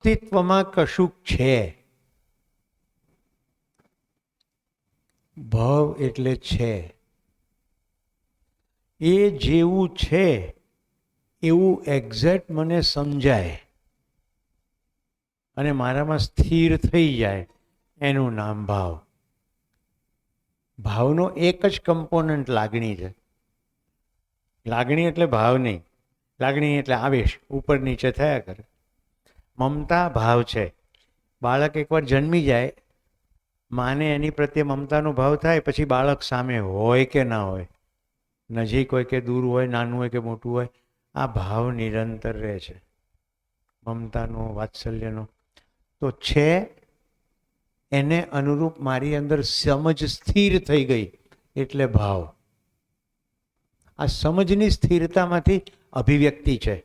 અસ્તિત્વમાં કશુંક છે. ભાવ એટલે છે. એ જેવું છે એવું એક્ઝેક્ટ મને સમજાય અને મારામાં સ્થિર થઈ જાય, એનું નામ ભાવ. ભાવનો એક જ કમ્પોનન્ટ લાગણી છે. લાગણી એટલે ભાવ નહીં. લાગણી એટલે આવેશ, ઉપર નીચે થયા કરે. મમતા ભાવ છે. બાળક એકવાર જન્મી જાય, માને એની પ્રત્યે મમતાનો ભાવ થાય, પછી બાળક સામે હોય કે ના હોય, નજીક હોય કે દૂર હોય, નાનું હોય કે મોટું હોય, આ ભાવ નિરંતર રહે છે, મમતાનો, વાત્સલ્યનો. તો છે એને અનુરૂપ મારી અંદર સમજ સ્થિર થઈ ગઈ એટલે ભાવ. આ સમજની સ્થિરતામાંથી અભિવ્યક્તિ છે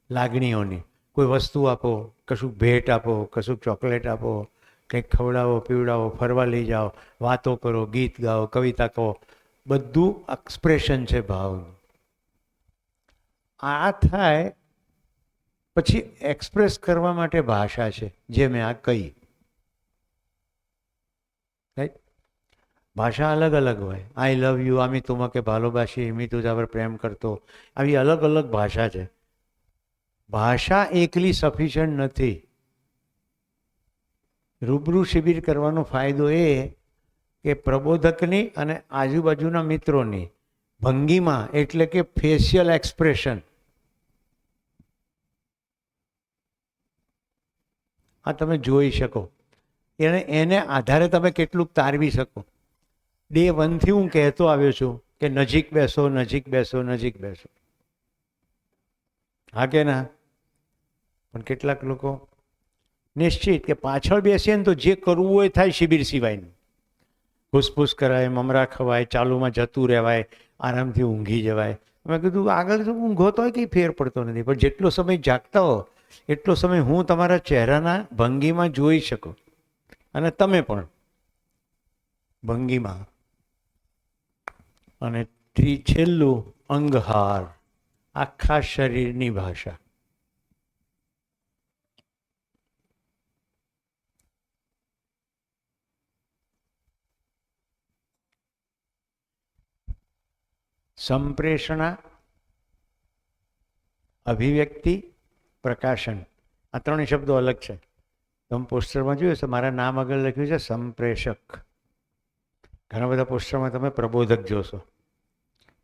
લાગણીઓની. કોઈ વસ્તુ આપો, કશુંક ભેટ આપો, કશુંક ચોકલેટ આપો, કંઈક ખવડાવો પીવડાવો, ફરવા લઈ જાઓ, વાતો કરો, ગીત ગાઓ, કવિતા કહો, બધું એક્સપ્રેશન છે ભાવનું. આ થાય પછી એક્સપ્રેસ કરવા માટે ભાષા છે, જે મેં આ કહી. ભાષા અલગ અલગ હોય. આઈ લવ યુ, আমি তোমাকে ভালোবাসি, আমি तुझा પર પ્રેમ કરતો, આવી અલગ અલગ ભાષા છે. ભાષા એકલી સફિશિયન્ટ નથી. રૂબરૂ શિબિર કરવાનો ફાયદો એ કે પ્રબોધકની અને આજુબાજુના મિત્રોની ભંગીમાં, એટલે કે ફેશિયલ એક્સપ્રેશન, આ તમે જોઈ શકો. એને આધારે તમે કેટલુંક તારવી શકો. ડે 1થી હું કહેતો આવ્યો છું કે નજીક બેસો, નજીક બેસો, નજીક બેસો. હા કે ના? પણ કેટલાક લોકો નિશ્ચિત કે પાછળ બેસીએ ને તો જે કરવું હોય થાય, શિબિર સિવાયનું. ફૂસફૂસ કરાય, મમરા ખવાય, ચાલુમાં જતું રહેવાય, આરામથી ઊંઘી જવાય. મેં કીધું આગળ તો ઊંઘો તોય કંઈ ફેર પડતો નથી, પણ જેટલો સમય જાગતા હો એટલો સમય હું તમારા ચહેરાના ભંગીમાં જોઈ શકું, અને તમે પણ ભંગીમાં. અને છેલ્લું અંગહાર, આખા શરીરની ભાષા. સંપ્રેષણા, અભિવ્યક્તિ, પ્રકાશન, આ ત્રણેય શબ્દો અલગ છે. તમે પોસ્ટરમાં જોયું છે, મારા નામ આગળ લખ્યું છે સંપ્રેષક. ઘણા બધા પોસ્ટરમાં તમે પ્રબોધક જોશો.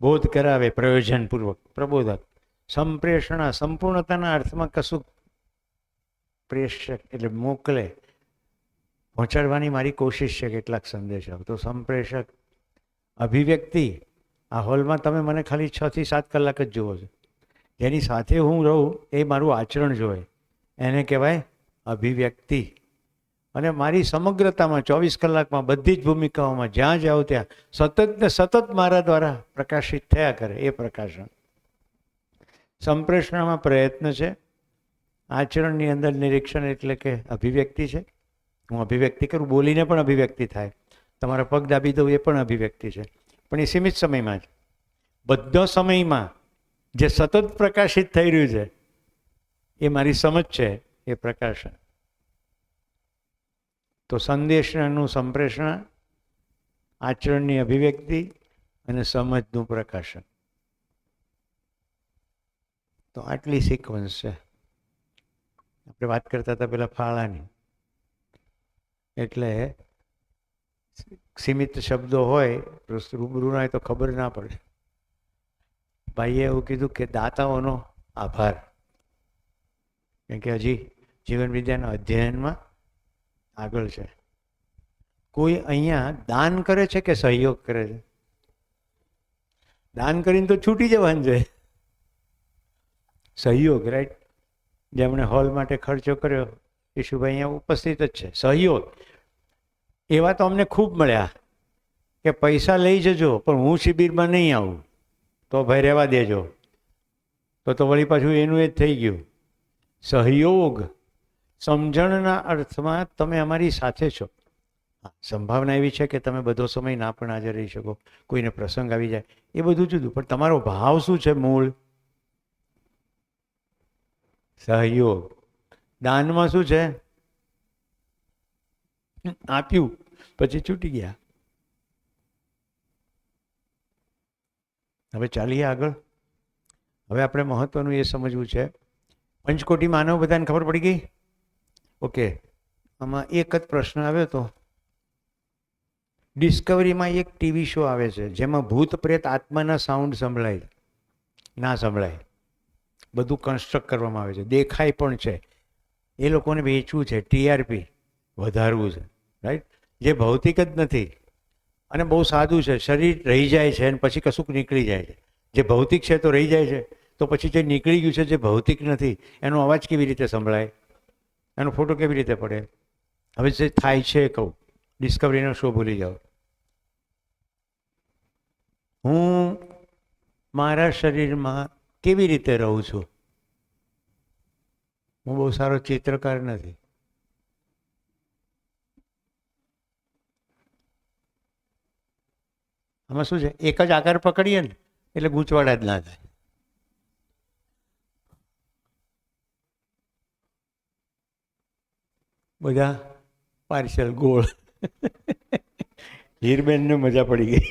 બોધ કરાવે પ્રયોજનપૂર્વક, પ્રબોધક. સંપ્રેષણા, સંપૂર્ણતાના અર્થમાં કશું પ્રેષક એટલે મોકલે, પહોંચાડવાની મારી કોશિશ છે કેટલાક સંદેશો. તો સંપ્રેષક. અભિવ્યક્તિ, આ હોલમાં તમે મને ખાલી 6 થી 7 કલાક જ જુઓ છો. જેની સાથે હું રહું એ મારું આચરણ જોવે, એને કહેવાય અભિવ્યક્તિ. અને મારી સમગ્રતામાં 24 કલાકમાં બધી જ ભૂમિકાઓમાં જ્યાં જાઓ ત્યાં સતત ને સતત મારા દ્વારા પ્રકાશિત થયા કરે, એ પ્રકાશન. સંપ્રેષણામાં પ્રયત્ન છે. આચરણની અંદર નિરીક્ષણ એટલે કે અભિવ્યક્તિ છે. હું અભિવ્યક્તિ કરું, બોલીને પણ અભિવ્યક્તિ થાય. તમારા પગ દાબી દઉં એ પણ અભિવ્યક્તિ છે, પણ એ સીમિત સમયમાં જ. બધા સમયમાં જે સતત પ્રકાશિત થઈ રહ્યું છે એ મારી સમજ છે, એ પ્રકાશન. તો સંદેશનું સંપ્રેષણ, આચરણની અભિવ્યક્તિ અને સમજનું પ્રકાશન. તો આટલી સિક્વન્સ છે. આપણે વાત કરતા હતા પેલા ફાળાની. એટલે સીમિત શબ્દો હોય, રૂબરૂ ના હોય તો ખબર ના પડે. ભાઈએ એવું કીધું કે દાતાઓનો આભાર, કેમ કે હજી જીવન વિદ્યાના અધ્યયનમાં આગળ છે. કોઈ અહીંયા દાન કરે છે કે સહયોગ કરે છે? દાન કરીને તો છૂટી જવાનું છે. સહયોગ, રાઈટ? જેમણે હોલ માટે ખર્ચો કર્યો, ઈશુભાઈ અહીંયા ઉપસ્થિત જ છે. સહયોગ એવા તો અમને ખૂબ મળ્યા કે પૈસા લઈ જજો પણ હું શિબિરમાં નહીં આવું, તો ભાઈ રહેવા દેજો. તો વળી પાછું એનું એ જ થઈ ગયું. સહયોગ, સમજણના અર્થમાં તમે અમારી સાથે છો. સંભાવના એવી છે કે તમે બધો સમય ના પણ હાજર રહી શકો, કોઈને પ્રસંગ આવી જાય, એ બધું જુદું. પણ તમારો ભાવ શું છે? મૂળ સહયોગ. દાનમાં શું છે? આપ્યું પછી છૂટી ગયા. હવે ચાલીએ આગળ. હવે આપણે મહત્વનું એ સમજવું છે, પંચકોટી માનવ બધાને ખબર પડી ગઈ? ઓકે. આમાં એક જ પ્રશ્ન આવ્યો હતો. ડિસ્કવરીમાં એક ટીવી શો આવે છે જેમાં ભૂત પ્રેત આત્માના સાઉન્ડ સંભળાય ના સંભળાય, બધું કન્સ્ટ્રક્ટ કરવામાં આવે છે, દેખાય પણ છે. એ લોકોને વેચવું છે, ટીઆરપી વધારવું છે, રાઈટ? જે ભૌતિક જ નથી અને બહુ સાદું છે. શરીર રહી જાય છે અને પછી કશુંક નીકળી જાય છે. જે ભૌતિક છે તો રહી જાય છે, તો પછી જે નીકળી ગયું છે જે ભૌતિક નથી એનો અવાજ કેવી રીતે સંભળાય, એનો ફોટો કેવી રીતે પડે? હવે જે થાય છે કહું, ડિસ્કવરીનો શો ભૂલી જાઓ. હું મારા શરીરમાં કેવી રીતે રહું છું? હું બહુ સારો ચિત્રકાર નથી. આમાં શું છે, એક જ આકાર પકડીએ ને એટલે ગૂંચવાડા જ ના થાય. બધા પાર્શલ ગોળ. હીરબેનને મજા પડી ગઈ.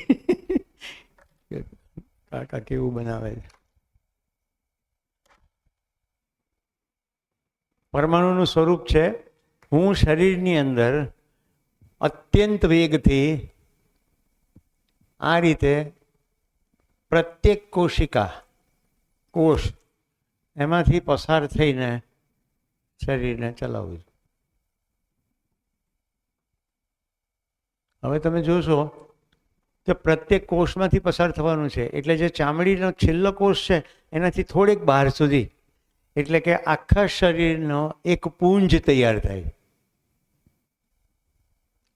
કાકા કેવું બનાવે છે. પરમાણુનું સ્વરૂપ છે, હું શરીરની અંદર અત્યંત વેગથી આ રીતે પ્રત્યેક કોશિકા કોષ એમાંથી પસાર થઈને શરીરને ચલાવું છું. હવે તમે જોશો કે પ્રત્યેક કોષમાંથી પસાર થવાનું છે, એટલે જે ચામડીનો છેલ્લો કોષ છે એનાથી થોડેક બહાર સુધી, એટલે કે આખા શરીરનો એક પુંજ તૈયાર થાય.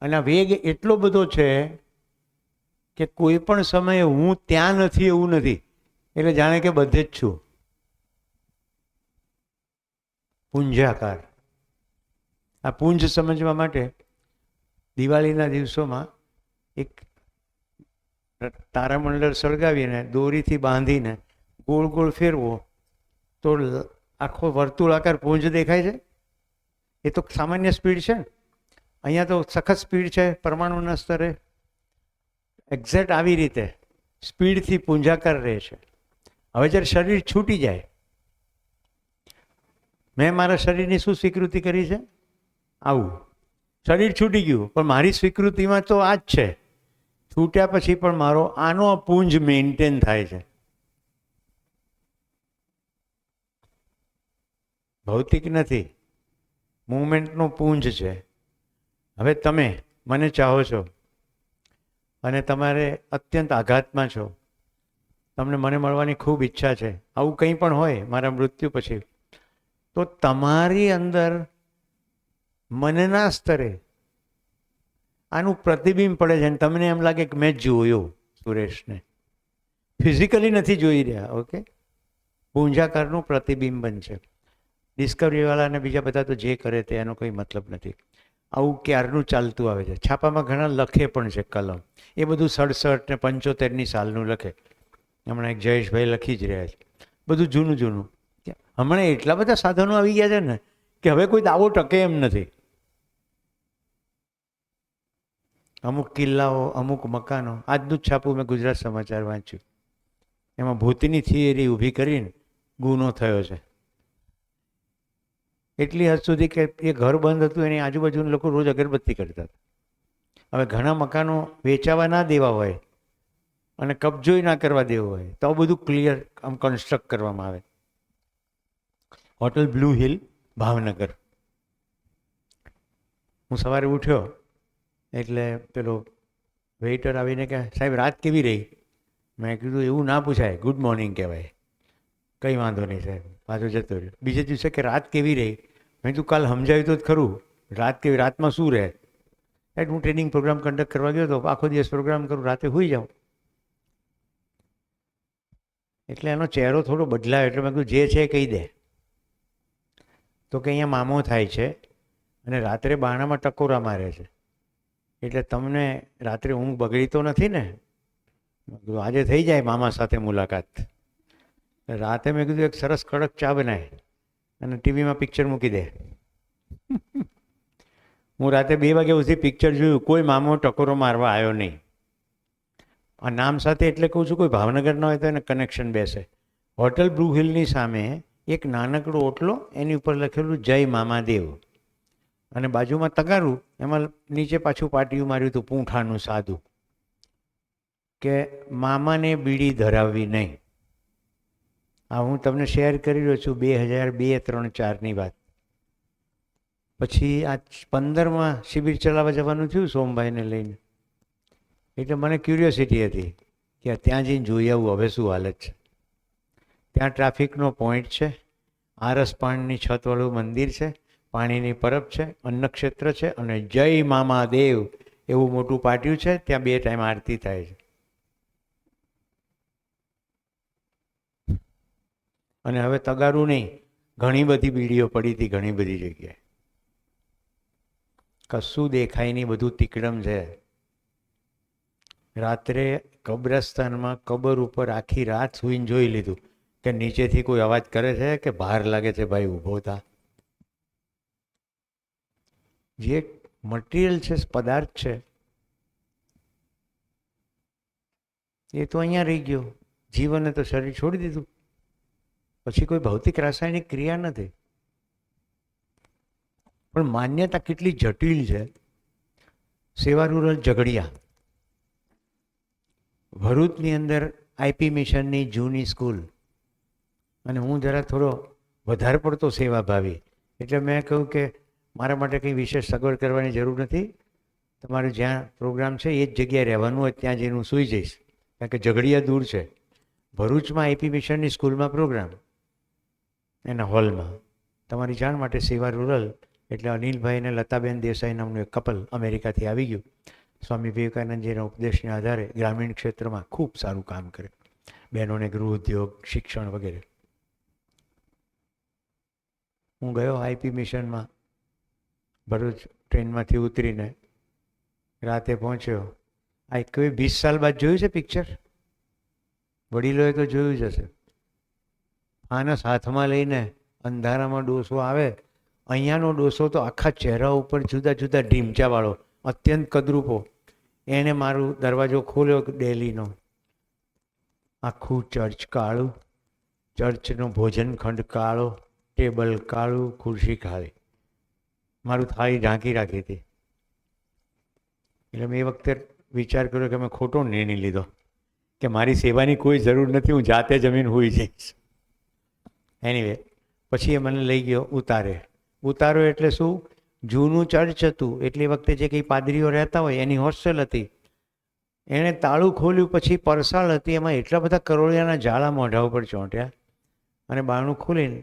અને આ વેગ એટલો બધો છે કે કોઈ પણ સમયે હું ત્યાં નથી એવું નથી, એટલે જાણે કે બધે જ છું. પુંજાકાર. આ પુંજ સમજવા માટે દિવાળીના દિવસોમાં એક તારામંડળ સળગાવીને દોરીથી બાંધીને ગોળ ગોળ ફેરવો તો આખો વર્તુળાકાર પુંજ દેખાય છે. એ તો સામાન્ય સ્પીડ છે ને, અહીંયા તો સખત સ્પીડ છે પરમાણુના સ્તરે. એક્ઝેક્ટ આવી રીતે સ્પીડથી પુંજાકાર રહે છે. હવે જ્યારે શરીર છૂટી જાય, મેં મારા શરીરની શું સ્વીકૃતિ કરી છે? આવું શરીર છૂટી ગયું, પણ મારી સ્વીકૃતિમાં તો આ જ છે. છૂટ્યા પછી પણ મારો આનો પુંજ મેન્ટેન થાય છે. ભૌતિક નથી, મુવમેન્ટનો પુંજ છે. હવે તમે મને ચાહો છો અને તમારે અત્યંત આઘાતમાં છો, તમને મને મળવાની ખૂબ ઈચ્છા છે, આવું કંઈ પણ હોય મારા મૃત્યુ પછી, તો તમારી અંદર મનના સ્તરે આનું પ્રતિબિંબ પડે છે અને તમને એમ લાગે કે મેં જોયો સુરેશને. ફિઝિકલી નથી જોઈ રહ્યા. ઓકે, પુંજાકારનું પ્રતિબિંબ છે. ડિસ્કવરીવાળાને બીજા બધા તો જે કરે તે એનો કોઈ મતલબ નથી. આવું ક્યારનું ચાલતું આવે છે. છાપામાં ઘણા લખે પણ છે કલમ, એ બધું 67 ને 75ની સાલનું લખે. હમણાં એક જયેશભાઈ લખી જ રહ્યા છે, બધું જૂનું જૂનું. હમણાં એટલા બધા સાધનો આવી ગયા છે ને કે હવે કોઈ દાવો ટકે એમ નથી. અમુક કિલ્લાઓ, અમુક મકાનો, આજનું જ છાપું મેં ગુજરાત સમાચાર વાંચ્યું, એમાં ભૂતની થિયરી ઊભી કરીને ગુનો થયો છે. એટલી હદ સુધી કે એ ઘર બંધ હતું, એની આજુબાજુના લોકો રોજ અગરબત્તી કરતા હતા. હવે ઘણા મકાનો વેચાવા ના દેવા હોય અને કબજોય ના કરવા દેવો હોય તો બધું ક્લિયર આમ કન્સ્ટ્રક્ટ કરવામાં આવે. Hotel blue hill Bhavnagar. હું સવારે ઉઠ્યો એટલે પેલો વેઇટર આવીને કહે, સાહેબ રાત કેવી રહી? મેં કીધું એવું ના પૂછાય, ગુડ મોર્નિંગ કહેવાય. કંઈ વાંધો નહીં સાહેબ, પાછો જતો રહ્યો. બીજે દિવસે કે રાત કેવી રહી? મેં તું કાલ સમજાવ્યું તો જ ખરું, રાત કેવી, રાતમાં શું રહે? એટલે હું ટ્રેનિંગ પ્રોગ્રામ કન્ડક્ટ કરવા ગયો હતો, આખો દિવસ પ્રોગ્રામ કરું, રાતે સૂઈ જાઉં. એટલે એનો ચહેરો થોડો બદલાયો. એટલે મેં કીધું જે છે એ કહી દે. તો કે અહીંયા મામો થાય છે અને રાત્રે બાણામાં ટકોરા મારે છે, એટલે તમને રાત્રે ઊંઘ બગડી તો નથી ને? આજે થઈ જાય મામા સાથે મુલાકાત. રાતે મેં કીધું એક સરસ કડક ચા બનાય અને ટીવીમાં પિક્ચર મૂકી દે. હું રાતે 2 વાગ્યા સુધી પિક્ચર જોયું, કોઈ મામો ટકોરો મારવા આવ્યો નહીં. આ નામ સાથે એટલે કહું છું, કોઈ ભાવનગર ન હોય તો એને કનેક્શન બેસે. હોટલ બ્લુ હિલની સામે એક નાનકડો ઓટલો, એની ઉપર લખેલું જય મામાદેવ, અને બાજુમાં તગારું, એમાં નીચે પાછું પાટિયું માર્યું હતું પૂંઠાનું સાદું, કે મામાને બીડી ધરાવવી નહીં. આ હું તમને શેર કરી રહ્યો છું 2002, 3, 4ની વાત. પછી આ 15માં શિબિર ચલાવવા જવાનું થયું સોમભાઈને લઈને, એટલે મને ક્યુરિયોસિટી હતી કે ત્યાં જઈને જોઈ આવું હવે શું હાલત છે. ત્યાં ટ્રાફિકનો પોઈન્ટ છે, આરસ પાણીની છતવાળું મંદિર છે, પાણીની પરબ છે, અન્નક્ષેત્ર છે, અને જય મામાદેવ એવું મોટું પાટિયું છે. ત્યાં 2 ટાઈમ આરતી થાય છે. અને હવે તગારું નહીં, ઘણી બધી બીડીઓ પડી હતી ઘણી બધી જગ્યાએ. કશું દેખાય નહીં, બધું તીકડમ છે. રાત્રે કબ્રસ્તાનમાં કબર ઉપર આખી રાત સૂઈને જોઈ લીધું કે નીચેથી કોઈ અવાજ કરે છે કે બહાર લાગે છે, ભાઈ ઊભો થા. જે મટીરિયલ છે, પદાર્થ છે, એ તો અહીંયા રહી ગયો. જીવને તો શરીર છોડી દીધું. પછી કોઈ ભૌતિક રાસાયણિક ક્રિયા નથી. પણ માન્યતા કેટલી જટિલ છે. સેવા રૂરલ ઝઘડિયા, ભરૂચની અંદર આઈપી મિશનની જૂની સ્કૂલ, અને હું જરા થોડો વધારે પડતો સેવાભાવી, એટલે મેં કહ્યું કે મારા માટે કંઈ વિશેષ સગવડ કરવાની જરૂર નથી, તમારું જ્યાં પ્રોગ્રામ છે એ જ જગ્યાએ રહેવાનું હોય ત્યાં જઈને હું સૂઈ જઈશ, કારણ કે ઝઘડિયા દૂર છે. ભરૂચમાં આઈપી મિશનની સ્કૂલમાં પ્રોગ્રામ, એના હોલમાં. તમારી જાણ માટે સેવા રૂરલ એટલે અનિલભાઈ અને લતાબેન દેસાઈ નામનું એક કપલ અમેરિકાથી આવી ગયું. સ્વામી વિવેકાનંદજીના ઉપદેશને આધારે ગ્રામીણ ક્ષેત્રમાં ખૂબ સારું કામ કરે, બહેનોને ગૃહ ઉદ્યોગ, શિક્ષણ વગેરે. હું ગયો આઈપી મિશનમાં, ભરૂચ ટ્રેનમાંથી ઉતરીને રાતે પહોંચ્યો. આ કોઈ 20 સાલ બાદ જોયું છે પિક્ચર? વડીલોએ તો જોયું જ હશે. ફાનસ હાથમાં લઈને અંધારામાં ડોસો આવે. અહીંયાનો ડોસો તો આખા ચહેરા ઉપર જુદા જુદા ઢીમચાવાળો, અત્યંત કદરૂપો. એણે મારું દરવાજો ખોલ્યો ડેલીનો. આખું ચર્ચ કાળું, ચર્ચનો ભોજન ખંડ કાળો, ટેબલ કાળું, ખુરશી કાળી. મારું થાળી ઢાંકી રાખી હતી. એટલે મેં એ વખતે વિચાર કર્યો કે મેં ખોટો નિર્ણય લીધો કે મારી સેવાની કોઈ જરૂર નથી, હું જાતે જમીન હોઈ જઈશ. એનીવે પછી એ મને લઈ ગયો ઉતારે. ઉતારો એટલે શું? જૂનું ચર્ચ હતું, એટલે એ વખતે જે કંઈ પાદરીઓ રહેતા હોય એની હોસ્ટેલ હતી. એણે તાળું ખોલ્યું, પછી પરસાળ હતી, એમાં એટલા બધા કરોળિયાના જાળા મોઢા ઉપર ચોંટ્યા, અને બારણું ખોલીને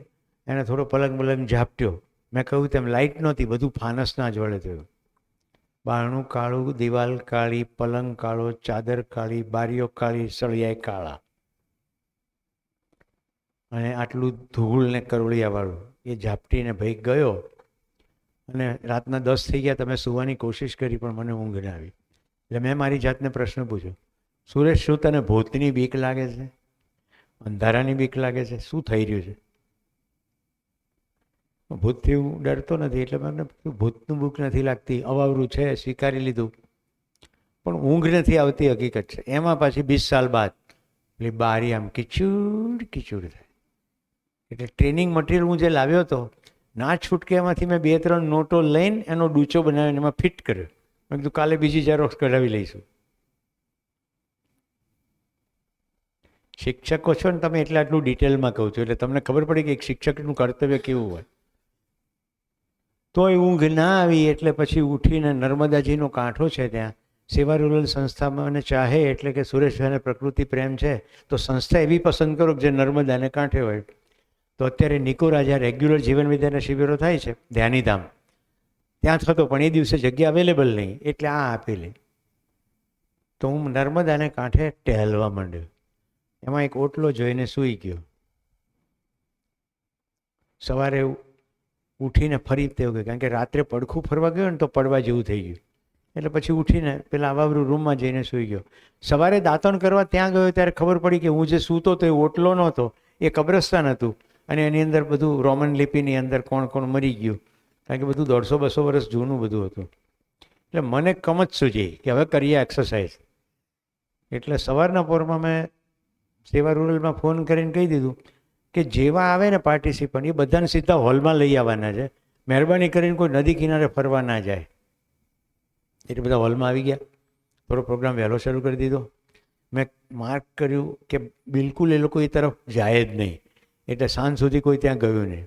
એણે થોડો પલંગ બલંગ ઝાપટ્યો. મેં કહ્યું તેમ લાઇટ નહોતી, બધું ફાનસના જોડે થયું. બારણું કાળું, દિવાલ કાળી, પલંગ કાળો, ચાદર કાળી, બારીઓ કાળી, સળિયાએ કાળા, અને આટલું ધૂળ ને કરોળિયાવાળું. એ ઝાપટીને ભાઈ ગયો, અને રાતના 10 થઈ ગયા. તમે સુવાની કોશિશ કરી પણ મને ઊંઘ ના આવી. એટલે મેં મારી જાતને પ્રશ્ન પૂછ્યો, સુરેશ, શું તને ભૂતની બીક લાગે છે? અંધારાની બીક લાગે છે? શું થઈ રહ્યું છે? ભૂતથી હું ડરતો નથી, એટલે મને ભૂતનું બીક નથી લાગતી, અવાવરું છે, સ્વીકારી લીધું. પણ ઊંઘ નથી આવતી, હકીકત છે. એમાં પાછી 20 સાલ બાદ એટલે બારી આમ કિચુડ કિચુડ થાય. એટલે ટ્રેનિંગ મટીરિયલ હું જે લાવ્યો હતો, ના છૂટકે એમાંથી મેં 2-3 નોટો લઈને એનો ડૂચો બનાવીને એમાં ફિટ કર્યો. મેં કીધું કાલે બીજી ઝેરોક્સ કઢાવી લઈશું. શિક્ષકો છો ને તમે, એટલે આટલું ડિટેલમાં કહું છું, એટલે તમને ખબર પડી કે એક શિક્ષકનું કર્તવ્ય કેવું હોય. તોય ઊંઘ ના આવી, એટલે પછી ઉઠીને નર્મદાજીનો કાંઠો છે ત્યાં સેવા રૂરલ સંસ્થામાં, અને ચાહે એટલે કે સુરેશભાઈને પ્રકૃતિ પ્રેમ છે તો સંસ્થા એવી પસંદ કરો કે જે નર્મદાને કાંઠે હોય. તો અત્યારે નિકોરા જ્યાં રેગ્યુલર જીવન વિદ્યાના શિબિરો થાય છે, ધ્યાનીધામ ત્યાં થતો, પણ એ દિવસે જગ્યા અવેલેબલ નહીં, એટલે આ આપેલી. તો હું નર્મદાને કાંઠે ટહેલવા માંડ્યો. એમાં એક ઓટલો જોઈને સૂઈ ગયો. સવારે ઉઠીને ફરી તેવું ગયું, કારણ કે રાત્રે પડખું ફરવા ગયો ને તો પડવા જેવું થઈ ગયું. એટલે પછી ઉઠીને પેલા અવાવરું રૂમમાં જઈને સૂઈ ગયો. સવારે દાંતણ કરવા ત્યાં ગયો ત્યારે ખબર પડી કે હું જે સૂતો તો એ ઓટલો નહોતો, એ કબ્રસ્તાન હતું, અને એની અંદર બધું રોમન લિપિની અંદર કોણ કોણ મરી ગયું કારણ કે બધું 150-200 વર્ષ જૂનું બધું હતું. એટલે મને કમત સૂજી કે હવે કરીએ એક્સરસાઇઝ. એટલે સવારના પોરમાં મેં સેવા રૂરલમાં ફોન કરીને કહી દીધું કે જેવા આવે ને પાર્ટિસિપન્ટ એ બધાને સીધા હોલમાં લઈ આવવાના છે. મહેરબાની કરીને કોઈ નદી કિનારે ફરવા ના જાય. એટલે બધા હોલમાં આવી ગયા. થોડો પ્રોગ્રામ વહેલો શરૂ કરી દીધો. મેં માર્ક કર્યું કે બિલકુલ એ લોકો એ તરફ જાય જ નહીં. એટલે સાંજ સુધી કોઈ ત્યાં ગયું નહીં.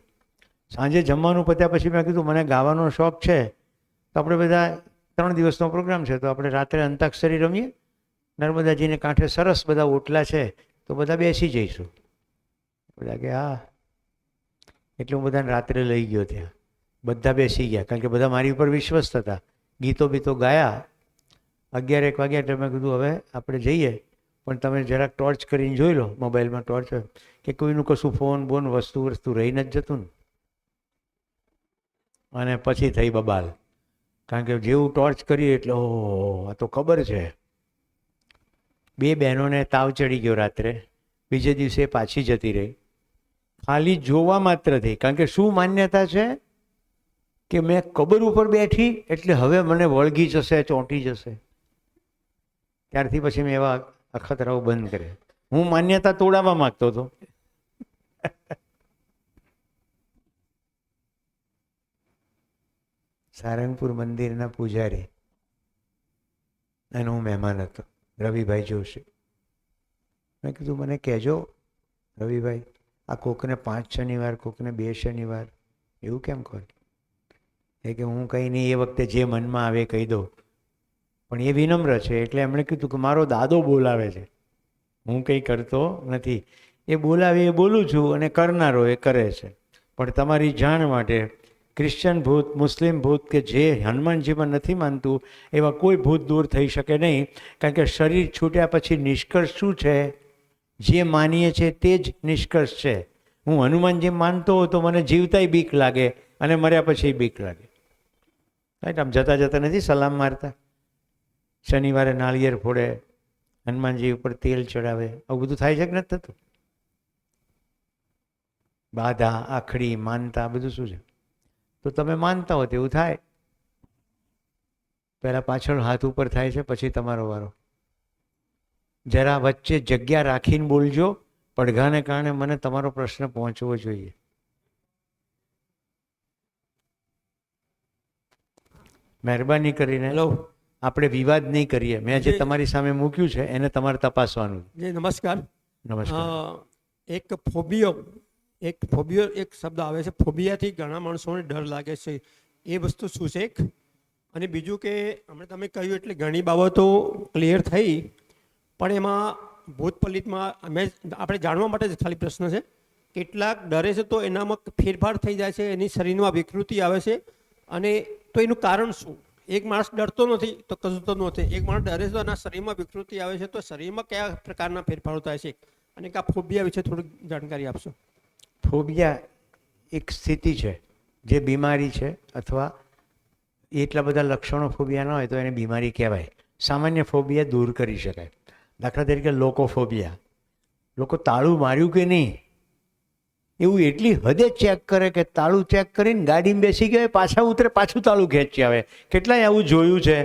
સાંજે જમવાનું પત્યા પછી મેં કીધું મને ગાવાનો શોખ છે તો આપણે બધા 3 દિવસનો પ્રોગ્રામ છે તો આપણે રાત્રે અંતાક્ષરી રમીએ. નર્મદાજીને કાંઠે સરસ બધા ઓટલા છે તો બધા બેસી જઈશું. બધા કે હા. એટલે હું બધાને રાત્રે લઈ ગયો ત્યાં. બધા બેસી ગયા કારણ કે બધા મારી ઉપર વિશ્વસ્ત હતા. ગીતો બીતો ગાયા. 11-1 વાગ્યા એટલે મેં કીધું હવે આપણે જઈએ પણ તમે જરાક ટોર્ચ કરીને જોઈ લો, મોબાઈલમાં ટોર્ચ કે કોઈનું કશું ફોન બોન વસ્તુ રહી નથી જતું ને. અને પછી થઈ બબાલ. કારણ કે જેવું ટોર્ચ કરીએ એટલે ઓહો આ તો ખબર છે. 2 બહેનોને તાવ ચડી ગયો રાત્રે. બીજે દિવસે પાછી જતી રહી. ખાલી જોવા માત્રથી. કારણ કે શું માન્યતા છે કે મેં કબર ઉપર બેઠી એટલે હવે મને વળગી જશે, ચોંટી જશે. ત્યારથી પછી મેં એવા અખતરાઓ બંધ કરે. હું માન્યતા તોડાવવા માગતો હતો. સારંગપુર મંદિરના પૂજારી અને હું મહેમાન હતો, રવિભાઈ જોશી. મેં કીધું મને કહેજો રવિભાઈ, આ કોકને 5 શનિવાર કોકને 2 શનિવાર એવું કેમ કહો? એ કે હું કંઈ નહીં, એ વખતે જે મનમાં આવે કહી દઉં. પણ એ વિનમ્ર છે એટલે એમણે કીધું કે મારો દાદો બોલાવે છે, હું કંઈ કરતો નથી. એ બોલાવે એ બોલું છું અને કરનારો એ કરે છે. પણ તમારી જાણ માટે ક્રિશ્ચન ભૂત, મુસ્લિમ ભૂત કે જે હનુમાનજીમાં નથી માનતું એવા કોઈ ભૂત દૂર થઈ શકે નહીં. કારણ કે શરીર છૂટ્યા પછી નિષ્કર્ષ શું છે? જે માનીએ છીએ તે જ નિષ્કર્ષ છે. હું હનુમાનજી માનતો હોઉં તો મને જીવતાય બીક લાગે અને મર્યા પછી બીક લાગે. રાઈટ? આમ જતા જતા નથી સલામ મારતા. શનિવારે નાળિયેર ફોડે, હનુમાનજી ઉપર તેલ ચડાવે, આવું બધું થાય છે કે નથી થતું? બાધા, આખડી, માનતા બધું શું છે? તો તમે માનતા હો તેવું થાય. પહેલાં પાછળ હાથ ઉપર થાય છે પછી તમારો વારો. જરા વચ્ચે જગ્યા રાખીને બોલજો, પડઘાને કારણે મને તમારો પ્રશ્ન પહોંચવો જોઈએ. મહેરબાની કરીને આપણે વિવાદ નહીં કરીએ. મેં જે તમારી સામે મૂક્યું છે એને તમારે તપાસવાનું. જી નમસ્કાર. નમસ્કાર. એક ફોબિયો એક શબ્દ આવે છે. ફોબિયાથી ઘણા માણસોને ડર લાગે છે. એ વસ્તુ શું છે એક? અને બીજું કે હમણાં તમે કહ્યું એટલે ઘણી બાબતો ક્લિયર થઈ, પણ એમાં ભૂત પલિતમાં આપણે જાણવા માટે જ ખાલી પ્રશ્ન છે. કેટલાક ડરે છે તો એનામાં ફેરફાર થઈ જાય છે, એની શરીરમાં વિકૃતિ આવે છે. અને તો એનું કારણ શું? એક માણસ ડરતો નથી તો કશું તો નથી. એક માણસ ડરે છે તો એના શરીરમાં વિકૃતિ આવે છે, તો શરીરમાં કયા પ્રકારના ફેરફારો થાય છે? અને આ ફોબિયા વિશે થોડીક જાણકારી આપશો. ફોબિયા એક સ્થિતિ છે જે બીમારી છે, અથવા એટલા બધા લક્ષણો ફોબિયા ન હોય તો એને બીમારી કહેવાય. સામાન્ય ફોબિયા દૂર કરી શકાય. દાખલા તરીકે લોકોફોબિયા. લોકો તાળું માર્યું કે નહીં એવું એટલી હદે ચેક કરે કે તાળું ચેક કરીને ગાડીમાં બેસી ગયા, પાછા ઉતરે, પાછું તાળું ખેંચી આવે. કેટલાય આવું જોયું છે.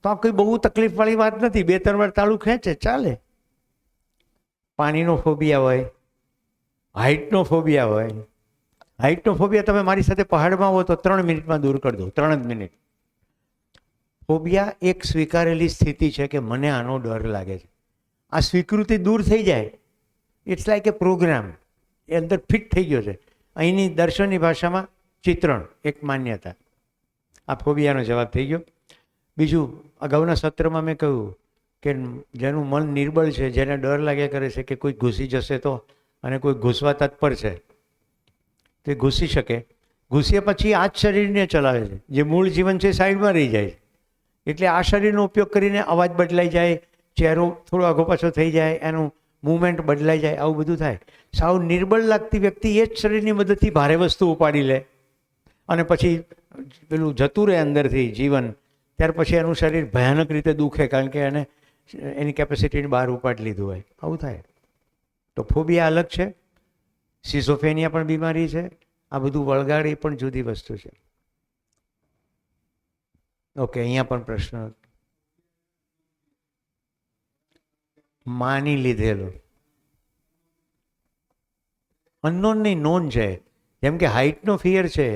તો આ કોઈ બહુ તકલીફવાળી વાત નથી. 2-3 વાર તાળું ખેંચે, ચાલે. પાણીનો ફોબિયા હોય, હાઇટનો ફોબિયા હોય. હાઇટનો ફોબિયા તમે મારી સાથે પહાડમાં હો તો 3 મિનિટમાં દૂર કરી દો, 3 જ મિનિટ. ફોબિયા એક સ્વીકારેલી સ્થિતિ છે કે મને આનો ડર લાગે છે. આ સ્વીકૃતિ દૂર થઈ જાય, ઇટ્સ લાઈક એ પ્રોગ્રામ, એ અંદર ફિટ થઈ ગયો છે. અહીંની દર્શનની ભાષામાં ચિત્રણ, એક માન્યતા. આ ફોબિયાનો જવાબ થઈ ગયો. બીજું, અગાઉના સત્રમાં મેં કહ્યું કે જેનું મન નિર્બળ છે, જેને ડર લાગ્યા કરે છે કે કોઈ ઘૂસી જશે તો, અને કોઈ ઘૂસવા તત્પર છે તે ઘૂસી શકે. ઘૂસ્યા પછી આ જ શરીરને ચલાવે છે. જે મૂળ જીવન છે સાઈડમાં રહી જાય છે. એટલે આ શરીરનો ઉપયોગ કરીને અવાજ બદલાઈ જાય, ચહેરો થોડો આગો પાછો થઈ જાય, એનું મૂવમેન્ટ બદલાઈ જાય, આવું બધું થાય. સાવ નિર્બળ લાગતી વ્યક્તિ એ જ શરીરની મદદથી ભારે વસ્તુ ઉપાડી લે અને પછી પેલું જતું રહે અંદરથી જીવન. ત્યાર પછી એનું શરીર ભયાનક રીતે દુખે કારણ કે એને એની કેપેસિટીની બહાર ઉપાડી લીધું હોય, આવું થાય. તો ફોબિયા અલગ છે. સિઝોફેનિયા પણ બીમારી છે. આ બધું વળગાડ એ પણ જુદી વસ્તુ છે. ઓકે, અહીંયા પણ પ્રશ્ન માની લીધેલો અનનોનની નોન છે. જેમ કે હાઇટનો ફિયર છે,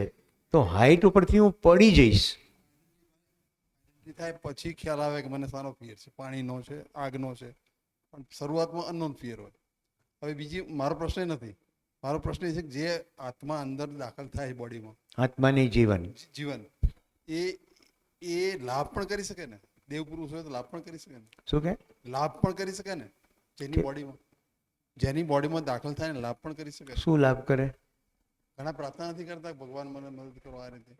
તો હાઇટ ઉપરથી હું પડી જઈશ. થાય પછી ખ્યાલ આવે કે મને શાનો ફિયર છે, પાણીનો છે, આગનો છે, પણ શરૂઆતમાં અનનોન ફિયર હોય. હવે બીજી મારો પ્રશ્ન એ નથી, મારો પ્રશ્ન એ છે કે જે આત્મા અંદર દાખલ થાય બોડીમાં, આત્માની જીવન જીવન, એ લાભ પણ કરી શકે ને? દેવ પુરુષ હોય તો લાભ પણ કરી શકે ને? શું કે લાભ પણ કરી શકે ને? જેની બોડીમાં દાખલ થાય ને લાભ પણ કરી શકે. શું લાભ કરે? ઘણા પ્રાર્થના નથી કરતા ભગવાન મને મદદ કરો આ રીતે.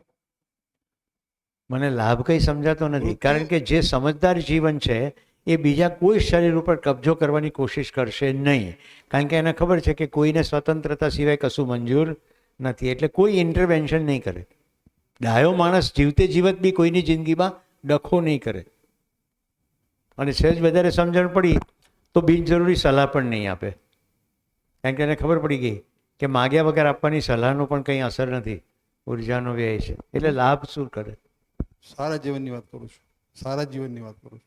મને લાભ કંઈ સમજાતો નથી, કારણ કે જે સમજદાર જીવન છે એ બીજા કોઈ શરીર ઉપર કબજો કરવાની કોશિશ કરશે નહીં, કારણ કે એને ખબર છે કે કોઈને સ્વતંત્રતા સિવાય કશું મંજૂર નથી, એટલે કોઈ ઇન્ટરવેન્શન નહીં કરે. ડાયો માણસ જીવતે જીવત બી કોઈની જિંદગીમાં ડખો નહીં કરે, અને સહેજ વધારે સમજણ પડી તો બિનજરૂરી સલાહ પણ નહીં આપે, કારણ કે એને ખબર પડી ગઈ કે માગ્યા વગર આપવાની સલાહનો પણ કંઈ અસર નથી, ઉર્જાનો વ્યય છે. એટલે લાભ શું કરે? સારા જીવનની વાત કરું છું, સારા જીવનની વાત કરું છું.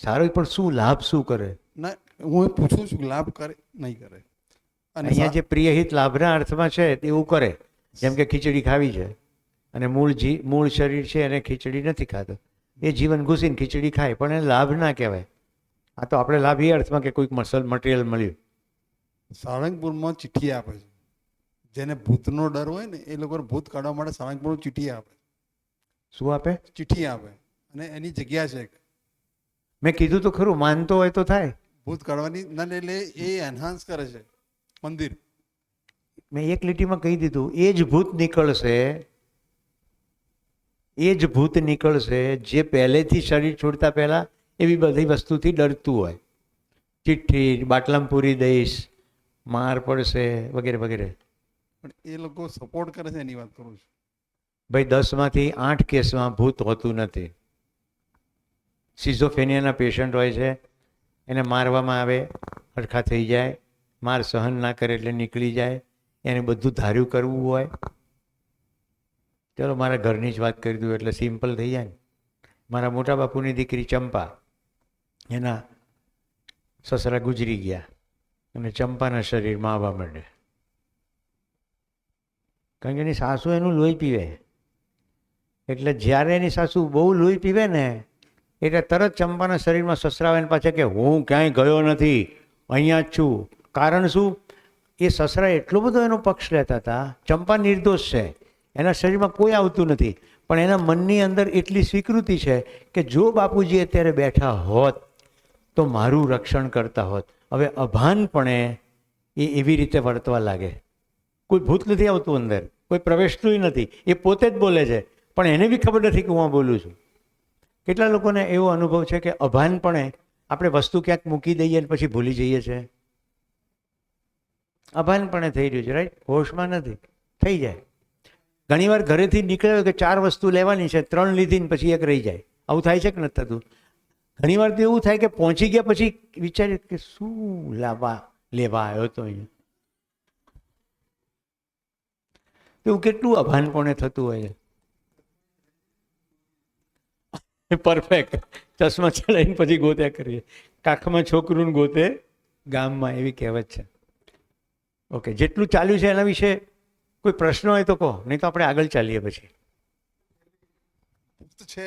સારો પણ શું લાભ શું કરે? ના, હું એ પૂછું છું કે લાભ કરે નહીં કરે. અને અહીંયા જે પ્રિયહિત લાભના અર્થમાં છે તેવું કરે. જેમ કે ખીચડી ખાવી છે અને મૂળ શરીર છે એને ખીચડી નથી ખાતો, એ જીવન ઘૂસીને ખીચડી ખાય, પણ એને લાભ ના કહેવાય. આ તો આપણે લાભ એ અર્થમાં કે કોઈક મટીરિયલ મળ્યું. સાળંગપુરમાં ચિઠ્ઠી આપે છે, જેને ભૂતનો ડર હોય ને એ લોકોને ભૂત કાઢવા માટે સાળંગપુરમાં ચિઠ્ઠી આપે. શું આપે? ચિઠ્ઠી આપે, અને એની જગ્યા છે. મેં કીધું તો ખરું, માનતો હોય તો થાય. ભૂત કાઢવાની ના, એટલે એ એન્હાન્સ કરે છે મંદિર. મેં એક લીટીમાં કહી દીધું, એ જ ભૂત નીકળશે, એ જ ભૂત નીકળશે જે પહેલેથી શરીર છોડતા પહેલા એવી બધી વસ્તુથી ડરતું હોય. ચિઠ્ઠી, બાટલામાં પૂરી દઈશ, માર પડશે, વગેરે વગેરે. પણ એ લોકો સપોર્ટ કરે છે એની વાત કરું છું. ભાઈ 10માંથી 8 કેસમાં ભૂત હોતું નથી. સિઝોફેનિયાના પેશન્ટ હોય છે, એને મારવામાં આવે, હરખા થઈ જાય, માર સહન ના કરે એટલે નીકળી જાય, એને બધું ધાર્યું કરવું હોય. ચલો મારા ઘરની જ વાત કરી દઉં એટલે સિમ્પલ થઈ જાય ને. મારા મોટા બાપુની દીકરી ચંપા, એના સસરા ગુજરી ગયા અને ચંપાના શરીરમાં આવવા માંડે, કારણ કે એની સાસુ એનું લોહી પીવે. એટલે જ્યારે એની સાસુ બહુ લોહી પીવે ને એટલે તરત ચંપાના શરીરમાં સસરાવાને પાછા કે હું ક્યાંય ગયો નથી, અહીંયા જ છું. કારણ શું? એ સસરા એટલો બધો એનો પક્ષ લેતા હતા. ચંપા નિર્દોષ છે, એના શરીરમાં કોઈ આવતું નથી, પણ એના મનની અંદર એટલી સ્વીકૃતિ છે કે જો બાપુજી અત્યારે બેઠા હોત તો મારું રક્ષણ કરતા હોત. હવે અભાનપણે એ એવી રીતે વર્તવા લાગે. કોઈ ભૂત નથી આવતું અંદર, કોઈ પ્રવેશતું નથી, એ પોતે જ બોલે છે, પણ એને બી ખબર નથી કે હું બોલું છું. કેટલા લોકોને એવો અનુભવ છે કે અભાનપણે આપણે વસ્તુ ક્યાંક મૂકી દઈએ અને પછી ભૂલી જઈએ છીએ. અભાનપણે થઈ રહ્યું છે, રાઈટ? હોશમાં નથી, થઈ જાય. ઘણીવાર ઘરેથી નીકળ્યો કે 4 વસ્તુ લેવાની છે, 3 લીધી ને પછી 1 રહી જાય. આવું થાય છે કે નથી થતું? ઘણીવાર તો એવું થાય કે પહોંચી ગયા પછી વિચાર્યું કે શું લેવા આવ્યો તો અહીંયા. એવું કેટલું અભાનપણે થતું હોય છે. પરફેક્ટ. ચશ્મા ચડાવીને પછી ગોત્યા કરીએ. કાખમાં છોકરું ગોતે ગામમાં, એવી કહેવત છે. ઓકે, જેટલું ચાલ્યું છે એના વિશે કોઈ પ્રશ્ન હોય તો કહો, નહીં તો આપણે આગળ ચાલીએ. પછી ભૂત છે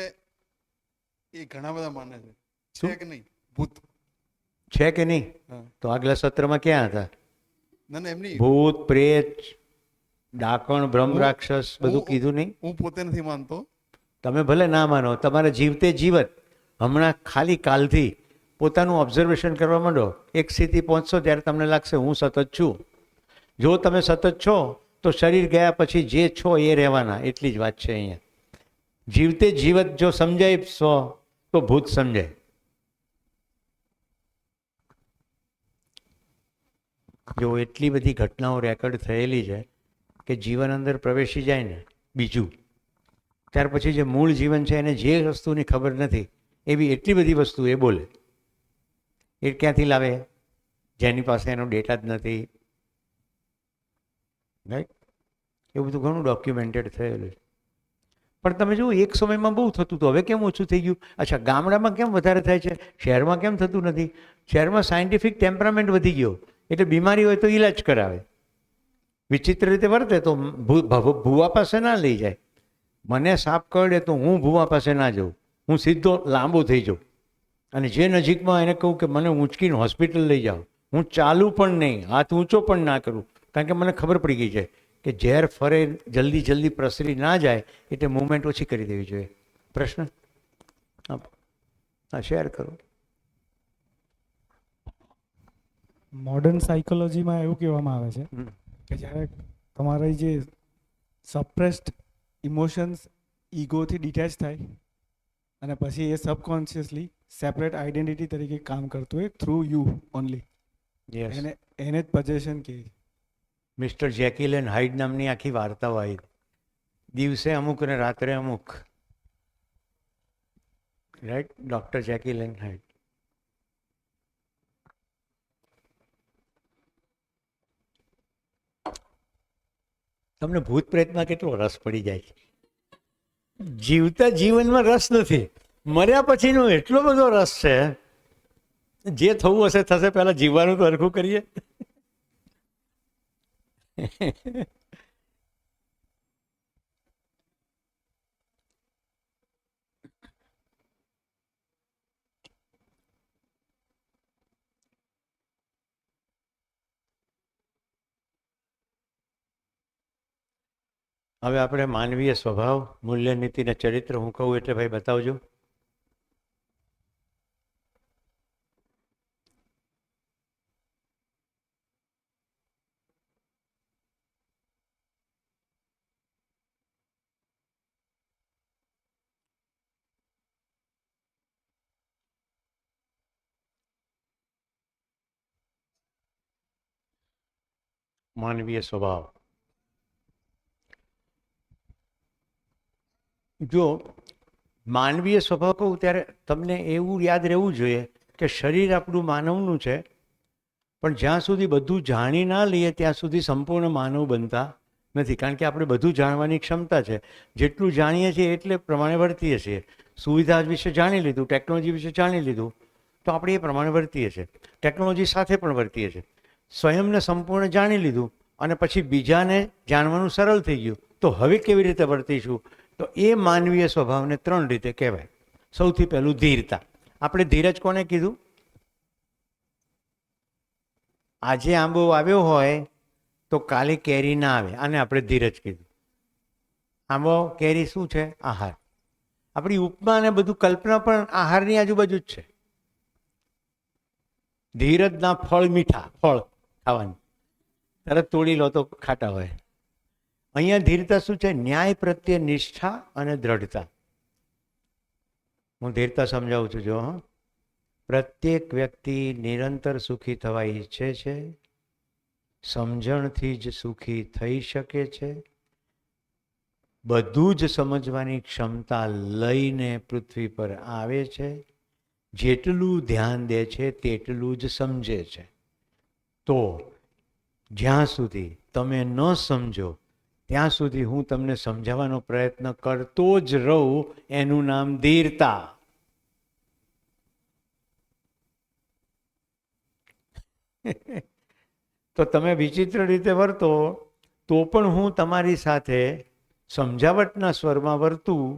એ ઘણા બધા માને છે, છે કે નહીં? ભૂત છે કે નહીં? તો આગલા સત્રમાં ક્યાં હતા? ના એમની ભૂત, પ્રેત, ડાકણ, બ્રહ્મ રાક્ષસ બધું કીધું નહીં? હું પોતે નથી માનતો. તમે ભલે ના માનો, તમારે જીવતે જીવત હમણાં ખાલી કાલથી પોતાનું ઓબ્ઝર્વેશન કરવા માંડો. એક સ્થિતિ પહોંચશો ત્યારે તમને લાગશે હું સતત છું. જો તમે સતત છો તો શરીર ગયા પછી જે છો એ રહેવાના, એટલી જ વાત છે અહીંયા. જીવતે જીવત જો સમજાય સ્વ તો ભૂત સમજાય. જો એટલી બધી ઘટનાઓ રેકોર્ડ થયેલી છે કે જીવન અંદર પ્રવેશી જાય ને બીજું, ત્યાર પછી જે મૂળ જીવન છે એને જે વસ્તુની ખબર નથી એવી એટલી બધી વસ્તુ એ બોલે. એ ક્યાંથી લાવે? જેની પાસે એનો ડેટા જ નથી, રાઈટ? એવું બધું ઘણું ડોક્યુમેન્ટેડ થયેલું છે. પણ તમે જુઓ એક સમયમાં બહુ થતું હતું, હવે કેમ ઓછું થઈ ગયું? અચ્છા, ગામડામાં કેમ વધારે થાય છે, શહેરમાં કેમ થતું નથી? શહેરમાં સાયન્ટિફિક ટેમ્પરામેન્ટ વધી ગયો એટલે બીમારી હોય તો ઈલાજ કરાવે. વિચિત્ર રીતે વર્તે તો ભૂવા પાસે ના લઈ જાય. મને સાપ કરડે તો હું ભૂવા પાસે ના જાઉં, હું સીધો લાંબો થઈ જાઉં અને જે નજીકમાં એને કહું કે મને ઊંચકીને હોસ્પિટલ લઈ જાઓ. હું ચાલું પણ નહીં, હાથ ઊંચો પણ ના કરું, કારણ કે મને ખબર પડી ગઈ છે કે ઝેર ફરે જલ્દી જલ્દી પ્રસરી ના જાય એટલે મૂવમેન્ટ ઓછી કરી દેવી જોઈએ. પ્રશ્ન? હા, શેર કરો. મોડર્ન સાયકોલોજીમાં એવું કહેવામાં આવે છે કે જ્યારે તમારી જે સપ્રેસ્ડ ઇમોશન્સ ઈગોથી ડિટેચ થાય અને પછી એ સબકોન્શિયસલી સેપરેટ આઈડેન્ટિટી તરીકે કામ કરતું હોય થ્રુ યુ ઓનલી, યસ, એને જ પજેશન કહે. મિસ્ટર જેકીલ એન્ડ હાઇડ નામની આખી વાર્તાઓ આવી. દિવસે અમુક અને રાત્રે અમુક. Right, doctor Jekyll and Hyde. તમને ભૂત પ્રેતમાં કેટલો રસ પડી જાય છે? જીવતા જીવનમાં રસ નથી, મર્યા પછીનો એટલો બધો રસ છે. જે થવું હશે થશે, પહેલા જીવવાનું તો હરખું કરીએ. હવે આપણે માનવીય સ્વભાવ, મૂલ્ય, નીતિ અને ચરિત્ર હું કહું એટલે ભાઈ બતાવજો. માનવીય સ્વભાવ. જો માનવીય સ્વભાવ કહું ત્યારે તમને એવું યાદ રહેવું જોઈએ કે શરીર આપણું માનવનું છે, પણ જ્યાં સુધી બધું જાણી ના લઈએ ત્યાં સુધી સંપૂર્ણ માનવ બનતા નથી. કારણ કે આપણે બધું જાણવાની ક્ષમતા છે. જેટલું જાણીએ છીએ એટલે પ્રમાણે વર્તીએ છીએ. સુવિધા વિશે જાણી લીધું, ટેકનોલોજી વિશે જાણી લીધું તો આપણે એ પ્રમાણે વર્તીએ છીએ. ટેકનોલોજી સાથે પણ વર્તીએ છીએ. સ્વયંને સંપૂર્ણ જાણી લીધું અને પછી બીજાને જાણવાનું સરળ થઈ ગયું તો હવે કેવી રીતે વર્તીશું? તો એ માનવીય સ્વભાવને 3 રીતે કહેવાય. સૌથી પહેલું ધીરતા. આપણે ધીરજ કોને કીધું? આજે આંબો આવ્યો હોય તો કાલે કેરી ના આવે, આને આપણે ધીરજ કીધું. આંબો કેરી શું છે? આહાર. આપણી ઉપમા અને બધું કલ્પના પણ આહારની આજુબાજુ જ છે. ધીરજના ફળ મીઠા, ફળ ખાવાનું તરત તોડી લો તો ખાટા હોય. અહીંયા ધીરતા શું છે? ન્યાય પ્રત્યે નિષ્ઠા અને દ્રઢતા. હું ધીરતા સમજાવું છું. જો પ્રત્યેક વ્યક્તિ નિરંતર સુખી થવા ઈચ્છે છે, સમજણથી જ સુખી થઈ શકે છે. બધું જ સમજવાની ક્ષમતા લઈને પૃથ્વી પર આવે છે. જેટલું ધ્યાન દે છે તેટલું જ સમજે છે. તો જ્યાં સુધી તમે ન સમજો ત્યાં સુધી હું તમને સમજાવવાનો પ્રયત્ન કરતો જ રહું, એનું નામ ધીરતા. તો તમે વિચિત્ર રીતે વર્તો તો પણ હું તમારી સાથે સમજાવટના સ્વરમાં વર્તું.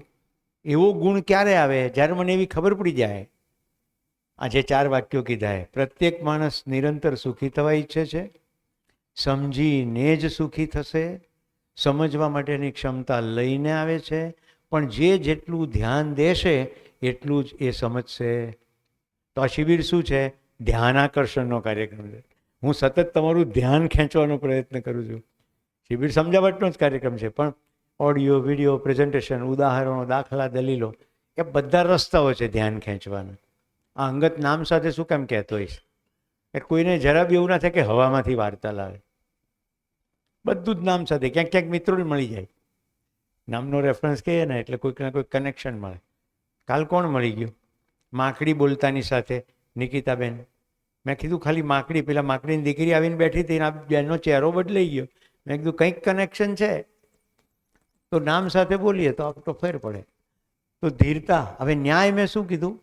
એવો ગુણ ક્યારે આવે? જ્યારે મને એવી ખબર પડી જાય. આજે 4 વાક્યો કીધા. પ્રત્યેક માણસ નિરંતર સુખી થવા ઈચ્છે છે, સમજીને જ સુખી થશે, સમજવા માટેની ક્ષમતા લઈને આવે છે, પણ જે જેટલું ધ્યાન દેશે એટલું જ એ સમજશે. તો આ શિબિર શું છે? ધ્યાન આકર્ષણનો કાર્યક્રમ છે. હું સતત તમારું ધ્યાન ખેંચવાનો પ્રયત્ન કરું છું. શિબિર સમજાવટનો જ કાર્યક્રમ છે, પણ ઓડિયો, વિડીયો, પ્રેઝન્ટેશન, ઉદાહરણો, દાખલા, દલીલો એ બધા રસ્તાઓ છે ધ્યાન ખેંચવાના. આ અંગત નામ સાથે શું કેમ કહેતો હોઈશ? એ કોઈને જરા બી એવું ના થાય કે હવામાંથી વાર્તા લાવે. બધું જ નામ સાથે. ક્યાંક ક્યાંક મિત્રો મળી જાય. નામનો રેફરન્સ કહીએ ને એટલે કોઈક ના કોઈક કનેક્શન મળે. કાલ કોણ મળી ગયું? માકડી બોલતાની સાથે નિકિતાબેન. મેં કીધું ખાલી માકડી, પેલા માકડીની દીકરી આવીને બેઠી હતી, આ બેનનો ચહેરો બદલાઈ ગયો. મેં કીધું કંઈક કનેક્શન છે. તો નામ સાથે બોલીએ તો આપણો ફેર પડે. તો ધીરતા. હવે ન્યાય મેં શું કીધું?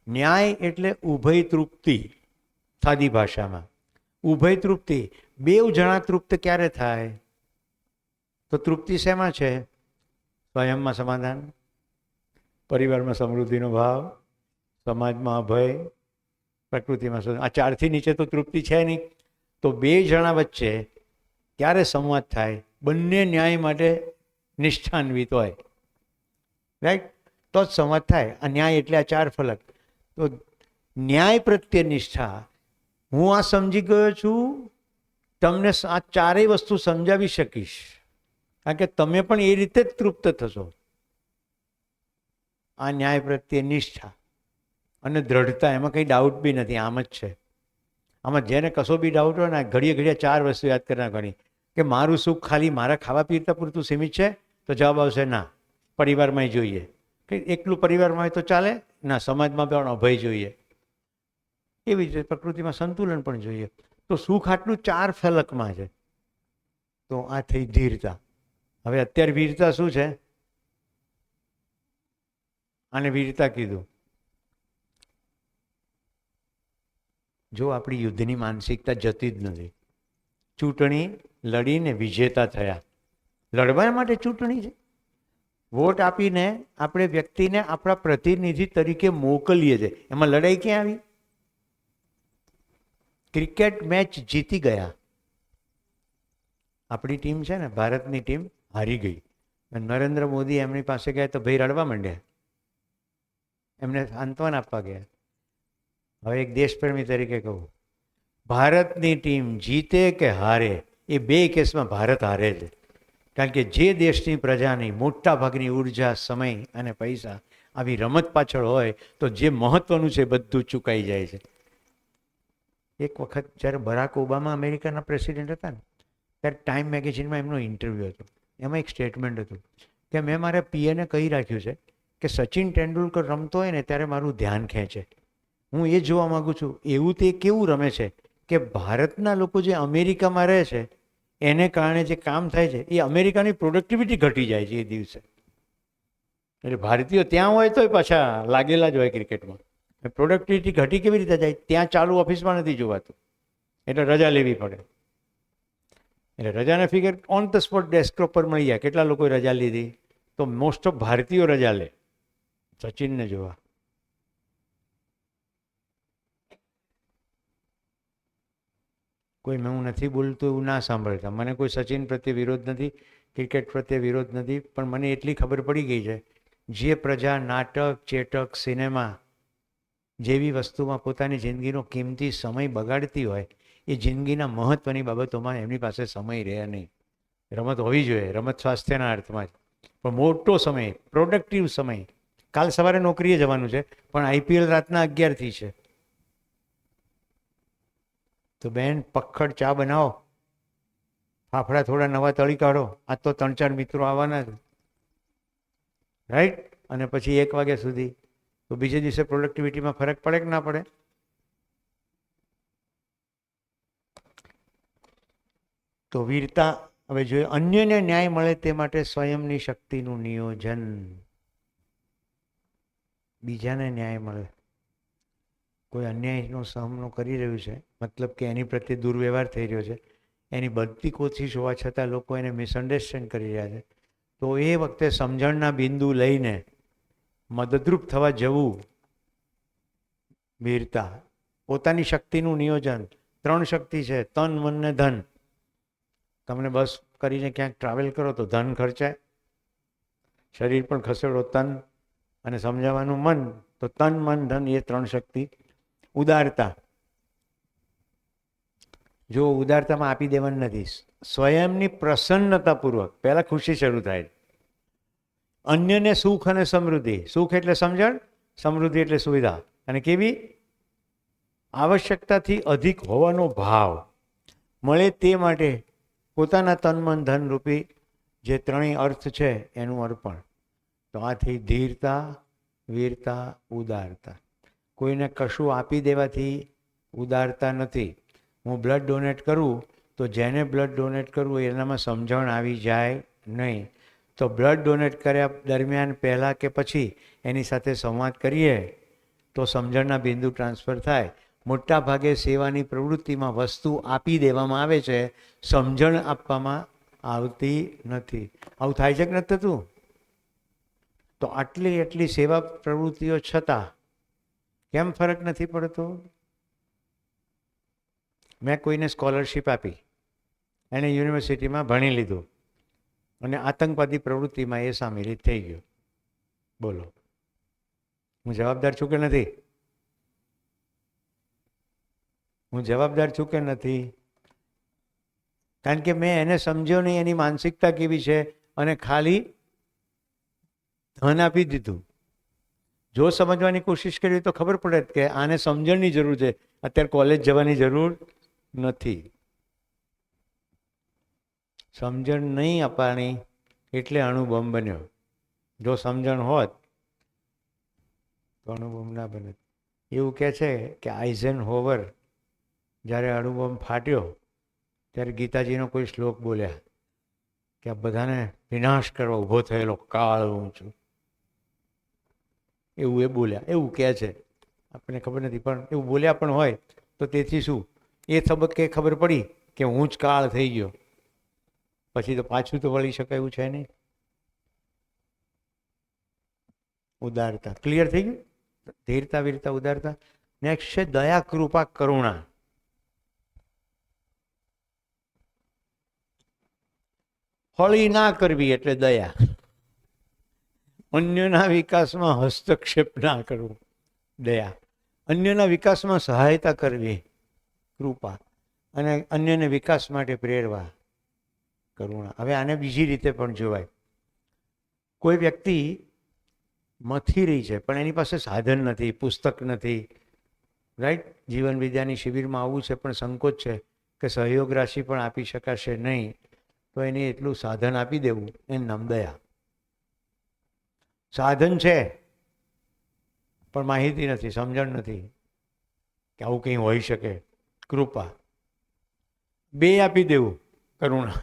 ન્યાય એટલે ઉભય તૃપ્તિ. સાદી ભાષામાં ઉભય તૃપ્તિ. બેવ જણા તૃપ્ત ક્યારે થાય? તો તૃપ્તિ શેમાં છે? સ્વયંમાં સમાધાન, પરિવારમાં સમૃદ્ધિનો ભાવ, સમાજમાં અભય, પ્રકૃતિમાં આ ચારથી નીચે તો તૃપ્તિ છે નહીં. તો બે જણા વચ્ચે ક્યારે સંવાદ થાય? બંને ન્યાય માટે નિષ્ઠાન્વિત હોય, રાઈટ, તો જ સંવાદ થાય. આ ન્યાય એટલે આ ચાર ફલક. તો ન્યાય પ્રત્યે નિષ્ઠા. હું આ સમજી ગયો છું, તમને આ ચારેય વસ્તુ સમજાવી શકીશ, કારણ કે તમે પણ એ રીતે જ તૃપ્ત થશો. આ ન્યાય પ્રત્યે નિષ્ઠા અને દ્રઢતા, એમાં કંઈ ડાઉટ બી નથી, આમ જ છે. આમાં જેને કશો બી ડાઉટ હોય ને, ઘડીએ ઘડીએ ચાર વસ્તુ યાદ કરી નાખવાની કે મારું સુખ ખાલી મારા ખાવા પીતા પૂરતું સીમિત છે, તો જવાબ આવશે ના. પરિવારમાં જોઈએ કે એકલું પરિવારમાં હોય તો ચાલે ના, સમાજમાં પણ અભય જોઈએ. એવી જ રીતે પ્રકૃતિમાં સંતુલન પણ જોઈએ. તો સુખ આટલું ચાર ફલકમાં છે. તો આ થઈ ધીરતા. હવે અત્યારે વીરતા શું છે? આને વીરતા કીધું. જો આપણી યુદ્ધની માનસિકતા જતી જ નથી. ચૂંટણી લડીને વિજેતા થયા. લડવા માટે ચૂંટણી છે. વોટ આપીને આપણે વ્યક્તિને આપણા પ્રતિનિધિ તરીકે મોકલીએ છીએ. એમાં લડાઈ ક્યાં આવી? ક્રિકેટ મેચ જીતી ગયા. આપણી ટીમ છે ને, ભારતની ટીમ હારી ગઈ. નરેન્દ્ર મોદી એમની પાસે ગયા તો ભાઈ રડવા માંડ્યા, એમને સાંત્વન આપવા ગયા. હવે એક દેશપ્રેમી તરીકે કહું, ભારતની ટીમ જીતે કે હારે, એ બે કેસમાં ભારત હારે છે. કારણ કે જે દેશની પ્રજાની મોટા ભાગની ઉર્જા, સમય અને પૈસા આવી રમત પાછળ હોય તો જે મહત્વનું છે બધું ચૂકાઈ જાય છે. એક વખત જ્યારે બરાક ઓબામા અમેરિકાના પ્રેસિડેન્ટ હતા ને, ત્યારે ટાઈમ મેગેઝિનમાં એમનો ઇન્ટરવ્યૂ હતો. એમાં એક સ્ટેટમેન્ટ હતું કે મેં મારા પીએને કહી રાખ્યું છે કે સચિન તેંડુલકર રમતો હોય ને ત્યારે મારું ધ્યાન ખેંચે. હું એ જોવા માગું છું એવું તે કેવું રમે છે કે ભારતના લોકો જે અમેરિકામાં રહે છે એને કારણે જે કામ થાય છે એ અમેરિકાની પ્રોડક્ટિવિટી ઘટી જાય છે એ દિવસે. એટલે ભારતીયો ત્યાં હોય તોય પાછા લાગેલા જ હોય ક્રિકેટમાં. પ્રોડક્ટિવિટી ઘટી કેવી રીતે જાય? ત્યાં ચાલુ ઓફિસમાં નથી જોવાતું, એટલે રજા લેવી પડે. એટલે રજાના figure on the spot desktop પર મળી જાય. કેટલા લોકોએ રજા લીધી? તો મોસ્ટ ઓફ ભારતીયો રજા લે સચિનને જોવા. કોઈ હું નથી બોલતો એવું ના સાંભળતા. મને કોઈ સચિન પ્રત્યે વિરોધ નથી, ક્રિકેટ પ્રત્યે વિરોધ નથી, પણ મને એટલી ખબર પડી ગઈ છે, જે પ્રજા નાટક, ચેટક, સિનેમા જેવી વસ્તુમાં પોતાની જિંદગીનો કિંમતી સમય બગાડતી હોય, એ જિંદગીના મહત્ત્વની બાબતોમાં એમની પાસે સમય રહે નહીં. રમત હોવી જોઈએ, રમત સ્વાસ્થ્યના અર્થમાં જ, પણ મોટો સમય, પ્રોડક્ટિવ સમય. કાલ સવારે નોકરીએ જવાનું છે, પણ આઈપીએલ રાતના 11થી છે. તો બેન પખડ ચા બનાવો, ફાફડા થોડા નવા તળી કાઢો. આ તો 3-4 મિત્રો આવવાના છે, રાઈટ? અને પછી 1 વાગ્યા સુધી. તો બીજે દિવસે પ્રોડક્ટિવિટીમાં ફરક પડે કે ના પડે? તો વીરતા. હવે જોઈએ, અન્યને ન્યાય મળે તે માટે સ્વયંની શક્તિનું નિયોજન. બીજાને ન્યાય મળે. કોઈ અન્યાયનો સામનો કરી રહ્યું છે, મતલબ કે એની પ્રત્યે દુર્વ્યવહાર થઈ રહ્યો છે, એની બધી કોશિશ હોવા છતાં લોકો એને મિસઅન્ડરસ્ટેન્ડ કરી રહ્યા છે, તો એ વખતે સમજણના બિંદુ લઈને મદદરૂપ થવા જવું વીરતા. પોતાની શક્તિનું નિયોજન. 3 શક્તિ છે, તન, મન ને ધન. તમને બસ કરીને ક્યાંક ટ્રાવેલ કરો તો ધન ખર્ચાય, શરીર પણ ખસેડો તન, અને સમજાવવાનું મન, તો તન, મન, ધન, એ 3 શક્તિ. ઉદારતા. જો ઉદારતામાં આપી દેવાનું નથી, સ્વયંની પ્રસન્નતાપૂર્વક પહેલાં ખુશી શરૂ થાય. અન્યને સુખ અને સમૃદ્ધિ. સુખ એટલે સમજણ, સમૃદ્ધિ એટલે સુવિધા. અને કેવી? આવશ્યકતાથી અધિક હોવાનો ભાવ મળે તે માટે પોતાના તન, મન, ધન રૂપી જે 3 અર્થ છે એનું અર્પણ. તો આથી ધીરતા, વીરતા, ઉદારતા. કોઈને કશું આપી દેવાથી ઉદારતા નથી. હું બ્લડ ડોનેટ કરું તો જેને બ્લડ ડોનેટ કરવું એનામાં સમજણ આવી જાય નહીં, તો બ્લડ ડોનેટ કર્યા દરમિયાન પહેલાં કે પછી એની સાથે સંવાદ કરીએ તો સમજણના બિંદુ ટ્રાન્સફર થાય. મોટા ભાગે સેવાની પ્રવૃત્તિમાં વસ્તુ આપી દેવામાં આવે છે, સમજણ આપવામાં આવતી નથી. આવું થાય છે કે નથી થતું? તો એટલી સેવા પ્રવૃત્તિઓ છતાં કેમ ફરક નથી પડતો? મેં કોઈને સ્કોલરશીપ આપી, એણે યુનિવર્સિટીમાં ભણી લીધું અને આતંકવાદી પ્રવૃત્તિમાં એ સામેલ થઈ ગયો. બોલો, હું જવાબદાર છું કે નથી? હું જવાબદાર છું કે નથી? કારણ કે મેં એને સમજ્યો નહીં, એની માનસિકતા કેવી છે, અને ખાલી ધન આપી દીધું. જો સમજવાની કોશિશ કરી તો ખબર પડે કે આને સમજણની જરૂર છે, અત્યારે કોલેજ જવાની જરૂર નથી. સમજણ નહીં અપાણી એટલે અણુબોમ્બ બન્યો. જો સમજણ હોત તો અણુબોમ્બ ના બને. એવું કહે છે કે આઇઝનહોવર જ્યારે અણુબોમ્બ ફાટ્યો ત્યારે ગીતાજીનો કોઈ શ્લોક બોલ્યા કે આ બધાને વિનાશ કરવા ઊભો થયેલો કાળ હું છું. એવું એ બોલ્યા, એવું કહે છે, આપણને ખબર નથી, પણ એવું બોલ્યા પણ હોય તો તેથી શું? એ તબક્કે ખબર પડી કે હું જ કાળ થઈ ગયો, પછી તો પાછું તો વળી શકાય એવું છે નહીં. ઉદારતા ક્લિયર થઈ ગયું. ધીરતા, વીરતા, ઉદારતા. નેક્સ્ટ છે દયા, કૃપા, કરુણા. હળી ના કરવી એટલે દયા. અન્યના વિકાસમાં હસ્તક્ષેપ ના કરવો, દયા. અન્યના વિકાસમાં સહાયતા કરવી, કૃપા. અને અન્યને વિકાસ માટે પ્રેરવા, કરુણા. હવે આને બીજી રીતે પણ જોવાય. કોઈ વ્યક્તિ મથી રહી છે પણ એની પાસે સાધન નથી, પુસ્તક નથી, રાઈટ? જીવન વિદ્યાની શિબિરમાં આવવું છે પણ સંકોચ છે કે સહયોગ રાશિ પણ આપી શકાશે નહીં, તો એને એટલું સાધન આપી દેવું, એનું નામ દયા. સાધન છે પણ માહિતી નથી, સમજણ નથી કે આવું કંઈ હોઈ શકે, કૃપા. બે આપી દેવું, કરુણા.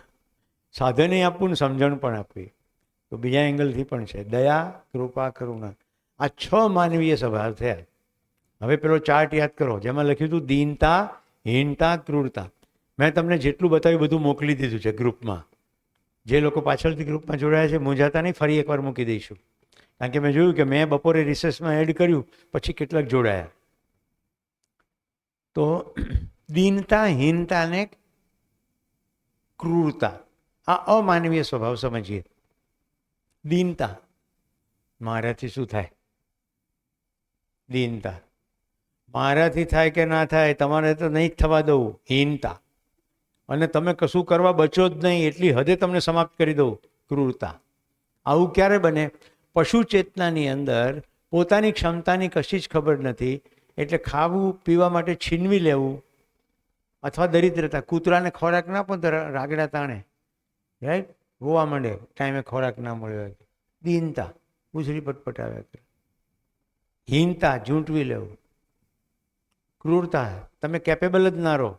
સાધને આપવું ને સમજણ પણ આપવી. તો બીજા એંગલથી પણ છે દયા, કૃપા, કરુણા. આ 6 માનવીય સ્વભાવ થયા. હવે પેલો ચાર્ટ યાદ કરો જેમાં લખ્યું હતું દીનતા, હીનતા, ક્રૂરતા. મેં તમને જેટલું બતાવ્યું બધું મોકલી દીધું છે ગ્રુપમાં. જે લોકો પાછળથી ગ્રુપમાં જોડાયા છે મૂંઝાતા નહીં, ફરી એકવાર મૂકી દઈશું. કારણ કે મેં જોયું કે મેં બપોરે રિસર્ચમાં એડ કર્યું પછી કેટલાક જોડાયા. તો દીનતા, હીનતા અને ક્રૂરતા, આ અમાનવીય સ્વભાવ સમજીએ. દીનતા, મારાથી શું થાય? દીનતા, મારાથી થાય કે ના થાય, તમારે તો નહીં જ થવા દઉં, હીનતા. અને તમે કશું કરવા બચો જ નહીં એટલી હદે તમને સમાપ્ત કરી દઉં, ક્રૂરતા. આવું ક્યારે બને? પશુ ચેતનાની અંદર પોતાની ક્ષમતાની કશી જ ખબર નથી, એટલે ખાવું પીવા માટે છીનવી લેવું, અથવા દરિદ્રતા. કૂતરાને ખોરાક ના પણ રાગડા તાણે, રાઈટ? રોવા માંડે ટાઈમે ખોરાક ના મળ્યો. દીનતા, ઉછળી પટપટાવ્યા કરે. હીનતા, ઝૂંટવી લેવું. ક્રૂરતા, તમે કેપેબલ જ ના રહો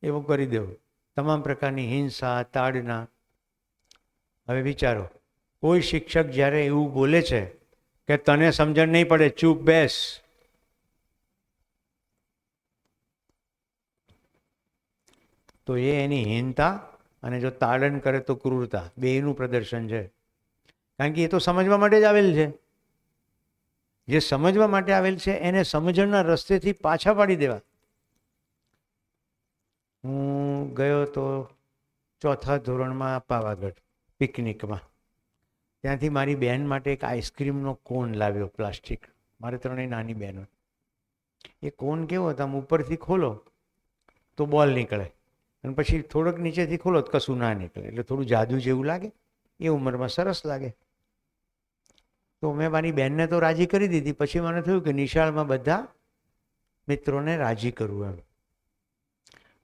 એવું કરી દેવું. તમામ પ્રકારની હિંસા, તાડના. હવે વિચારો, કોઈ શિક્ષક જ્યારે એવું બોલે છે કે તને સમજણ નહીં પડે, ચૂપ બેસ, તો એ એની હીનતા, અને જો તાડન કરે તો ક્રૂરતા. બેયનું પ્રદર્શન છે. કારણ કે એ તો સમજવા માટે જ આવેલ છે. જે સમજવા માટે આવેલ છે એને સમજણના રસ્તેથી પાછા પાડી દેવા. હું ગયો તો 4થા ધોરણમાં પાવાગઢ પિકનિકમાં. ત્યાંથી મારી બહેન માટે એક આઈસ્ક્રીમનો કોન લાવ્યો, પ્લાસ્ટિક. મારે 3 નાની બહેનો. એ કોન કેવો હતો, આમ ઉપરથી ખોલો તો બોલ નીકળે, અને પછી થોડોક નીચેથી ખોલો તો કશું ના નીકળે, એટલે થોડું જાદુ જેવું લાગે. એ ઉંમરમાં સરસ લાગે. તો મેં મારી બહેનને તો રાજી કરી દીધી. પછી મને થયું કે નિશાળમાં બધા મિત્રોને રાજી કરવું એમ.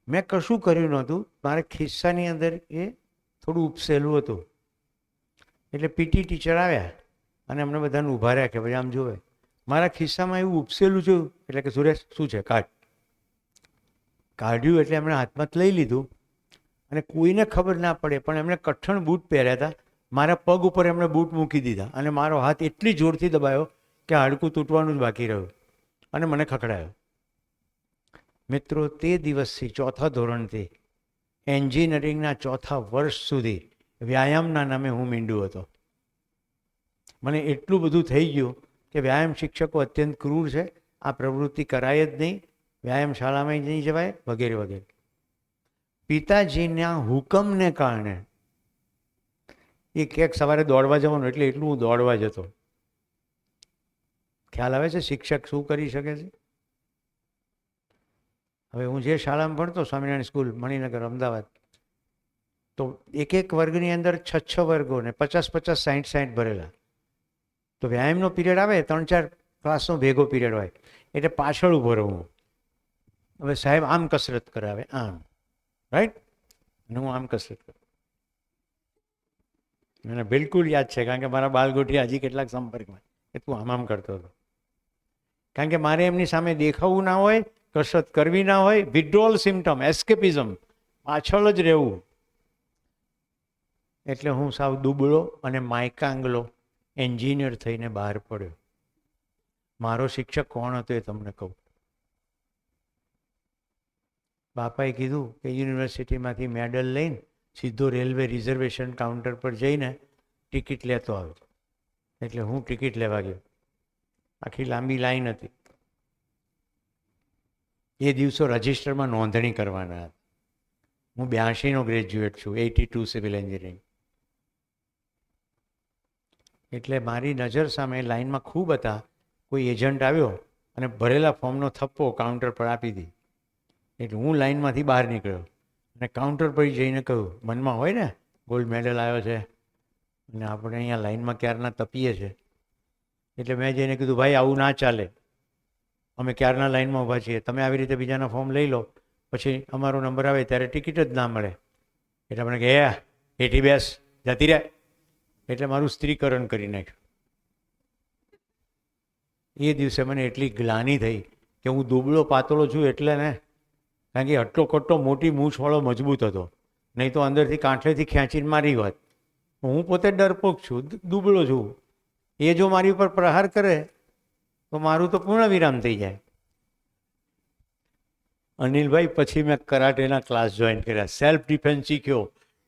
મેં કશું કર્યું નહોતું, મારે ખિસ્સાની અંદર એ થોડું ઉપસેલું હતું. એટલે પીટી ટીચર આવ્યા અને અમને બધાને ઊભા રહ્યા કે ભાઈ આમ જોવે. મારા ખિસ્સામાં એવું ઉપસેલું છે એટલે કે સુરેશ શું છે, કાઢ. કાઢ્યું એટલે એમણે હાથમાં લઈ લીધું, અને કોઈને ખબર ના પડે પણ એમણે કઠણ બૂટ પહેર્યા હતા. મારા પગ ઉપર એમણે બૂટ મૂકી દીધા અને મારો હાથ એટલી જોરથી દબાયો કે હાડકું તૂટવાનું જ બાકી રહ્યું અને મને ખખડાયો. મિત્રો, તે દિવસથી ચોથા ધોરણથી એન્જિનિયરિંગના ચોથા વર્ષ સુધી વ્યાયામના નામે હું મીંડું હતો. મને એટલું બધું થઈ ગયું કે વ્યાયામ શિક્ષકો અત્યંત ક્રૂર છે, આ પ્રવૃત્તિ કરાય જ નહીં, વ્યાયામ શાળામાં જ નહીં જવાય, વગેરે વગેરે. પિતાજીના હુકમને કારણે એ ક્યાંક સવારે દોડવા જવાનું એટલે એટલું હું દોડવા જતો. ખ્યાલ આવે છે શિક્ષક શું કરી શકે છે? હવે હું જે શાળામાં ભણતો, સ્વામિનારાયણ સ્કૂલ, મણિનગર, અમદાવાદ, તો એક વર્ગની અંદર 6 વર્ગો ને 50 60 ભરેલા. તો વ્યાયામનો પીરિયડ આવે, 3-4 ક્લાસનો ભેગો પીરિયડ હોય, એટલે પાછળ ઊભો રહું. હવે સાહેબ આમ કસરત કરાવે, આમ, રાઈટ, અને હું આમ કસરત કરું. મને બિલકુલ યાદ છે, કારણ કે મારા બાલગોઠિયા હજી કેટલાક સંપર્કમાં, એ તું આમ કરતો હતો. કારણ કે મારે એમની સામે દેખાવું ના હોય, કસરત કરવી ના હોય, વિડ્રોલ સિમ્ટમ, એસ્કેપિઝમ, પાછળ જ રહેવું. એટલે હું સાવ દુબળો અને માયકાંગલો એન્જિનિયર થઈને બહાર પડ્યો. મારો શિક્ષક કોણ હતો એ તમને કહું. બાપાએ કીધું કે યુનિવર્સિટીમાંથી મેડલ લઈને સીધો રેલવે રિઝર્વેશન કાઉન્ટર પર જઈને ટિકિટ લેતો આવ્યો. એટલે હું ટિકિટ લેવા ગયો. આખી લાંબી લાઈન હતી. એ દિવસો રજિસ્ટરમાં નોંધણી કરવાના હતા. હું 82નો ગ્રેજ્યુએટ છું, 82 સિવિલ એન્જિનિયરિંગ. એટલે મારી નજર સામે લાઈનમાં ખૂબ હતા. કોઈ એજન્ટ આવ્યો અને ભરેલા ફોર્મનો થપ્પો કાઉન્ટર પર આપી દી. એટલે હું લાઈનમાંથી બહાર નીકળ્યો અને કાઉન્ટર પર જઈને કહ્યું, મનમાં હોય ને ગોલ્ડ મેડલ આવ્યો છે અને આપણે અહીંયા લાઈનમાં ક્યારના તપીએ છીએ. એટલે મેં જઈને કીધું, ભાઈ આવું ના ચાલે, અમે ક્યારના લાઈનમાં ઊભા છીએ, તમે આવી રીતે બીજાના ફોર્મ લઈ લો, પછી અમારો નંબર આવે ત્યારે ટિકિટ જ ના મળે. એટલે મને કહે, એઠી બેસ, જતી રહે. એટલે મારું સ્ત્રીકરણ કરી નાખ્યું. એ દિવસે મને એટલી ગ્લાની થઈ કે હું દુબળો પાતળો છું એટલે ને, કારણ કે હટ્ટો કટ્ટો મોટી મૂછવાળો મજબૂત હતો, નહીં તો અંદરથી કાંઠેથી ખેંચીને મારી હોત. હું પોતે ડરપોક છું, દુબળો છું. એ જો મારી ઉપર પ્રહાર કરે તો મારું તો પૂર્ણ વિરામ થઈ જાય. અનિલભાઈ, પછી મેં કરાટેના ક્લાસ જોઈન કર્યા, સેલ્ફ ડિફેન્સ શીખ્યો,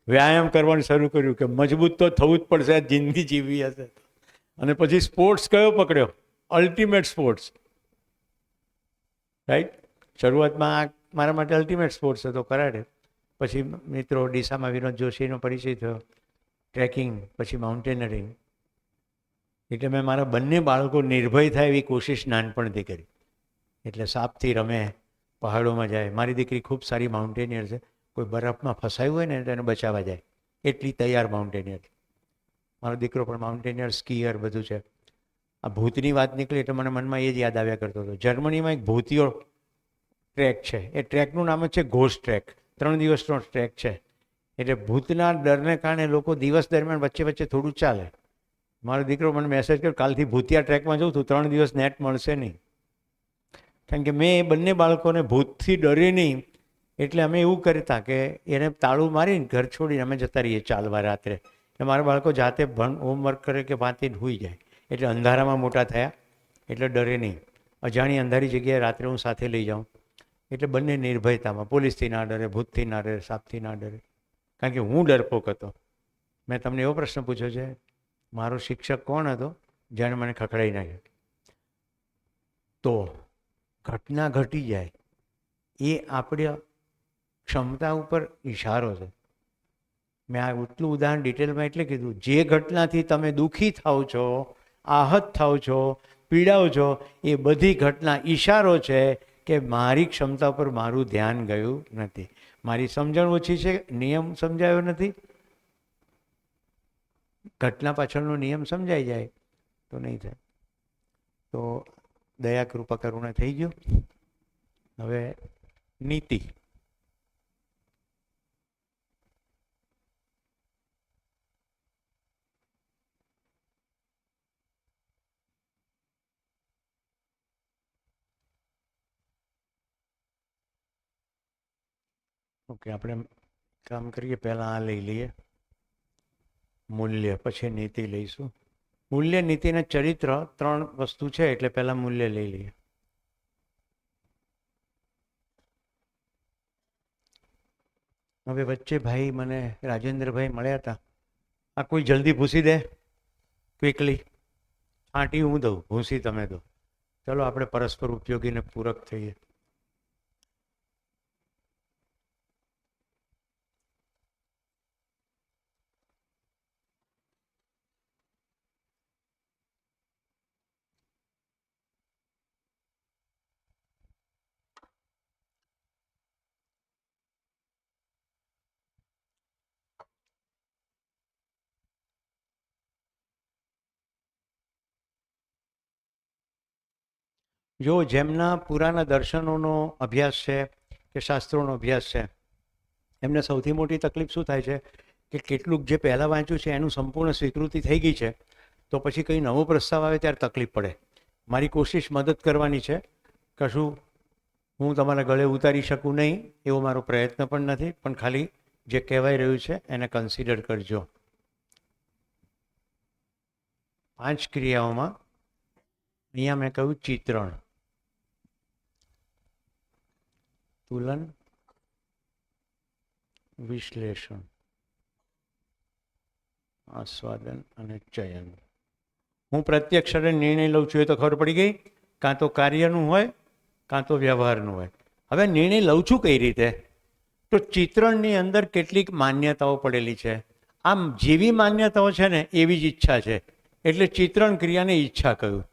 વ્યાયામ કરવાનું શરૂ કર્યું કે મજબૂત તો થવું જ પડશે, જિંદગી જીવવી હશે. અને પછી સ્પોર્ટ્સ કયો પકડ્યો? Ultimate sports, right. શરૂઆતમાં મારા માટે અલ્ટિમેટ સ્પોર્ટ્સ હતો કરાટે. પછી મિત્રો ડીસામાં વિનોદ જોશીનો પરિચય થયો, ટ્રેકિંગ, પછી માઉન્ટેનરિંગ. એટલે મેં મારા બંને બાળકો નિર્ભય થાય એવી કોશિશ નાનપણથી કરી. એટલે સાપથી રમે, પહાડોમાં જાય. મારી દીકરી ખૂબ સારી માઉન્ટેનિયર છે, કોઈ બરફમાં ફસાયું હોય ને તેને બચાવવા જાય, એટલી તૈયાર માઉન્ટેનિયર. મારો દીકરો પણ માઉન્ટેનિયર, સ્કીયર, બધું છે. આ ભૂતની વાત નીકળી એટલે મને મનમાં એ જ યાદ આવ્યા કરતો હતો. જર્મનીમાં એક ભૂતિયો ટ્રેક છે, એ ટ્રેકનું નામ જ છે ઘોસ્ટ ટ્રેક. 3 દિવસનો ટ્રેક છે. એટલે ભૂતના ડરને કારણે લોકો દિવસ દરમિયાન વચ્ચે વચ્ચે થોડું ચાલે. મારો દીકરો મને મેસેજ કર્યો, કાલથી ભૂતિયા ટ્રેકમાં જઉં છું, 3 દિવસ નેટ મળશે નહીં. કારણ કે મેં એ બંને બાળકોને ભૂતથી ડરે નહીં, એટલે અમે એવું કરતા કે એને તાળું મારીને ઘર છોડીને અમે જતા રહીએ ચાલવા રાત્રે. એટલે મારા બાળકો જાતે હોમવર્ક કરે કે વાંચીને સૂઈ જાય. એટલે અંધારામાં મોટા થયા એટલે ડરે નહીં. અજાણી અંધારી જગ્યાએ રાત્રે હું સાથે લઈ જાઉં એટલે બંને નિર્ભયતામાં, પોલીસથી ના ડરે, ભૂતથી ના ડરે, સાપથી ના ડરે. કારણ કે હું ડરપોક હતો. મેં તમને એવો પ્રશ્ન પૂછ્યો છે, મારો શિક્ષક કોણ હતો જેણે મને ખખડાવી નાખ્યો? તો ઘટના ઘટી જાય એ આપણી ક્ષમતા ઉપર ઇશારો છે. મેં આ એટલું ઉદાહરણ ડિટેલમાં એટલે કીધું, જે ઘટનાથી તમે દુઃખી થાવ છો, આહત થાવ છો, પીડાવ છો, એ બધી ઘટના ઈશારો છે કે મારી ક્ષમતા પર મારું ધ્યાન ગયું નથી, મારી સમજણ ઓછી છે, નિયમ સમજાયો નથી. ઘટના પાછળનો નિયમ સમજાઈ જાય તો નહીં થાય. તો દયા, કૃપા, કરુણા થઈ ગયું. હવે નીતિ. ઓકે, આપણે કામ કરીએ, પહેલાં આ લઈ લઈએ. મૂલ્ય, પછી નીતિ લઈશું. મૂલ્ય, નીતિ અને ચરિત્ર 3 વસ્તુ છે, એટલે પહેલા મૂલ્ય લઈ લઈએ. હવે વચ્ચે ભાઈ મને રાજેન્દ્રભાઈ મળ્યા હતા. આ કોઈ જલ્દી ભૂસી દે ક્વિકલી. છાંટી હું દઉં, ભૂસી તમે દો. ચલો આપણે પરસ્પર ઉપયોગીને પૂરક થઈએ. જો જેમના પુરાના દર્શનોનો અભ્યાસ છે કે શાસ્ત્રોનો અભ્યાસ છે, એમને સૌથી મોટી તકલીફ શું થાય છે કે કેટલુંક જે પહેલાં વાંચ્યું છે એનું સંપૂર્ણ સ્વીકૃતિ થઈ ગઈ છે, તો પછી કંઈ નવો પ્રસ્તાવ આવે ત્યારે તકલીફ પડે. મારી કોશિશ મદદ કરવાની છે, કશું હું તમારા ગળે ઉતારી શકું નહીં એવો મારો પ્રયત્ન પણ નથી, પણ ખાલી જે કહેવાય રહ્યું છે એને કન્સિડર કરજો. 5 ક્રિયાઓમાં અહીંયા મેં કહ્યું ચિત્રણ, તુલન, વિશ્લેષણ, આસ્વાદન અને ચયન. હું પ્રત્યક્ષરે નિર્ણય લઉં છું એ તો ખબર પડી ગઈ, કાં તો કાર્યનું હોય કાં તો વ્યવહારનું હોય. હવે નિર્ણય લઉં છું કઈ રીતે? તો ચિત્રણની અંદર કેટલીક માન્યતાઓ પડેલી છે. આમ જેવી માન્યતાઓ છે ને એવી જ ઈચ્છા છે, એટલે ચિત્રણ ક્રિયાને ઈચ્છા કહ્યું.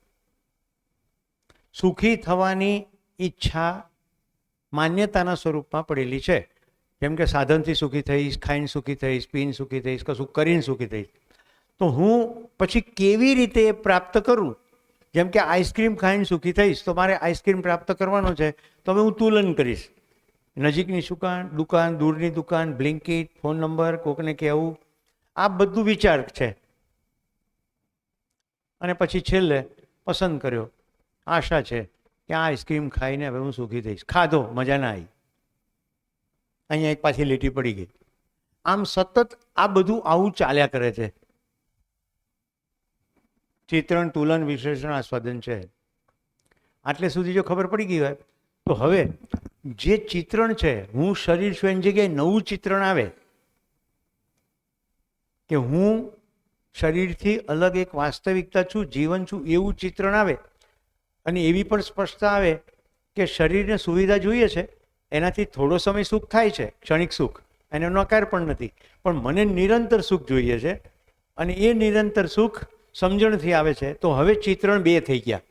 સુખી થવાની ઈચ્છા માન્યતાના સ્વરૂપમાં પડેલી છે. જેમ કે સાધનથી સુખી થઈશ, ખાઈને સુખી થઈશ, પીને સુખી થઈશ, કશું કરીને સુખી થઈશ. તો હું પછી કેવી રીતે પ્રાપ્ત કરું? જેમ કે આઈસ્ક્રીમ ખાઈને સુખી થઈશ, તો મારે આઈસ્ક્રીમ પ્રાપ્ત કરવાનો છે, તો હવે હું તુલન કરીશ. નજીકની દુકાન, દૂરની દુકાન, બ્લિંકિટ, ફોન નંબર, કોકને કહેવું, આ બધું વિચાર છે. અને પછી છેલ્લે પસંદ કર્યો, આશા છે કે આ આઈસ્ક્રીમ ખાઈને હવે હું સુખી થઈશ. ખાધો, મજા ના આવી, અહીંયા એક પાછી લીટી પડી ગઈ. આમ સતત આ બધું આવું ચાલ્યા કરે છે. ચિત્રણ, તુલન, વિશ્લેષણ, આસ્વાદન છે. આટલે સુધી જો ખબર પડી ગઈ હોય તો હવે જે ચિત્રણ છે, હું શરીર છું એની જગ્યાએ નવું ચિત્રણ આવે કે હું શરીરથી અલગ એક વાસ્તવિકતા છું, જીવન છું, એવું ચિત્રણ આવે. અને એવી પણ સ્પષ્ટતા આવે કે શરીરને સુવિધા જોઈએ છે, એનાથી થોડો સમય સુખ થાય છે, ક્ષણિક સુખ, એને નકાર પણ નથી, પણ મને નિરંતર સુખ જોઈએ છે, અને એ નિરંતર સુખ સમજણથી આવે છે. તો હવે ચિત્રણ 2 થઈ ગયા.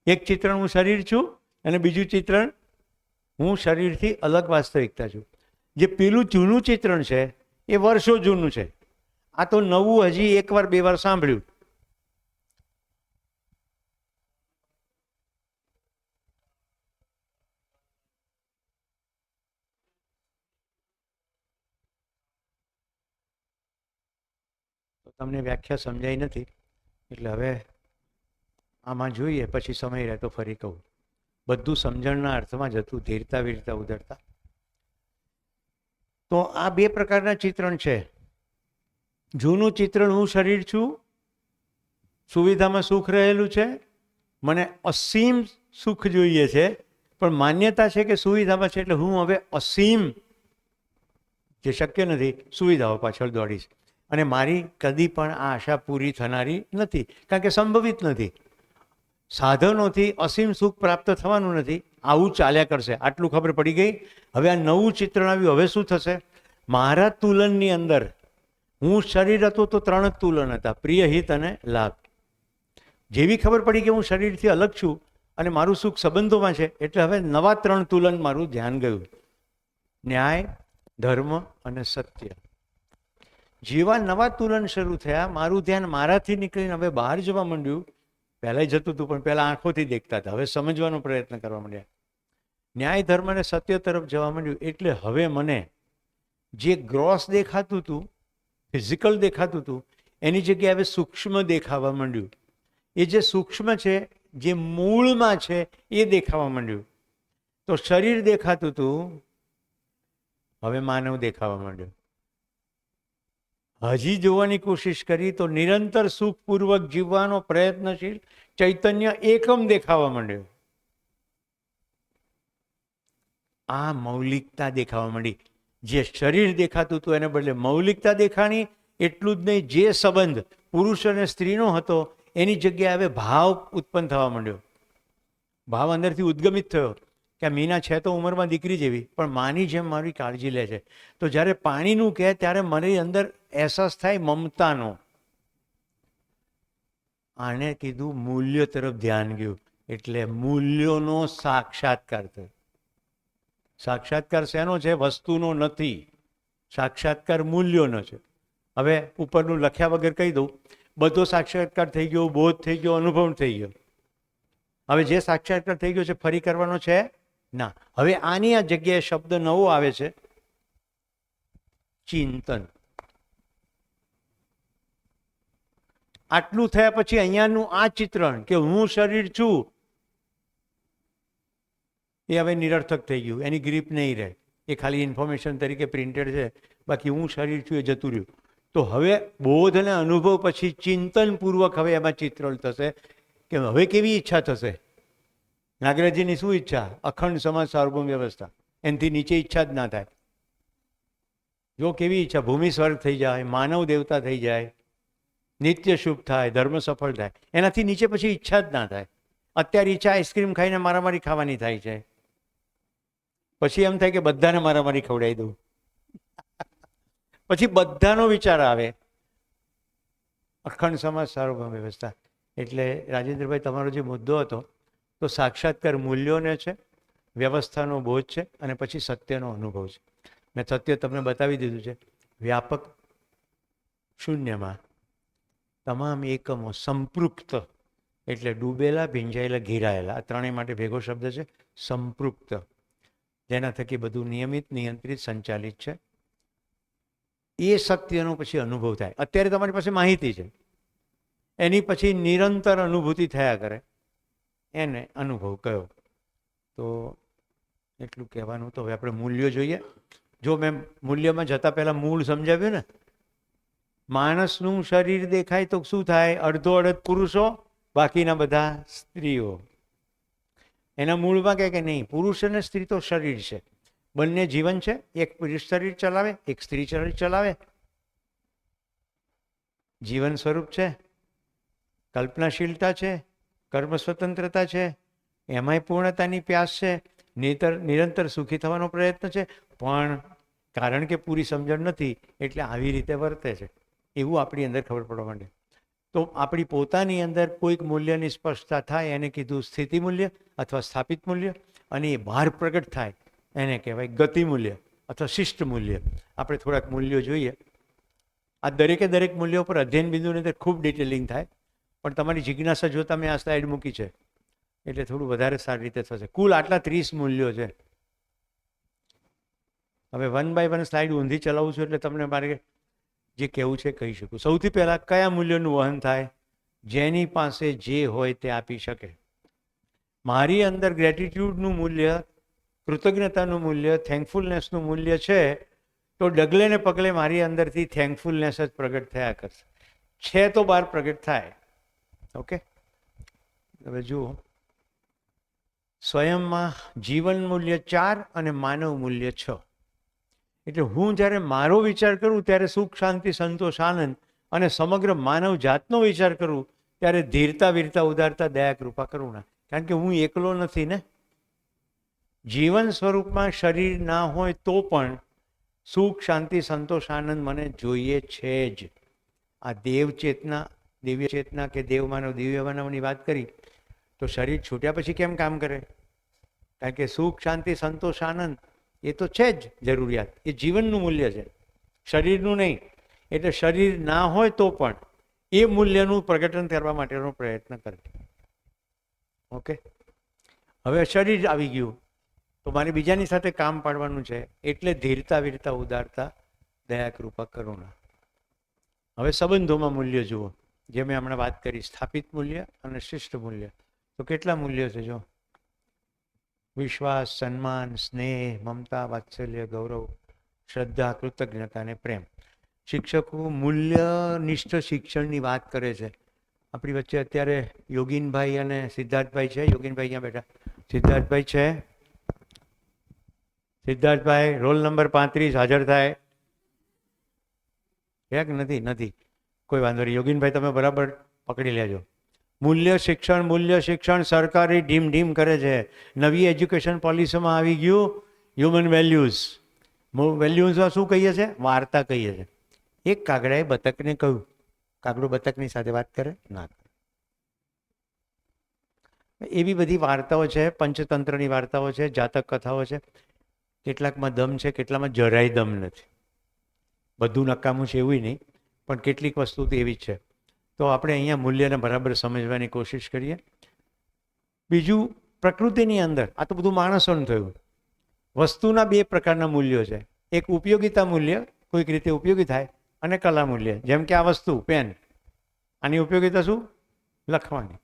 એક ચિત્રણ હું શરીર છું, અને બીજું ચિત્રણ હું શરીરથી અલગ વાસ્તવિકતા છું. જે પેલું જૂનું ચિત્રણ છે એ વર્ષો જૂનું છે, આ તો નવું હજી 1 વાર 2 વાર સાંભળ્યું. તમને વ્યાખ્યા સમજાઈ નથી, એટલે હવે આમાં જોઈએ, પછી સમય રહે તો ફરી કહું. બધું સમજણના અર્થમાં જ હતું, ધીરતા, વીરતા, ઉદરતા. તો આ 2 પ્રકારના ચિત્રણ છે. જૂનું ચિત્રણ, હું શરીર છું, સુવિધામાં સુખ રહેલું છે, મને અસીમ સુખ જોઈએ છે, પણ માન્યતા છે કે સુવિધામાં છે, એટલે હું હવે અસીમ, જે શક્ય નથી, સુવિધાઓ પાછળ દોડીશ. અને મારી કદી પણ આ આશા પૂરી થનારી નથી, કારણ કે સંભવિત નથી. સાધનોથી અસીમ સુખ પ્રાપ્ત થવાનું નથી, આવું ચાલ્યા કરશે. આટલું ખબર પડી ગઈ. હવે આ નવું ચિત્રણ આવ્યું, હવે શું થશે? મારા તુલનની અંદર હું શરીર હતો તો 3 જ તુલન હતા, પ્રિય, હિત અને લાભ. જેવી ખબર પડી કે હું શરીરથી અલગ છું અને મારું સુખ સંબંધોમાં છે, એટલે હવે નવા 3 તુલન મારું ધ્યાન ગયું. ન્યાય, ધર્મ અને સત્ય. જેવા નવા તુલન શરૂ થયા, મારું ધ્યાન મારાથી નીકળીને હવે બહાર જવા માંડ્યું. પહેલાં જતું હતું, પણ પહેલાં આંખોથી દેખતા હતા, હવે સમજવાનો પ્રયત્ન કરવા માંડ્યા. ન્યાય, ધર્મ અને સત્ય તરફ જવા માંડ્યું. એટલે હવે મને જે ગ્રોસ દેખાતું હતું, ફિઝિકલ દેખાતું હતું, એની જગ્યાએ હવે સૂક્ષ્મ દેખાવા માંડ્યું. એ જે સૂક્ષ્મ છે, જે મૂળમાં છે, એ દેખાવા માંડ્યું. તો શરીર દેખાતું હતું, હવે માનવ દેખાવા માંડ્યું. હજી જોવાની કોશિશ કરી તો નિરંતર સુખપૂર્વક જીવવાનો પ્રયત્નશીલ ચૈતન્ય એકમ દેખાવા માંડ્યો. આ મૌલિકતા દેખાવા માંડી. જે શરીર દેખાતું હતું એને બદલે મૌલિકતા દેખાણી. એટલું જ નહીં, જે સંબંધ પુરુષ અને સ્ત્રીનો હતો એની જગ્યાએ હવે ભાવ ઉત્પન્ન થવા માંડ્યો. ભાવ અંદરથી ઉદ્ગમિત થયો કે આ મીના છે તો ઉંમરમાં દીકરી જેવી, પણ માની જેમ મારી કાળજી લે છે. તો જ્યારે પાણીનું કહે ત્યારે મારી અંદર અહેસાસ થાય મમતાનો. આને કીધું મૂલ્ય તરફ ધ્યાન ગયું, એટલે મૂલ્યોનો સાક્ષાત્કાર થયો. સાક્ષાત્કાર શેનો છે? વસ્તુનો નથી, સાક્ષાત્કાર મૂલ્યોનો છે. હવે ઉપરનું લખ્યા વગર કહી દઉં, બધો સાક્ષાત્કાર થઈ ગયો, બોધ થઈ ગયો, અનુભવ થઈ ગયો. હવે જે સાક્ષાત્કાર થઈ ગયો છે ફરી કરવાનો છે ના. હવે આની આ જગ્યાએ શબ્દ નવો આવે છે, ચિંતન. આટલું થયા પછી અહીંયાનું આ ચિત્રણ કે હું શરીર છું એ હવે નિરર્થક થઈ ગયું, એની ગ્રીપ નહીં રહે. એ ખાલી ઇન્ફોર્મેશન તરીકે પ્રિન્ટેડ છે, બાકી હું શરીર છું એ જતું રહ્યું. તો હવે બોધ અને અનુભવ પછી ચિંતનપૂર્વક હવે એમાં ચિત્રણ થશે કે હવે કેવી ઈચ્છા થશે. નાગરાજીની શું ઈચ્છા? અખંડ સમાજ સાર્વભૌમ વ્યવસ્થા. એનાથી નીચે ઈચ્છા જ ના થાય. જો કેવી ઈચ્છા, ભૂમિ સ્વર્ગ થઈ જાય, માનવ દેવતા થઈ જાય, નિત્ય શુભ થાય, ધર્મ સફળ થાય. એનાથી નીચે પછી ઈચ્છા જ ના થાય. અત્યારે ઈચ્છા આઈસ્ક્રીમ ખાઈને મારામારી ખાવાની થાય છે. પછી એમ થાય કે બધાને મારામારી ખવડાવી દઉં. પછી બધાનો વિચાર આવે અખંડ સમાજ સાર્વભૌમ વ્યવસ્થા. એટલે રાજેન્દ્રભાઈ, તમારો જે મુદ્દો હતો તો સાક્ષાત્કાર મૂલ્યોને છે, વ્યવસ્થાનો બોધ છે, અને પછી સત્યનો અનુભવ છે. મેં સત્ય તમને બતાવી દીધું છે. વ્યાપક શૂન્યમાં તમામ એકમો સંપૃક્ત, એટલે ડૂબેલા, ભીંજાયેલા, ઘેરાયેલા, આ ત્રણેય માટે ભેગો શબ્દ છે સંપૃક્ત, જેના થકી બધું નિયમિત, નિયંત્રિત, સંચાલિત છે. એ સત્યનો પછી અનુભવ થાય. અત્યારે તમારી પાસે માહિતી છે, એની પછી નિરંતર અનુભૂતિ થયા કરે, એને અનુભવ કયો. તો એટલું કહેવાનું. તો હવે આપણે મૂલ્યો જોઈએ. જો મેં મૂલ્યમાં જતા પહેલાં મૂળ સમજાવ્યું ને, માણસનું શરીર દેખાય તો શું થાય? અડધો અડધ પુરુષો, બાકીના બધા સ્ત્રીઓ. એના મૂળમાં કહે કે નહીં, પુરુષ અને સ્ત્રી તો શરીર છે, બંને જીવન છે. એક પુરુષ શરીર ચલાવે, એક સ્ત્રી શરીર ચલાવે. જીવન સ્વરૂપ છે, કલ્પનાશીલતા છે, કર્મ સ્વતંત્રતા છે, એમાંય પૂર્ણતાની પ્યાસ છે, નિરંતર સુખી થવાનો પ્રયત્ન છે. પણ કારણ કે પૂરી સમજણ નથી એટલે આવી રીતે વર્તે છે, એવું આપણી અંદર ખબર પડવા માંડે. તો આપણી પોતાની અંદર કોઈક મૂલ્યની સ્પષ્ટતા થાય એને કીધું સ્થિતિ મૂલ્ય અથવા સ્થાપિત મૂલ્ય, અને એ બહાર પ્રગટ થાય એને કહેવાય ગતિ મૂલ્ય અથવા શિષ્ટ મૂલ્ય. આપણે થોડાક મૂલ્યો જોઈએ. આ દરેક મૂલ્યો પર અધ્યયન બિંદુની અંદર ખૂબ ડિટેલિંગ થાય, પણ તમારી જિજ્ઞાસા જોતા મેં આ સ્લાઇડ મૂકી છે એટલે થોડું વધારે સારી રીતે થશે. કુલ આટલા 30 મૂલ્યો છે. હવે 1 બાય 1 સ્લાઇડ ઊંધી ચલાવું છું એટલે તમને મારે જે કહેવું છે કહી શકું. સૌથી પહેલાં કયા મૂલ્યોનું વહન થાય? જેની પાસે જે હોય તે આપી શકે. મારી અંદર ગ્રેટિટ્યૂડનું મૂલ્ય, કૃતજ્ઞતાનું મૂલ્ય, થેન્કફુલનેસનું મૂલ્ય છે, તો ડગલે ને પગલે મારી અંદરથી થેન્કફુલનેસ જ પ્રગટ થયા કરશે. છે તો બહાર પ્રગટ થાય. ઓકે, હવે જુઓ, સ્વયંમાં જીવન મૂલ્ય 4 અને માનવ મૂલ્ય 6. એટલે હું જ્યારે મારો વિચાર કરું ત્યારે સુખ, શાંતિ, સંતોષ, આનંદ, અને સમગ્ર માનવ જાતનો વિચાર કરું ત્યારે ધીરતા, વીરતા, ઉદારતા, દયા, કૃપા, કરુણા. કારણ કે હું એકલો નથી ને. જીવન સ્વરૂપમાં શરીર ના હોય તો પણ સુખ, શાંતિ, સંતોષ, આનંદ મને જોઈએ છે જ. આ દેવ ચેતના, દિવ્ય ચેતના કે દેવ માનવ, દિવ્ય માનવની વાત કરી તો શરીર છૂટ્યા પછી કેમ કામ કરે? કારણ કે સુખ, શાંતિ, સંતોષ, આનંદ એ તો છે જ જરૂરિયાત. એ જીવનનું મૂલ્ય છે, શરીરનું નહીં. એટલે શરીર ના હોય તો પણ એ મૂલ્યનું પ્રગટન કરવા માટેનો પ્રયત્ન કરે. ઓકે, હવે શરીર આવી ગયું તો મારે બીજાની સાથે કામ પાડવાનું છે, એટલે ધીરતા, વીરતા, ઉદારતા, દયા, કૃપા, કરુણા. હવે સંબંધોમાં મૂલ્ય જુઓ, જે મેં હમણાં વાત કરી, સ્થાપિત મૂલ્ય અને શિષ્ટ મૂલ્ય. તો કેટલા મૂલ્યો છે? જો, વિશ્વાસ, સન્માન, સ્નેહ, મમતા, વાત્સલ્ય, ગૌરવ, શ્રદ્ધા, કૃતજ્ઞતા અને પ્રેમ. શિક્ષકો મૂલ્યનિષ્ઠ શિક્ષણની વાત કરે છે. આપણી વચ્ચે અત્યારે યોગીનભાઈ અને સિદ્ધાર્થભાઈ છે. યોગીનભાઈ ક્યાં બેઠા? સિદ્ધાર્થભાઈ છે? સિદ્ધાર્થભાઈ રોલ નંબર 35 હાજર થાય. એક નથી. કોઈ વાંધો નહીં. યોગીનભાઈ તમે બરાબર પકડી લેજો. મૂલ્ય શિક્ષણ સરકારી ઢીમ કરે છે. નવી એજ્યુકેશન પોલિસીમાં આવી ગયું હ્યુમન વેલ્યુઝ. વેલ્યુઝમાં શું કહીએ છીએ? વાર્તા કહીએ છીએ. એક કાગડાએ બતકને કહ્યું. કાગડો બતકની સાથે વાત કરે ના કરે. એવી બધી વાર્તાઓ છે, પંચતંત્રની વાર્તાઓ છે, જાતક કથાઓ છે. કેટલાકમાં દમ છે, કેટલામાં જરાય દમ નથી. બધું નકામું છે એવું નહીં, પણ કેટલીક વસ્તુ તો એવી જ છે. તો આપણે અહીંયા મૂલ્યને બરાબર સમજવાની કોશિશ કરીએ. બીજું, પ્રકૃતિની અંદર આ તો બધું માણસોનું થયું. વસ્તુના બે પ્રકારના મૂલ્યો છે. એક ઉપયોગિતા મૂલ્ય, કોઈક રીતે ઉપયોગી થાય, અને કલા મૂલ્ય. જેમ કે આ વસ્તુ પેન, આની ઉપયોગિતા શું? લખવાની.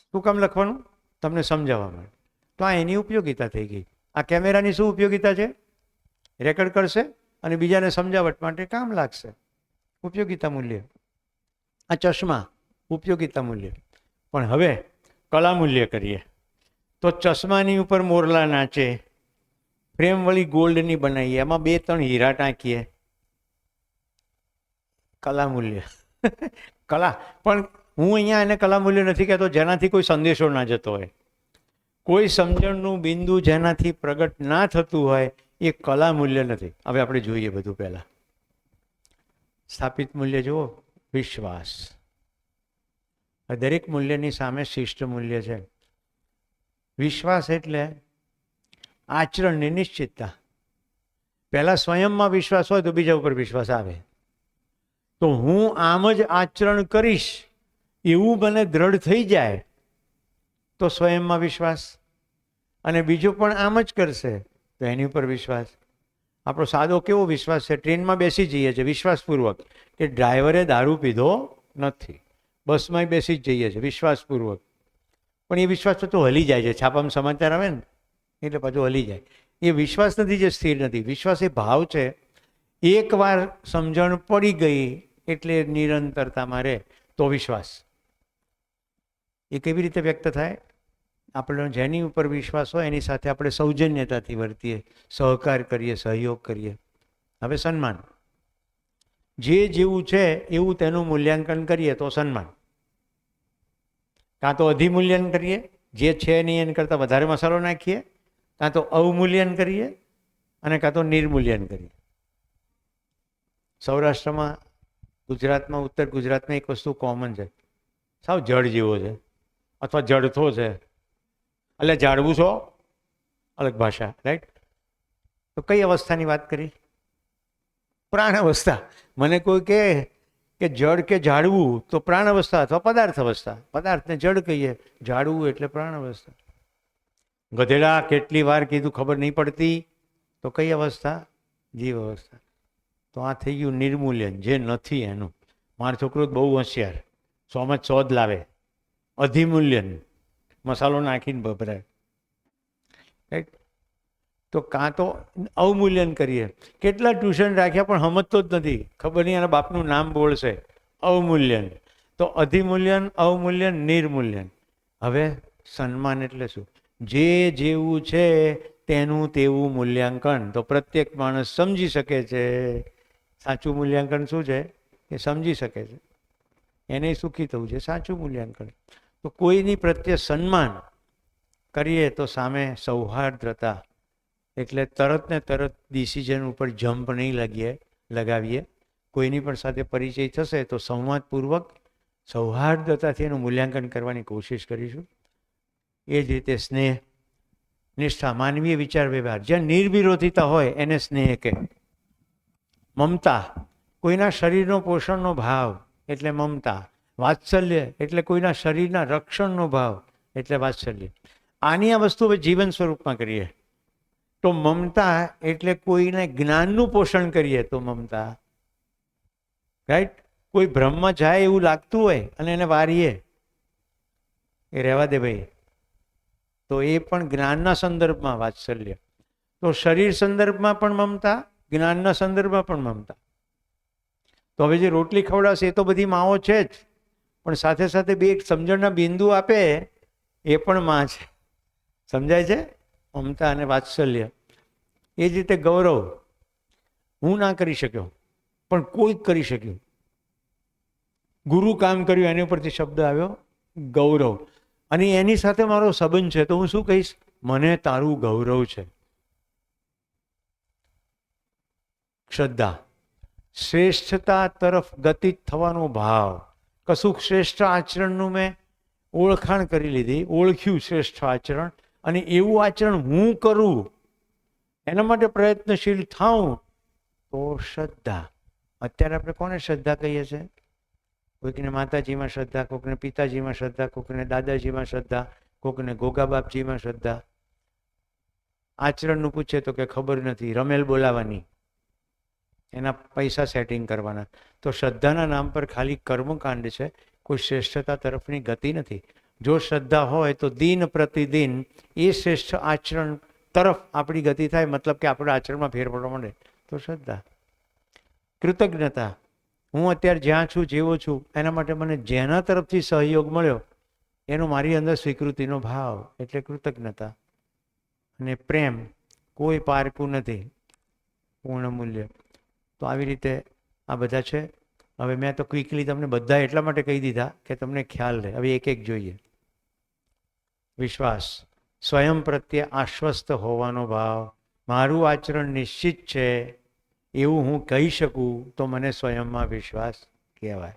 શું કામ લખવાનું? તમને સમજાવવા માટે. તો આ એની ઉપયોગિતા થઈ ગઈ. આ કેમેરાની શું ઉપયોગિતા છે? રેકોર્ડ કરશે અને બીજાને સમજાવટ માટે કામ લાગશે. ઉપયોગિતા મૂલ્ય. આ ચશ્મા, ઉપયોગિતા મૂલ્ય. પણ હવે કલા મૂલ્ય કરીએ તો ચશ્માની ઉપર મોરલા નાચે, ફ્રેમવાળી ગોલ્ડની બનાવીએ, એમાં 2-3 હીરા ટાંકીએ. કલા મૂલ્ય. કલા. પણ હું અહીંયા એને કલા મૂલ્ય નથી કહેતો જેનાથી કોઈ સંદેશો ના જતો હોય, કોઈ સમજણનું બિંદુ જેનાથી પ્રગટ ના થતું હોય, એ કલા મૂલ્ય નથી. હવે આપણે જોઈએ બધું. પહેલાં સ્થાપિત મૂલ્ય જુઓ, વિશ્વાસ. દરેક મૂલ્યની સામે શિષ્ટ મૂલ્ય છે. વિશ્વાસ એટલે આચરણની નિશ્ચિતતા. પહેલાં સ્વયંમાં વિશ્વાસ હોય તો બીજા ઉપર વિશ્વાસ આવે. તો હું આમ જ આચરણ કરીશ એવું મને દ્રઢ થઈ જાય તો સ્વયંમાં વિશ્વાસ, અને બીજો પણ આમ જ કરશે તો એની ઉપર વિશ્વાસ. આપણો સાદો કેવો વિશ્વાસ છે? ટ્રેનમાં બેસી જઈએ છીએ વિશ્વાસપૂર્વક કે ડ્રાઈવરે દારૂ પીધો નથી, બસમાં બેસી જ જઈએ છીએ વિશ્વાસપૂર્વક. પણ એ વિશ્વાસ તો હલી જાય છે. છાપામાં સમાચાર આવે ને એટલે પાછું હલી જાય. એ વિશ્વાસ નથી જે સ્થિર નથી. વિશ્વાસ એ ભાવ છે. એકવાર સમજણ પડી ગઈ એટલે નિરંતરતામાં રહે તો વિશ્વાસ. એ કેવી રીતે વ્યક્ત થાય? આપણને જેની ઉપર વિશ્વાસ હોય એની સાથે આપણે સૌજન્યતાથી વર્તીએ, સહકાર કરીએ, સહયોગ કરીએ. હવે સન્માન. જે જેવું છે એવું તેનું મૂલ્યાંકન કરીએ તો સન્માન. કાં તો અધિમૂલ્યન કરીએ, જે છે નહીં એના કરતાં વધારે મસાલો નાખીએ, કાં તો અવમૂલ્યન કરીએ, અને કાં તો નિર્મૂલ્યન કરીએ. સૌરાષ્ટ્રમાં, ગુજરાતમાં, ઉત્તર ગુજરાતમાં એક વસ્તુ કોમન છે. સાવ જળ જેવો છે અથવા જડથો છે. એટલે જાળવું છો અલગ ભાષા, રાઈટ? તો કઈ અવસ્થાની વાત કરી? પ્રાણ અવસ્થા. મને કોઈ કહે કે જળ કે જાળવું તો પ્રાણ અવસ્થા અથવા પદાર્થ અવસ્થા. પદાર્થને જળ કહીએ, જાળવું એટલે પ્રાણ અવસ્થા. ગધેડા કેટલી વાર કીધું ખબર નહીં પડતી, તો કઈ અવસ્થા? જીવ અવસ્થા. તો આ થઈ ગયું નિર્મૂલ્યન, જે નથી એનું. મારો છોકરો બહુ હોશિયાર, 100 જ લાવે. અધિમૂલ્યન, મસાલો નાખીને ભભરાય, રાઈટ? તો કાં તો અવમૂલ્યન કરીએ. કેટલા ટ્યુશન રાખ્યા પણ સમજતો જ નથી, ખબર નહીં એના બાપનું નામ બોલશે. અવમૂલ્યન. તો અધિમૂલ્યન, અવમૂલ્યન, નિર્મૂલ્યન. હવે સન્માન એટલે શું? જે જેવું છે તેનું તેવું મૂલ્યાંકન. તો પ્રત્યેક માણસ સમજી શકે છે. સાચું મૂલ્યાંકન શું છે? એ સમજી શકે છે. એને સુખી થવું છે, સાચું મૂલ્યાંકન. તો કોઈની પ્રત્યે સન્માન કરીએ તો સામે સૌહાર્દ્રતા. એટલે તરત ને તરત ડિસિઝન ઉપર જમ્પ નહીં લગાવીએ. કોઈની પણ સાથે પરિચય થશે તો સંવાદપૂર્વક, સૌહાર્દતાથી એનું મૂલ્યાંકન કરવાની કોશિશ કરીશું. એ જ રીતે સ્નેહ, નિષ્ઠા, માનવીય વિચાર વ્યવહાર. જ્યાં નિર્વિરોધિતા હોય એને સ્નેહ કહે. મમતા, કોઈના શરીરનો પોષણનો ભાવ એટલે મમતા. વાત્સલ્ય એટલે કોઈના શરીરના રક્ષણનો ભાવ એટલે વાત્સલ્ય. આની આ વસ્તુ હવે જીવન સ્વરૂપમાં કરીએ તો મમતા એટલે કોઈને જ્ઞાનનું પોષણ કરીએ તો મમતા, રાઈટ? કોઈ ભ્રમમાં જાય એવું લાગતું હોય અને એને વારીએ, એ રહેવા દે ભાઈ, તો એ પણ જ્ઞાનના સંદર્ભમાં વાત્સલ્ય. તો શરીર સંદર્ભમાં પણ મમતા, જ્ઞાનના સંદર્ભમાં પણ મમતા. તો હવે જે રોટલી ખવડાવશે એ તો બધી માઓ છે જ, પણ સાથે સાથે બે એક સમજણના બિંદુ આપે એ પણ માં છે. સમજાય છે? મમતા અને વાત્સલ્ય. એ જ રીતે ગૌરવ. હું ના કરી શક્યો પણ કોઈ કરી શક્યું. ગુરુ કામ કર્યું એની ઉપરથી શબ્દ આવ્યો ગૌરવ. અને એની સાથે મારો સંબંધ છે તો હું શું કહીશ? મને તારું ગૌરવ છે. શ્રદ્ધા, શ્રેષ્ઠતા તરફ ગતિ થવાનો ભાવ. કશુંક શ્રેષ્ઠ આચરણનું મેં ઓળખાણ કરી લીધી, ઓળખ્યું શ્રેષ્ઠ આચરણ, અને એવું આચરણ હું કરું એના માટે પ્રયત્નશીલ થાઉં તો શ્રદ્ધા. અત્યારે આપણે કોને શ્રદ્ધા કહીએ છીએ? કોઈકને માતાજીમાં શ્રદ્ધા, કોઈકને પિતાજીમાં શ્રદ્ધા, કોઈકને દાદાજીમાં શ્રદ્ધા, કોઈકને ગોગા બાપજીમાં શ્રદ્ધા. આચરણનું પૂછે તો કે ખબર નથી, રમેલ બોલાવાની, એના પૈસા સેટિંગ કરવાના. તો શ્રદ્ધાના નામ પર ખાલી કર્મકાંડ છે, કોઈ શ્રેષ્ઠતા તરફની ગતિ નથી. જો શ્રદ્ધા હોય તો દિન પ્રતિદિન એ શ્રેષ્ઠ આચરણ તરફ આપણી ગતિ થાય, મતલબ કે આપણા આચરણમાં ફેર પડવા માંડે તો શ્રદ્ધા. કૃતજ્ઞતા, હું અત્યારે જ્યાં છું, જેવો છું, એના માટે મને જેના તરફથી સહયોગ મળ્યો એનો મારી અંદર સ્વીકૃતિનો ભાવ એટલે કૃતજ્ઞતા. અને પ્રેમ, કોઈ પારકું નથી, પૂર્ણ મૂલ્ય. તો આવી રીતે આ બધા છે. હવે મેં તો ક્વિકલી તમને બધા એટલા માટે કહી દીધા કે તમને ખ્યાલ રહે. હવે એક એક જોઈએ. વિશ્વાસ, સ્વયં પ્રત્યે આશ્વસ્ત હોવાનો ભાવ. મારું આચરણ નિશ્ચિત છે એવું હું કહી શકું તો મને સ્વયંમાં વિશ્વાસ કહેવાય.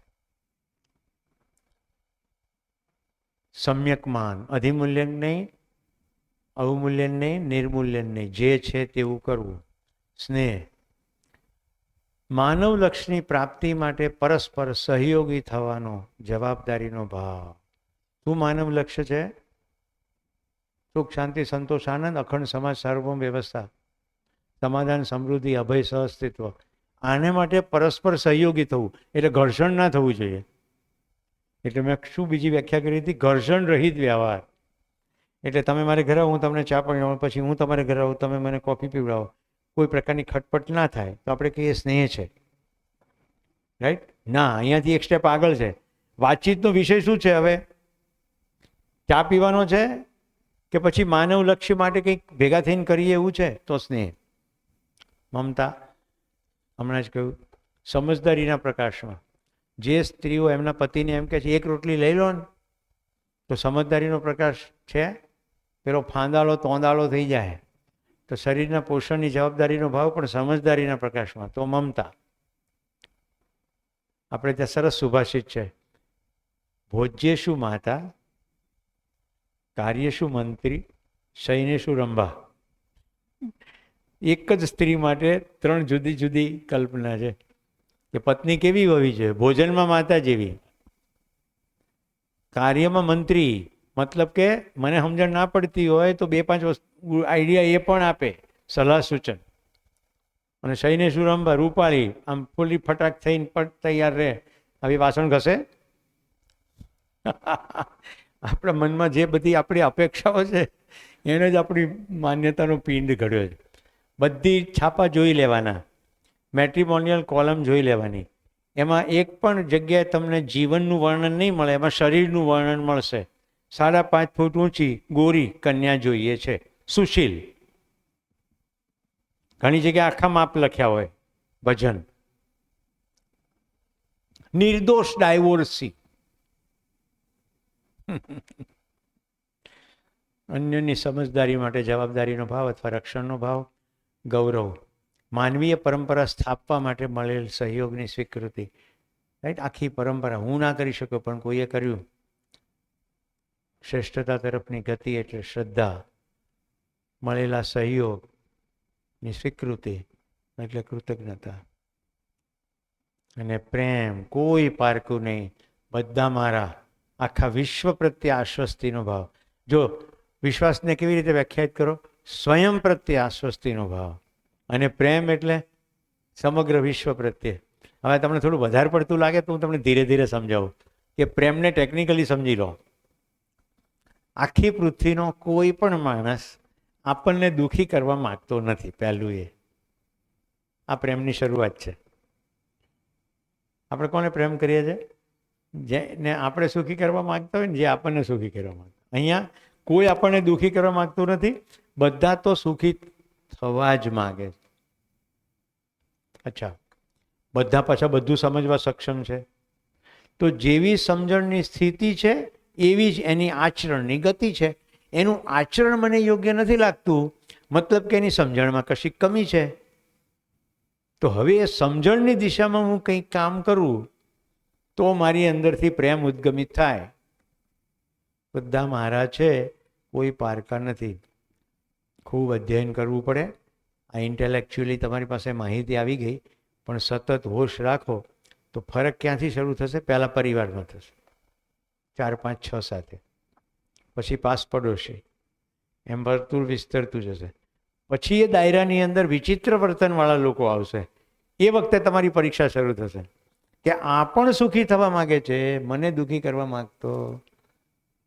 સમ્યક માન, અધિમૂલ્યન નહીં, અવમૂલ્યન નહીં, નિર્મૂલ્યન નહીં, જે છે તેવું કરવું. સ્નેહ, માનવલક્ષની પ્રાપ્તિ માટે પરસ્પર સહયોગી થવાનો જવાબદારીનો ભાવ. શું માનવ લક્ષ્ય છે? સુખ, શાંતિ, સંતોષ, આનંદ, અખંડ સમાજ, સાર્વભૌમ વ્યવસ્થા, સમાધાન, સમૃદ્ધિ, અભય, સહઅસ્તિત્વ. આને માટે પરસ્પર સહયોગી થવું એટલે ઘર્ષણ ના થવું જોઈએ. એટલે મેં શું બીજી વ્યાખ્યા કરી હતી? ઘર્ષણ રહિત વ્યવહાર. એટલે તમે મારે ઘરે આવો, હું તમને ચા પીવડાવું, પછી હું તમારે ઘરે આવું, તમે મને કોફી પીવડાવો, કોઈ પ્રકારની ખટપટ ના થાય તો આપણે કહીએ સ્નેહ છે. રાઈટ? ના, અહીંયાથી એક સ્ટેપ આગળ છે. વાતચીતનો વિષય શું છે? હવે ચા પીવાનો છે કે પછી માનવ લક્ષ્ય માટે કંઈક ભેગા થઈને કરીએ એવું છે તો સ્નેહ. મમતા, હમણાં જ કહ્યું. સમજદારીના પ્રકાશમાં જે સ્ત્રીઓ એમના પતિને એમ કહે છે એક રોટલી લઈ લો ને, તો સમજદારીનો પ્રકાશ છે. પેલો ફાંદાળો તોંદાળો થઈ જાય. તો શરીરના પોષણની જવાબદારીનો ભાવ પણ સમજદારીના પ્રકાશમાં તો મમતા. આપણે ત્યાં સરસ સુભાષિત છે, ભોજ્યેષુ માતા, કાર્યેષુ મંત્રી, શયનેષુ રંભા. એક જ સ્ત્રી માટે ત્રણ જુદી જુદી કલ્પના છે કે પત્ની કેવી હોવી જોઈએ? ભોજનમાં માતા જેવી, કાર્યમાં મંત્રી, મતલબ કે મને સમજણ ના પડતી હોય તો 2-5 વસ્તુ આઈડિયા એ પણ આપે, સલાહ સૂચન. અને શયનેષુ રંભા, રૂપાળી, આમ ફૂલી ફટાક થઈને પણ તૈયાર રહે. આવી વાસણ ઘસે. આપણા મનમાં જે બધી આપણી અપેક્ષાઓ છે એને જ આપણી માન્યતાનો પિંડ ઘડ્યો છે. બધી છાપા જોઈ લેવાના, મેટ્રિમોનિયલ કોલમ જોઈ લેવાની. એમાં એક પણ જગ્યાએ તમને જીવનનું વર્ણન નહીં મળે, એમાં શરીરનું વર્ણન મળશે. 5.5 ફૂટ ઊંચી ગોરી કન્યા જોઈએ છે, સુશીલ. ઘણી જગ્યાએ આખા માપ લખ્યા હોય. ભજન, નિર્દોષ ડાયવોર્સી. અન્યની સમજદારી માટે જવાબદારીનો ભાવ અથવા રક્ષણનો ભાવ. ગૌરવ, માનવીય પરંપરા સ્થાપવા માટે મળેલ સહયોગની સ્વીકૃતિ. રાઈટ? આખી પરંપરા હું ના કરી શક્યો પણ કોઈએ કર્યું. શ્રેષ્ઠતા તરફની ગતિ એટલે શ્રદ્ધા, મળેલા સહયોગની સ્વીકૃતિ એટલે કૃતજ્ઞતા. અને પ્રેમ, કોઈ પારકું નહીં, બધા મારા, આખા વિશ્વ પ્રત્યે આશ્વસ્તિનો ભાવ. જો વિશ્વાસને કેવી રીતે વ્યાખ્યાયિત કરો? સ્વયં પ્રત્યે આશ્વસ્તિનો ભાવ. અને પ્રેમ એટલે સમગ્ર વિશ્વ પ્રત્યે. હવે તમને થોડું વધારે પડતું લાગે તો હું તમને ધીરે ધીરે સમજાવું કે પ્રેમને ટેકનિકલી સમજી લો. આખી પૃથ્વીનો કોઈ પણ માણસ આપણને દુઃખી કરવા માગતો નથી. પહેલું એ આ પ્રેમની શરૂઆત છે. આપણે કોને પ્રેમ કરીએ છીએ? જેને આપણે સુખી કરવા માગતા હોય ને, જે આપણને સુખી કરવા માગતા. અહીંયા કોઈ આપણને દુઃખી કરવા માગતું નથી, બધા તો સુખી થવા જ માગે છે. અચ્છા, બધા પાછા બધું સમજવા સક્ષમ છે? તો જેવી સમજણની સ્થિતિ છે એવી જ એની આચરણની ગતિ છે. એનું આચરણ મને યોગ્ય નથી લાગતું, મતલબ કે એની સમજણમાં કશી કમી છે. તો હવે એ સમજણની દિશામાં હું કંઈક કામ કરું તો મારી અંદરથી પ્રેમ ઉદ્ગમિત થાય. બધા મારા છે, કોઈ પારકા નથી. ખૂબ અધ્યયન કરવું પડે. આ ઇન્ટેલેક્ચ્યુઅલી તમારી પાસે માહિતી આવી ગઈ, પણ સતત હોશ રાખો તો ફરક ક્યાંથી શરૂ થશે? પહેલાં પરિવારમાં થશે, 4, 5, 6 સાથે, પછી પાસ પડોશી, એમ વર્તુળ વિસ્તરતું જશે. પછી એ દાયરાની અંદર વિચિત્ર વર્તનવાળા લોકો આવશે. એ વખતે તમારી પરીક્ષા શરૂ થશે કે આ પણ સુખી થવા માગે છે, મને દુઃખી કરવા માગતો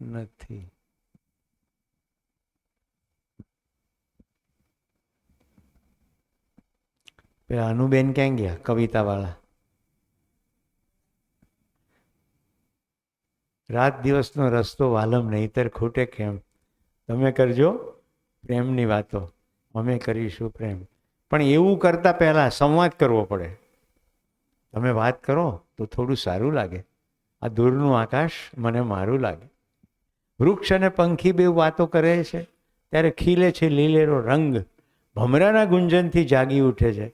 નથી. પેલા અનુબેન ક્યાં ગયા? કવિતાવાળા. રાત દિવસનો રસ્તો વાલમ નહીતર ખૂટે કેમ. તમે કરજો પ્રેમની વાતો, અમે કરીશું પ્રેમ. પણ એવું કરતા પહેલા સંવાદ કરવો પડે. તમે વાત કરો તો થોડું સારું લાગે. આ દૂરનું આકાશ મને મારું લાગે. વૃક્ષ અને પંખી બે વાતો કરે છે ત્યારે ખીલે છે લીલેરો રંગ. ભમરાના ગુંજનથી જાગી ઉઠે છે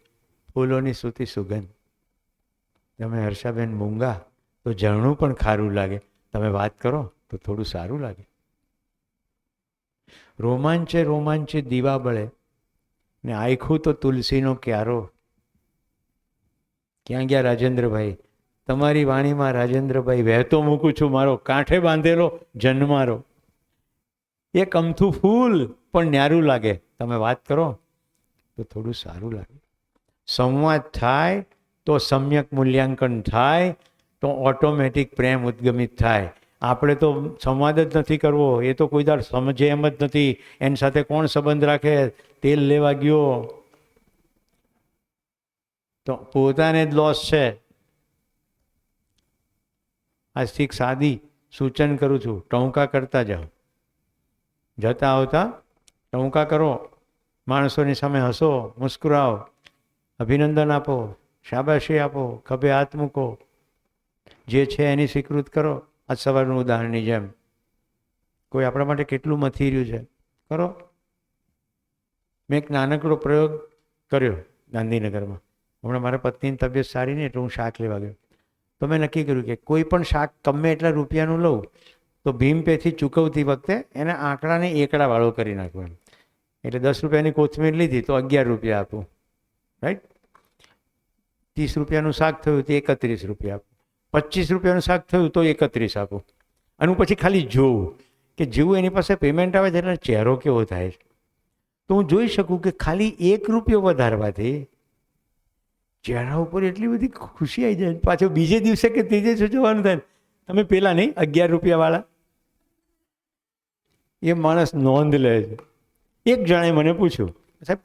ફૂલોની સૂતી સુગંધ. તમે હર્ષાબેન મૂંગા તો ઝરણું પણ ખારું લાગે. તમે વાત કરો તો થોડું સારું લાગે. રોમાંચે રોમાંચે દીવા બળે ને આખું તો તુલસીનો ક્યારો. ક્યાં ગયા રાજેન્દ્રભાઈ? તમારી વાણીમાં રાજેન્દ્રભાઈ વહેતો મૂકું છું મારો કાંઠે બાંધેલો જન્મારો. એક અમથું ફૂલ પણ ન્યારું લાગે. તમે વાત કરો તો થોડું સારું લાગે. સંવાદ થાય તો સમ્યક મૂલ્યાંકન થાય તો ઓટોમેટિક પ્રેમ ઉદ્ગમિત થાય. આપણે તો સંવાદ જ નથી કરવો, એ તો કોઈ દાડ સમજે એમ જ નથી. એની સાથે કોણ સંબંધ રાખે? તેલ લેવા ગયો તો પોતાને જ લોસ છે. આજથી સાદી સૂચન કરું છું, ટહુકા કરતા જાઓ. જતા આવતા ટહુકા કરો, માણસોની સામે હસો, મુસ્કુરાવો, અભિનંદન આપો, શાબાશી આપો, ખભે હાથ મૂકો, જે છે એની સ્વીકૃત કરો. આજ સવારનું ઉદાહરણની જેમ કોઈ આપણા માટે કેટલું મથી રહ્યું છે, કરો. મેં એક નાનકડો પ્રયોગ કર્યો ગાંધીનગરમાં. હમણાં મારા પત્નીની તબિયત સારી નહીં એટલે હું શાક લેવા ગયો. તો મેં નક્કી કર્યું કે કોઈ પણ શાક ગમે એટલા રૂપિયાનું લઉં તો ભીમપેથી ચૂકવતી વખતે એને આંકડાને એકડાવાળો કરી નાખવો. એટલે 10 રૂપિયાની કોથમીર લીધી તો 11 રૂપિયા આપું, રાઈટ. 30 રૂપિયાનું શાક થયું તો 31 રૂપિયા આપું. 25 રૂપિયાનું શાક થયું તો 31 આપું. અને હું પછી ખાલી જોઉં કે જેવું એની પાસે પેમેન્ટ આવે છે એટલે ચહેરો કેવો થાય છે. તો હું જોઈ શકું કે ખાલી 1 રૂપિયો વધારવાથી ચહેરા ઉપર એટલી બધી ખુશી આવી જાય. પાછો બીજે દિવસે કે ત્રીજે દિવસે જોવાનું થાય, તમે પેલા નહીં 11 રૂપિયાવાળા. એ માણસ નોંધ લે છે. એક જણાએ મને પૂછ્યું, સાહેબ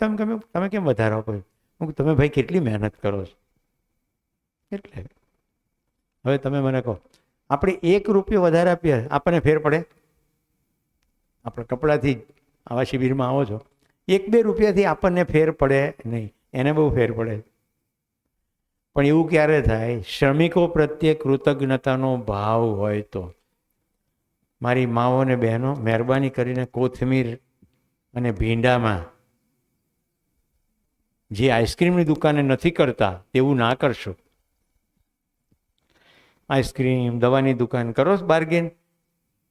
તમે કેમ વધારો આપો? હું તમે ભાઈ કેટલી મહેનત કરો છો. એટલે હવે તમે મને કહો, આપણે 1 રૂપિયો વધારે આપીએ આપણને ફેર પડે? આપણે કપડાથી આવા શિબિરમાં આવો છો, 1-2 રૂપિયાથી આપણને ફેર પડે નહીં, એને બહુ ફેર પડે. પણ એવું ક્યારે થાય? શ્રમિકો પ્રત્યે કૃતજ્ઞતાનો ભાવ હોય તો. મારી માઓ અને બહેનો, મહેરબાની કરીને કોથમીર અને ભીંડામાં જે આઈસ્ક્રીમની દુકાને નથી કરતા તેવું ના કરશો. આઈસ્ક્રીમ દવાની દુકાન કરો બાર્ગેન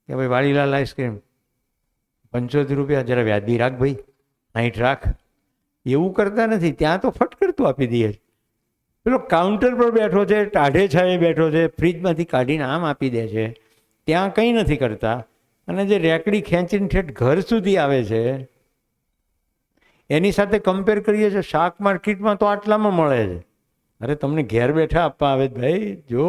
કે ભાઈ વાડીલાલ આઈસ્ક્રીમ 75 રૂપિયા, જરા વ્યાજબી રાખ ભાઈ, 60 રાખ. એવું કરતા નથી. ત્યાં તો ફટકરતું આપી દઈએ. પેલો કાઉન્ટર પર બેઠો છે, ટાઢે છાએ બેઠો છે, ફ્રીજમાંથી કાઢીને આમ આપી દે છે. ત્યાં કંઈ નથી કરતા. અને જે રેકડી ખેંચીને ઠેઠ ઘર સુધી આવે છે એની સાથે કમ્પેર કરીએ છીએ. શાક માર્કેટમાં તો આટલામાં મળે છે, અરે તમને ઘેર બેઠા આપવા આવે ભાઈ. જો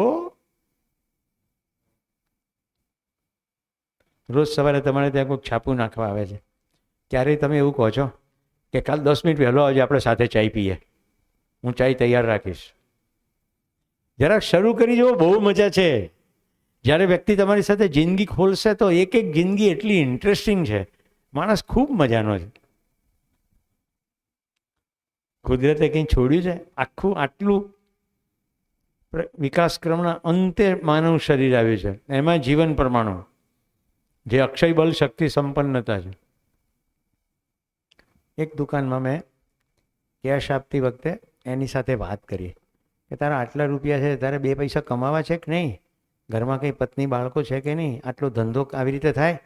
રોજ સવારે તમારે ત્યાં કોઈક છાપું નાખવા આવે છે, ક્યારેય તમે એવું કહો છો કે કાલ 10 મિનિટ વહેલો આવજે, આપણે સાથે ચાય પીએ, હું ચાય તૈયાર રાખીશ. જરાક શરૂ કરી જુઓ, બહુ મજા છે. જ્યારે વ્યક્તિ તમારી સાથે જિંદગી ખોલશે તો એક એક જિંદગી એટલી ઇન્ટરેસ્ટિંગ છે, માણસ ખૂબ મજાનો છે. કુદરતે કંઈ છોડ્યું છે? આખું આટલું વિકાસક્રમના અંતે માનવ શરીર આવ્યું છે, એમાં જીવન પરમાણુ જે અક્ષય બળ શક્તિ સંપન્નતા છે. એક દુકાનમાં મેં કેશ આપતી વખતે એની સાથે વાત કરી કે તારા આટલા રૂપિયા છે, તારે 2 પૈસા કમાવા છે કે નહીં? ઘરમાં કંઈ પત્ની બાળકો છે કે નહીં? આટલો ધંધો આવી રીતે થાય?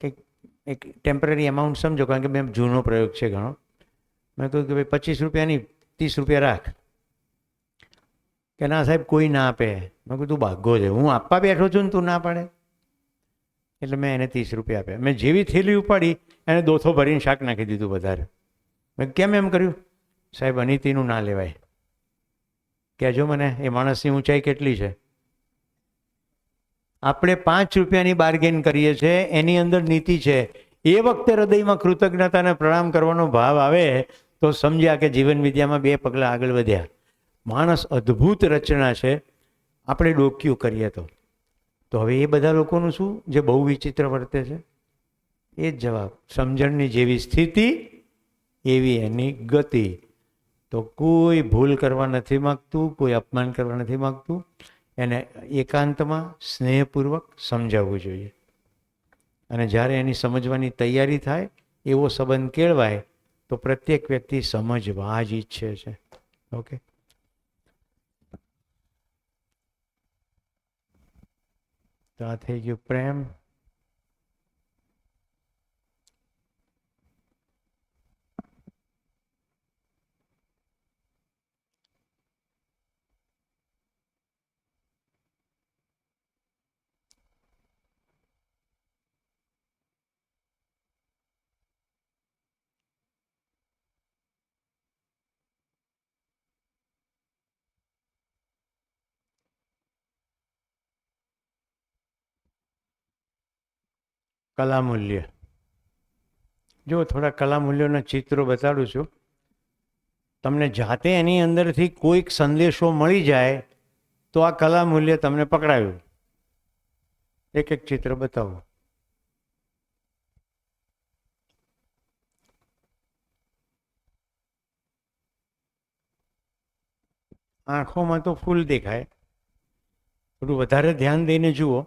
કંઈક એક ટેમ્પરરી અમાઉન્ટ સમજો, કારણ કે મેં જૂનો પ્રયોગ છે ઘણો. મેં કહ્યું કે ભાઈ 25 રૂપિયાની 30 રૂપિયા રાખ. કે ના સાહેબ કોઈ ના આપે. મેં કીધું તું ભાગો છે, હું આપવા બેઠો છું ને તું ના પાડે. એટલે મેં એને 30 રૂપિયા આપ્યા. મેં જેવી થેલી ઉપાડી એને દોથો ભરીને શાક નાખી દીધું વધારે. મેં કેમ એમ કર્યું? સાહેબ અનિતિનું ના લેવાય. કહેજો મને એ માણસની ઊંચાઈ કેટલી છે. આપણે 5 રૂપિયાની બાર્ગેન કરીએ છીએ, એની અંદર નીતિ છે. એ વખતે હૃદયમાં કૃતજ્ઞતા અને પ્રણામ કરવાનો ભાવ આવે તો સમજ્યા કે જીવન વિદ્યામાં 2 પગલાં આગળ વધ્યા. માણસ અદ્ભુત રચના છે, આપણે ડોક્યું કરીએ તો હવે એ બધા લોકોનું શું જે બહુ વિચિત્ર વર્તે છે? એ જ જવાબ. સમજણની જેવી સ્થિતિ એવી એની ગતિ. તો કોઈ ભૂલ કરવા નથી માગતું, કોઈ અપમાન કરવા નથી માગતું, એને એકાંતમાં સ્નેહપૂર્વક સમજાવવું જોઈએ. અને જ્યારે એની સમજવાની તૈયારી થાય, એવો સંબંધ કેળવાય તો પ્રત્યેક વ્યક્તિ સમજવા જ ઈચ્છે છે. ઓકે, તો આ થઈ ગયું પ્રેમ. કલા મૂલ્ય. જો થોડા કલા મૂલ્યોના ચિત્રો બતાડું છું તમને. જાતે એની અંદરથી કોઈક સંદેશો મળી જાય તો આ કલા મૂલ્ય તમને પકડાયું. એક એક ચિત્ર બતાવો. આંખોમાં તો ફૂલ દેખાય, થોડું વધારે ધ્યાન દઈને જુઓ.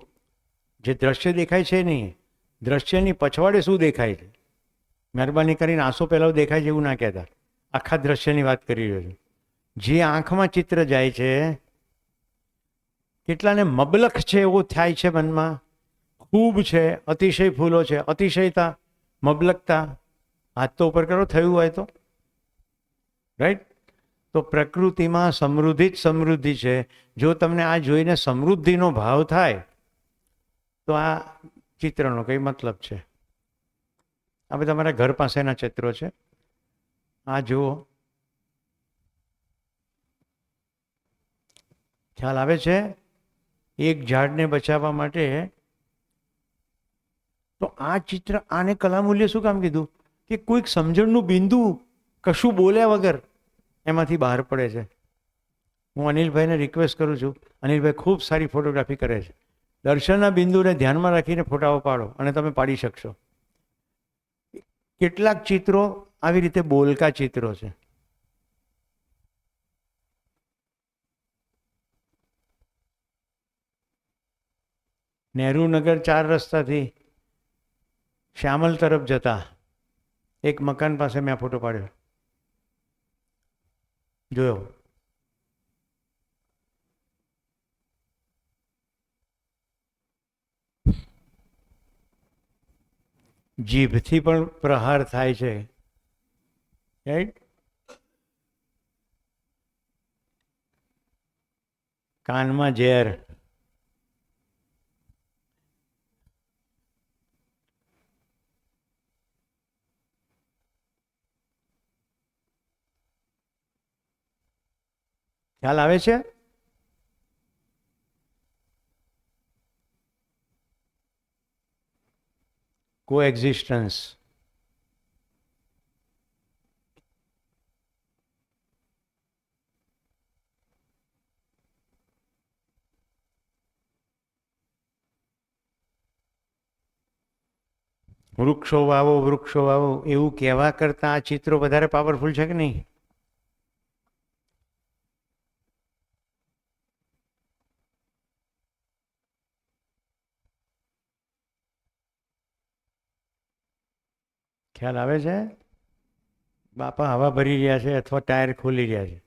જે દ્રશ્ય દેખાય છે નહીં, દ્રશ્યની પછવાડે શું દેખાય છે. મહેરબાની કરીને આંસુ પહેલાં દેખાય છે એવું ના કહેતા, આખા દ્રશ્યની વાત કરી રહ્યો છું. જે આંખમાં ચિત્ર જાય છે, કેટલાને મબલખ છે એવું થાય છે મનમાં, ખૂબ છે, અતિશય ફૂલો છે, અતિશયતા, મબલકતા. હાથ તો ઉપર કરો થયું હોય તો, રાઈટ. તો પ્રકૃતિમાં સમૃદ્ધિ જ સમૃદ્ધિ છે. જો તમને આ જોઈને સમૃદ્ધિનો ભાવ થાય તો આ ચિત્રનો કંઈ મતલબ છે. આ બધા તમારા ઘર પાસેના ચિત્રો છે. આ જુઓ, ખ્યાલ આવે છે? એક ઝાડને બચાવવા માટે. તો આ ચિત્ર, આને કલામૂલ્ય શું કામ કીધું? કે કોઈક સમજણનું બિંદુ કશું બોલ્યા વગર એમાંથી બહાર પડે છે. હું અનિલભાઈને રિક્વેસ્ટ કરું છું, અનિલભાઈ ખૂબ સારી ફોટોગ્રાફી કરે છે. દર્શનના બિંદુને ધ્યાનમાં રાખીને ફોટાઓ પાડો અને તમે પાડી શકશો. કેટલાક ચિત્રો આવી રીતે બોલકા ચિત્રો છે. નહેરુનગર 4 રસ્તાથી શ્યામલ તરફ જતા એક મકાન પાસે મેં ફોટો પાડ્યો, જોયો. જીભથી પણ પ્રહાર થાય છે, રાઈટ. કાનમાં ઝેર. ખ્યાલ આવે છે? કોએક્ઝિસ્ટન્સ. વૃક્ષો વાવો એવું કહેવા કરતાં આ ચિત્રો વધારે પાવરફુલ છે કે નહીં? ખ્યાલ આવે છે? બાપા હવા ભરી રહ્યા છે અથવા ટાયર ખોલી રહ્યા છે.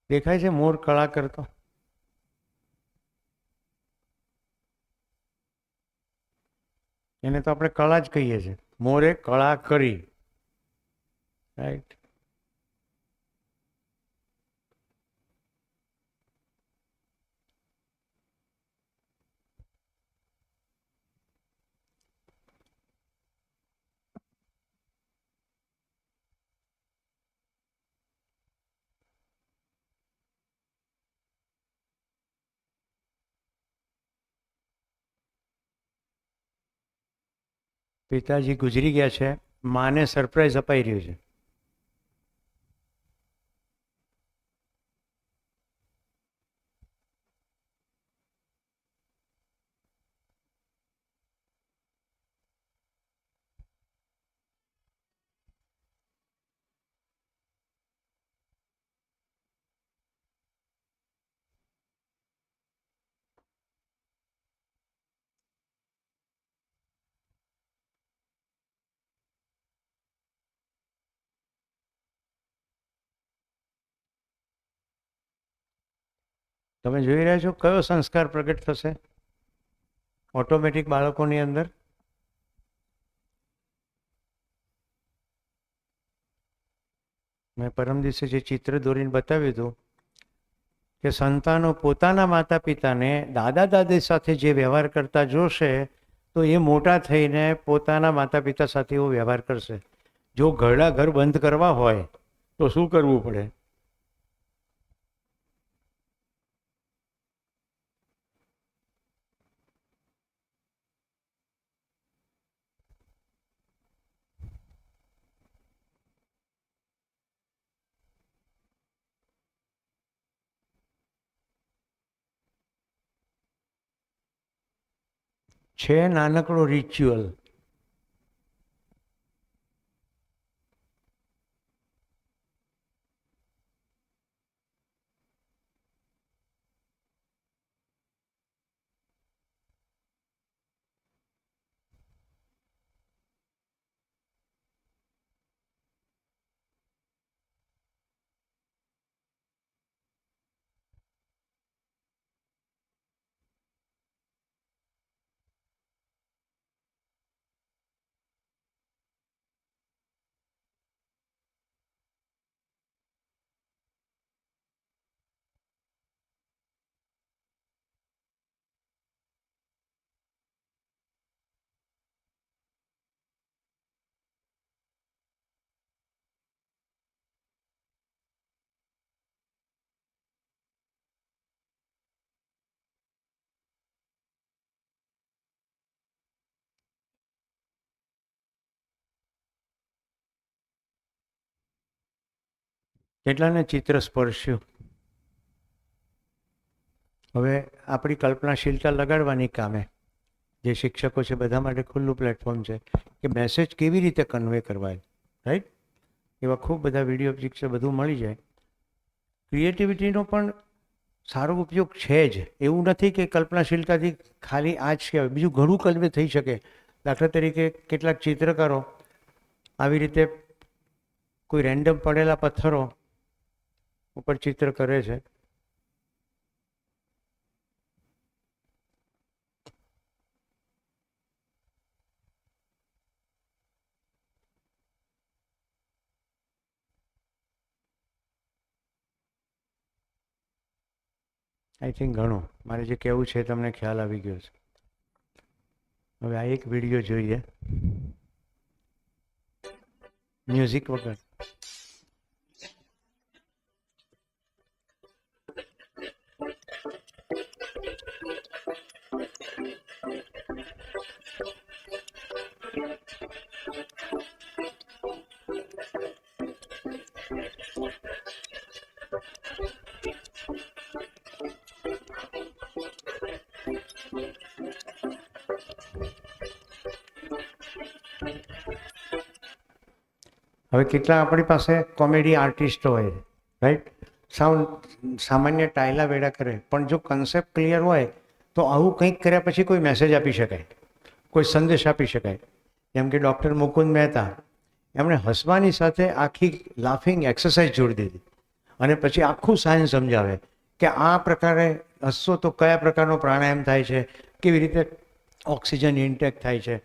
દેખાય છે મોર કળા કરતો? એને તો આપણે કળા જ કહીએ છીએ. મોરે કળા કરી, રાઈટ? પિતાજી ગુજરી ગયા છે, માને સરપ્રાઈઝ અપાઈ રહ્યું છે. તમે જોઈ રહ્યા છો કયો સંસ્કાર પ્રગટ થશે ઓટોમેટિક બાળકોની અંદર? મેં પરમ દિવસે જે ચિત્ર દોરીને બતાવ્યું હતું કે સંતાનો પોતાના માતા પિતાને દાદા દાદી સાથે જે વ્યવહાર કરતા જોશે તો એ મોટા થઈને પોતાના માતા પિતા સાથે એવો વ્યવહાર કરશે. જો ઘરડા ઘર બંધ કરવા હોય તો શું કરવું પડે? છે નાનકડો રિચ્યુઅલ. કેટલાને ચિત્ર સ્પર્શ્યું? હવે આપણી કલ્પનાશીલતા લગાડવાની કામે. જે શિક્ષકો છે બધા માટે ખુલ્લું પ્લેટફોર્મ છે કે મેસેજ કેવી રીતે કન્વે કરવાય, રાઈટ? એવા ખૂબ બધા વિડીયો પિક્ચર બધું મળી જાય. ક્રિએટિવિટીનો પણ સારો ઉપયોગ છે જ. એવું નથી કે કલ્પનાશીલતાથી ખાલી આ જ કહેવાય, બીજું ઘણું કન્વે થઈ શકે. દાખલા તરીકે કેટલાક ચિત્રકારો આવી રીતે કોઈ રેન્ડમ પડેલા પથ્થરો ઉપર ચિત્ર કરે છે. આઈ થિંક ઘણું મારે જે કહેવું છે તમને ખ્યાલ આવી ગયો છે. હવે આ એક વિડીયો જોઈએ મ્યુઝિક વગર. હવે કેટલા આપણી પાસે કોમેડી આર્ટિસ્ટો હોય રાઈટ, સાવ સામાન્ય ટાયલા વેડા કરે, પણ જો કન્સેપ્ટ ક્લિયર હોય તો આવું કંઈક કર્યા પછી કોઈ મેસેજ આપી શકાય, કોઈ સંદેશ આપી શકાય. જેમ કે ડૉક્ટર મુકુંદ મહેતા, એમણે હસવાની સાથે આખી લાફિંગ એક્સરસાઇઝ જોડી દીધી અને પછી આખું સાયન્સ સમજાવે કે આ પ્રકારે હસશો તો કયા પ્રકારનો પ્રાણાયામ થાય છે, કેવી રીતે ઓક્સિજન ઇન્ટેક થાય છે.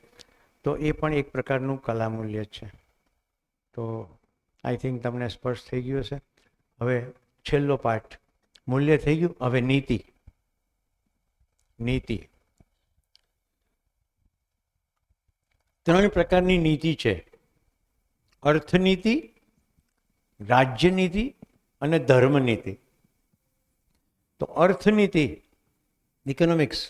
તો એ પણ એક પ્રકારનું કલામૂલ્ય જ છે. તો આઈ થિંક તમને સ્પષ્ટ થઈ ગયું હશે. હવે છેલ્લો પાઠ, મૂલ્ય થઈ ગયું. હવે નીતિ. નીતિ 3 પ્રકારની નીતિ છે: અર્થનીતિ, રાજ્યનીતિ અને ધર્મનીતિ. તો અર્થનીતિ, ઇકોનોમિક્સ,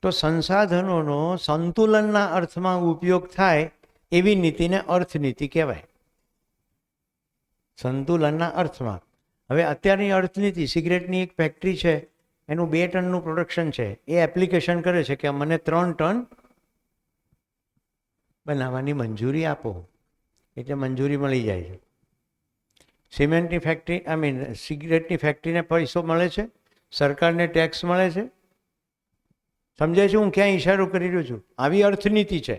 તો સંસાધનોનો સંતુલનના અર્થમાં ઉપયોગ થાય એવી નીતિને અર્થનીતિ કહેવાય. સંતુલનના અર્થમાં. હવે અત્યારની અર્થનીતિ, સિગરેટની એક ફેક્ટરી છે, એનું 2 ટનનું પ્રોડક્શન છે, એ એપ્લિકેશન કરે છે કે મને 3 ટન બનાવવાની મંજૂરી આપો, એટલે મંજૂરી મળી જાય છે. સિમેન્ટની ફેક્ટરી, સિગરેટની ફેક્ટરીને પૈસો મળે છે, સરકારને ટેક્સ મળે છે. સમજાય છે હું ક્યાં ઇશારો કરી રહ્યો છું? આવી અર્થનીતિ છે.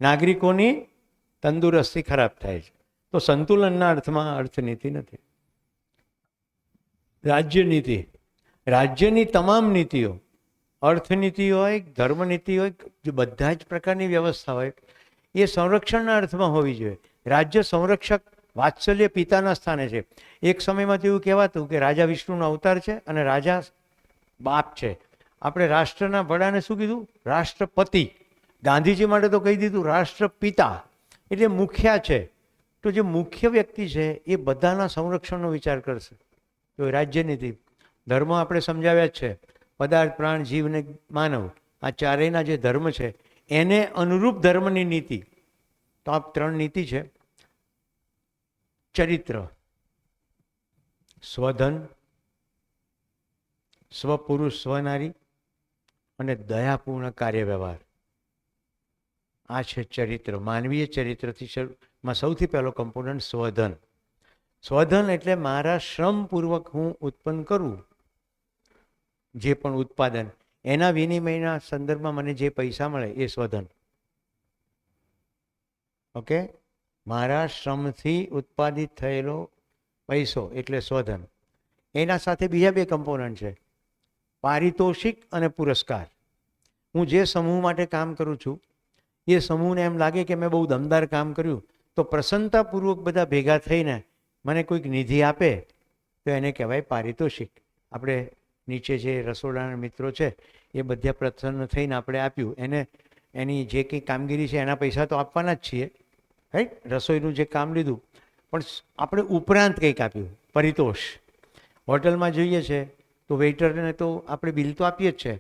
નાગરિકોની તંદુરસ્તી ખરાબ થાય છે. તો સંતુલનના અર્થમાં અર્થનીતિ નથી. રાજ્યનીતિ, રાજ્યની તમામ નીતિઓ, અર્થનીતિ હોય, ધર્મનીતિ હોય, જે બધા જ પ્રકારની વ્યવસ્થા હોય, એ સંરક્ષણના અર્થમાં હોવી જોઈએ. રાજ્ય સંરક્ષક, વાત્સલ્ય પિતાના સ્થાને છે. એક સમયમાં તો એવું કહેવાતું કે રાજા વિષ્ણુનો અવતાર છે અને રાજા બાપ છે. આપણે રાષ્ટ્રના વડાને શું કીધું? રાષ્ટ્રપતિ. ગાંધીજી માટે તો કહી દીધું રાષ્ટ્રપિતા, એટલે મુખ્ય છે. તો જે મુખ્ય વ્યક્તિ છે એ બધાના સંરક્ષણનો વિચાર કરશે. તો રાજ્યનીતિ. ધર્મ આપણે સમજાવ્યા જ છે. પદાર્થ, પ્રાણ, જીવ ને માનવ, આ ચારેયના જે ધર્મ છે એને અનુરૂપ ધર્મની નીતિ. તો આ 3 નીતિ છે: ચરિત્ર, સ્વધન, સ્વપુરુષ સ્વનારી અને દયાપૂર્ણ કાર્ય વ્યવહાર. આ છે ચરિત્ર. માનવીય ચરિત્રથી શરૂમાં સૌથી પહેલો કમ્પોનન્ટ સ્વધન. સ્વધન એટલે મારા શ્રમપૂર્વક હું ઉત્પન્ન કરું જે પણ ઉત્પાદન, એના વિનિમયના સંદર્ભમાં મને જે પૈસા મળે એ સ્વધન. ઓકે, મારા શ્રમથી ઉત્પાદિત થયેલો પૈસો એટલે સ્વધન. એના સાથે બીજા 2 કમ્પોનન્ટ છે: પારિતોષિક અને પુરસ્કાર. હું જે સમૂહ માટે કામ કરું છું એ સમૂહને એમ લાગે કે મેં બહુ દમદાર કામ કર્યું, તો પ્રસન્નતાપૂર્વક બધા ભેગા થઈને મને કોઈક નિધિ આપે તો એને કહેવાય પારિતોષિક. આપણે નીચે જે રસોડાના મિત્રો છે એ બધા પ્રસન્ન થઈને આપણે આપ્યું, એને એની જે કંઈ કામગીરી છે એના પૈસા તો આપવાના જ છીએ, રાઈટ? રસોઈનું જે કામ લીધું, પણ આપણે ઉપરાંત કંઈક આપ્યું, પરિતોષ. હોટલમાં જોઈએ છે તો વેઇટરને તો આપણે બિલ તો આપીએ જ છે,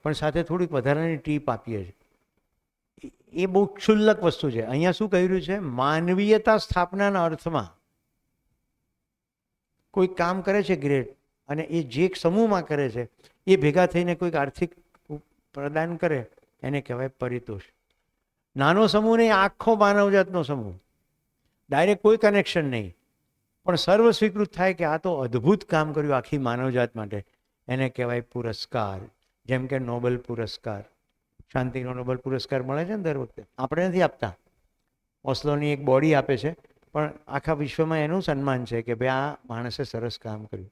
પણ સાથે થોડીક વધારાની ટીપ આપીએ છીએ. એ બહુ ક્ષુલ્લક વસ્તુ છે. અહીંયા શું કહી રહ્યું છે? માનવીયતા સ્થાપનાના અર્થમાં કોઈ કામ કરે છે ગ્રેટ, અને એ જે સમૂહમાં કરે છે એ ભેગા થઈને કોઈક આર્થિક પ્રદાન કરે એને કહેવાય પરિતોષ. નાનો સમૂહ નહીં, આખો માનવજાતનો સમૂહ, ડાયરેક્ટ કોઈ કનેક્શન નહીં, પણ સર્વ સ્વીકૃત થાય કે આ તો અદ્ભુત કામ કર્યું આખી માનવજાત માટે, એને કહેવાય પુરસ્કાર. જેમ કે નોબેલ પુરસ્કાર, શાંતિનો નોબેલ પુરસ્કાર મળે છે ને દર વખતે. આપણે નથી આપતા, ઓસ્લોની એક બોડી આપે છે, પણ આખા વિશ્વમાં એનું સન્માન છે કે ભાઈ આ માણસે સરસ કામ કર્યું.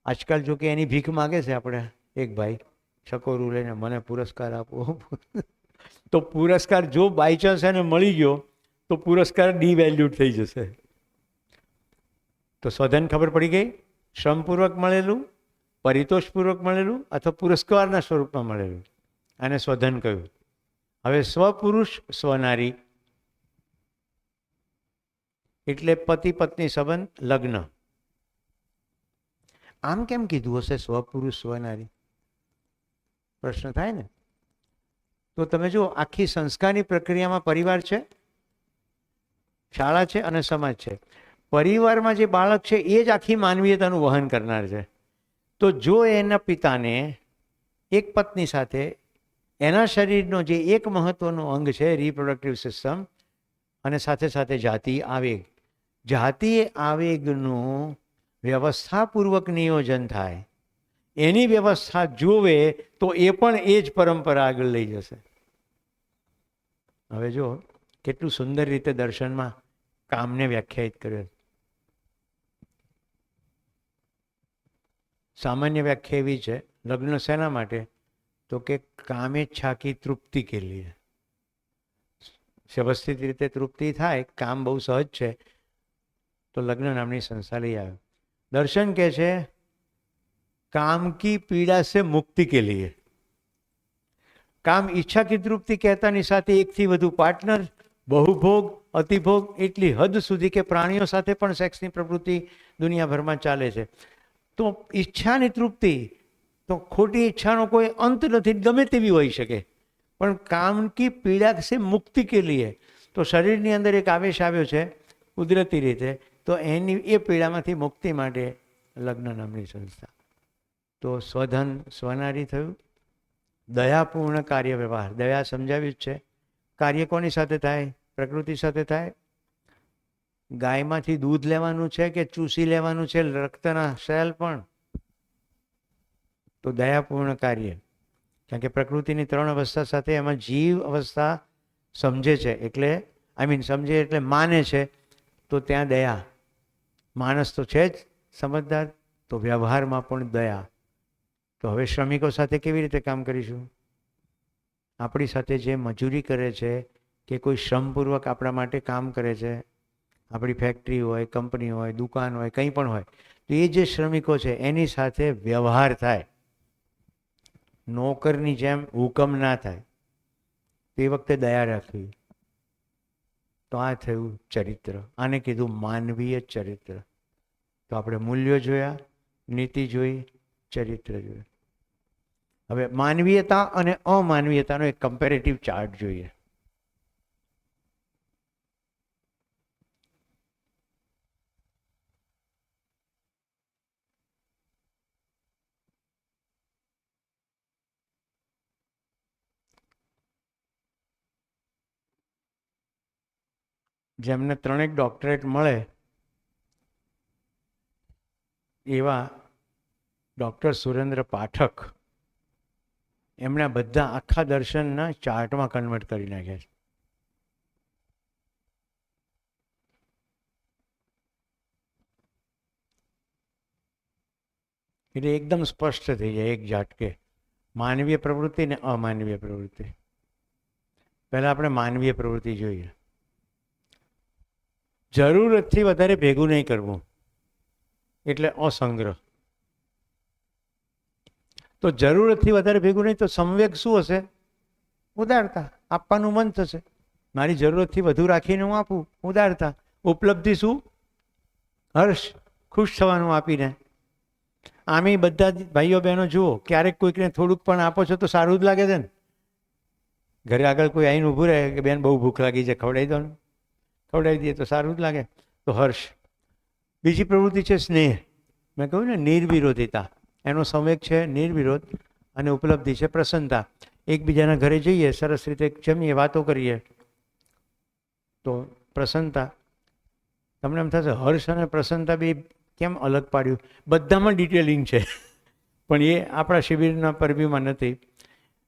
આજકાલ જો કે એની ભીખ માગે છે આપણે એક ભાઈ છકોરું લઈને, મને પુરસ્કાર આપો. તો પુરસ્કાર જો બાય ચાન્સ એને મળી ગયો તો પુરસ્કાર ડિવેલ્યુડ થઈ જશે. તો સ્વધન ખબર પડી ગઈ? શ્રમપૂર્વક મળેલું, પરિતોષપૂર્વક મળેલું અથવા પુરસ્કારના સ્વરૂપમાં મળેલું, આને સ્વધન કહ્યું. હવે સ્વપુરુષ સ્વનારી એટલે પતિ પત્ની સંબંધ, લગ્ન. આમ કેમ કીધું હશે સ્વપુરુષ સ્વનારી? પ્રશ્ન થાય ને. તો તમે જુઓ, આખી સંસ્કારની પ્રક્રિયામાં પરિવાર છે, શાળા છે અને સમાજ છે. પરિવારમાં જે બાળક છે એ જ આખી માનવીયતાનું વહન કરનાર છે. તો જો એના પિતાને એક પત્ની સાથે એના શરીરનો જે એક મહત્વનો અંગ છે રિપ્રોડક્ટિવ સિસ્ટમ, અને સાથે સાથે જાતિ આવેગ. જાતિ આવેગનું વ્યવસ્થાપૂર્વક નિયોજન થાય, એની વ્યવસ્થા જોવે તો એ પણ એ જ પરંપરા આગળ લઈ જશે. હવે જો કેટલું સુંદર રીતે દર્શનમાં કામને વ્યાખ્યાયિત કર્યો. સામાન્ય વ્યાખ્યા એવી છે, લગ્ન શેના માટે? તો કે કામેચ્છા કી તૃપ્તિ કે લીએ. વ્યવસ્થિત રીતે તૃપ્તિ થાય, કામ બહુ સહજ છે, તો લગ્ન નામની સંસ્થા લઈ આવે. દર્શન કહે છે काम की पीड़ा से मुक्ति के लिए. કામ ઈચ્છા की તૃપ્તિ કહેતાની સાથે એકથી વધુ પાર્ટનર, બહુભોગ, અતિભોગ, એટલી હદ સુધી કે પ્રાણીઓ સાથે પણ સેક્સની પ્રવૃત્તિ દુનિયાભરમાં ચાલે છે. તો ઈચ્છાની તૃપ્તિ તો ખોટી ઈચ્છાનો કોઈ અંત નથી, ગમે તેવી હોઈ શકે, પણ કામ કી પીડા સે મુક્તિ કે લીએ તો શરીરની અંદર એક આવેશ આવ્યો છે કુદરતી રીતે, તો એની એ પીડામાંથી મુક્તિ માટે લગ્ન નામની સંસ્થા. તો સ્વધન સ્વનારી થયું. દયાપૂર્ણ કાર્ય વ્યવહાર, દયા સમજાવ્યું જ છે. કાર્ય કોની સાથે થાય? પ્રકૃતિ સાથે થાય. ગાયમાંથી દૂધ લેવાનું છે કે ચૂસી લેવાનું છે રક્તના સેલ પણ, તો દયાપૂર્ણ કાર્ય. કારણ કે પ્રકૃતિની 3 અવસ્થા સાથે એમાં જીવ અવસ્થા સમજે છે, એટલે સમજે એટલે માને છે, તો ત્યાં દયા. માણસ તો છે જ સમજદાર, તો વ્યવહારમાં પણ દયા. તો હવે શ્રમિકો સાથે કેવી રીતે કામ કરીશું? આપણી સાથે જે મજૂરી કરે છે કે કોઈ શ્રમપૂર્વક આપણા માટે કામ કરે છે, આપણી ફેક્ટરી હોય, કંપની હોય, દુકાન હોય, કંઈ પણ હોય, તો એ જે શ્રમિકો છે એની સાથે વ્યવહાર થાય. નોકરની જેમ હુકમ ના થાય, તે વખતે દયા રાખવી. તો આ થયું ચરિત્ર. આને કીધું માનવીય ચરિત્ર. તો આપણે મૂલ્યો જોયા, નીતિ જોઈ, ચરિત્ર જોયું. હવે માનવીયતા અને અમાનવીયતાનો એક કમ્પેરેટિવ ચાર્ટ જોઈએ. જેમને 3 ડોક્ટરેટ મળે એવા ડૉક્ટર સુરેન્દ્ર પાઠક, એમણે બધા આખા દર્શનના ચાર્ટમાં કન્વર્ટ કરી નાખ્યા છે. એટલે એકદમ સ્પષ્ટ થઈ જાય એક ઝાટકે માનવીય પ્રવૃત્તિ ને અમાનવીય પ્રવૃત્તિ. પહેલાં આપણે માનવીય પ્રવૃત્તિ જોઈએ. જરૂરતથી વધારે ભેગું નહીં કરવું, એટલે અસંગ્રહ. તો જરૂરતથી વધારે ભેગું નહીં, તો સંવેગ શું હશે? ઉદારતા. આપવાનું મન થશે. મારી જરૂરતથી વધુ રાખીને હું આપું, ઉદારતા. ઉપલબ્ધિ શું? હર્ષ, ખુશ થવાનું આપીને. આમે બધા ભાઈઓ બહેનો જુઓ, ક્યારેક કોઈકને થોડુંક પણ આપો છો તો સારું જ લાગે છે ને. ઘરે આગળ કોઈ આવીને ઊભું રહે કે બેન બહુ ભૂખ લાગી છે, ખવડાવી દો ને, ખવડાવી દઈએ તો સારું જ લાગે, તો હર્ષ. બીજી પ્રવૃત્તિ છે સ્નેહ. મેં કહ્યું ને નિર્વિરોધિતા, એનો સંવેગ છે નિર્વિરોધ, અને ઉપલબ્ધિ છે પ્રસન્નતા. એકબીજાના ઘરે જઈએ, સરસ રીતે જમીએ, વાતો કરીએ, તો પ્રસન્નતા. તમને એમ થશે હર્ષ અને પ્રસન્નતા બી કેમ અલગ પાડ્યું? બધામાં ડિટેલિંગ છે, પણ એ આપણા શિબિરના પરવ્યુમાં નથી.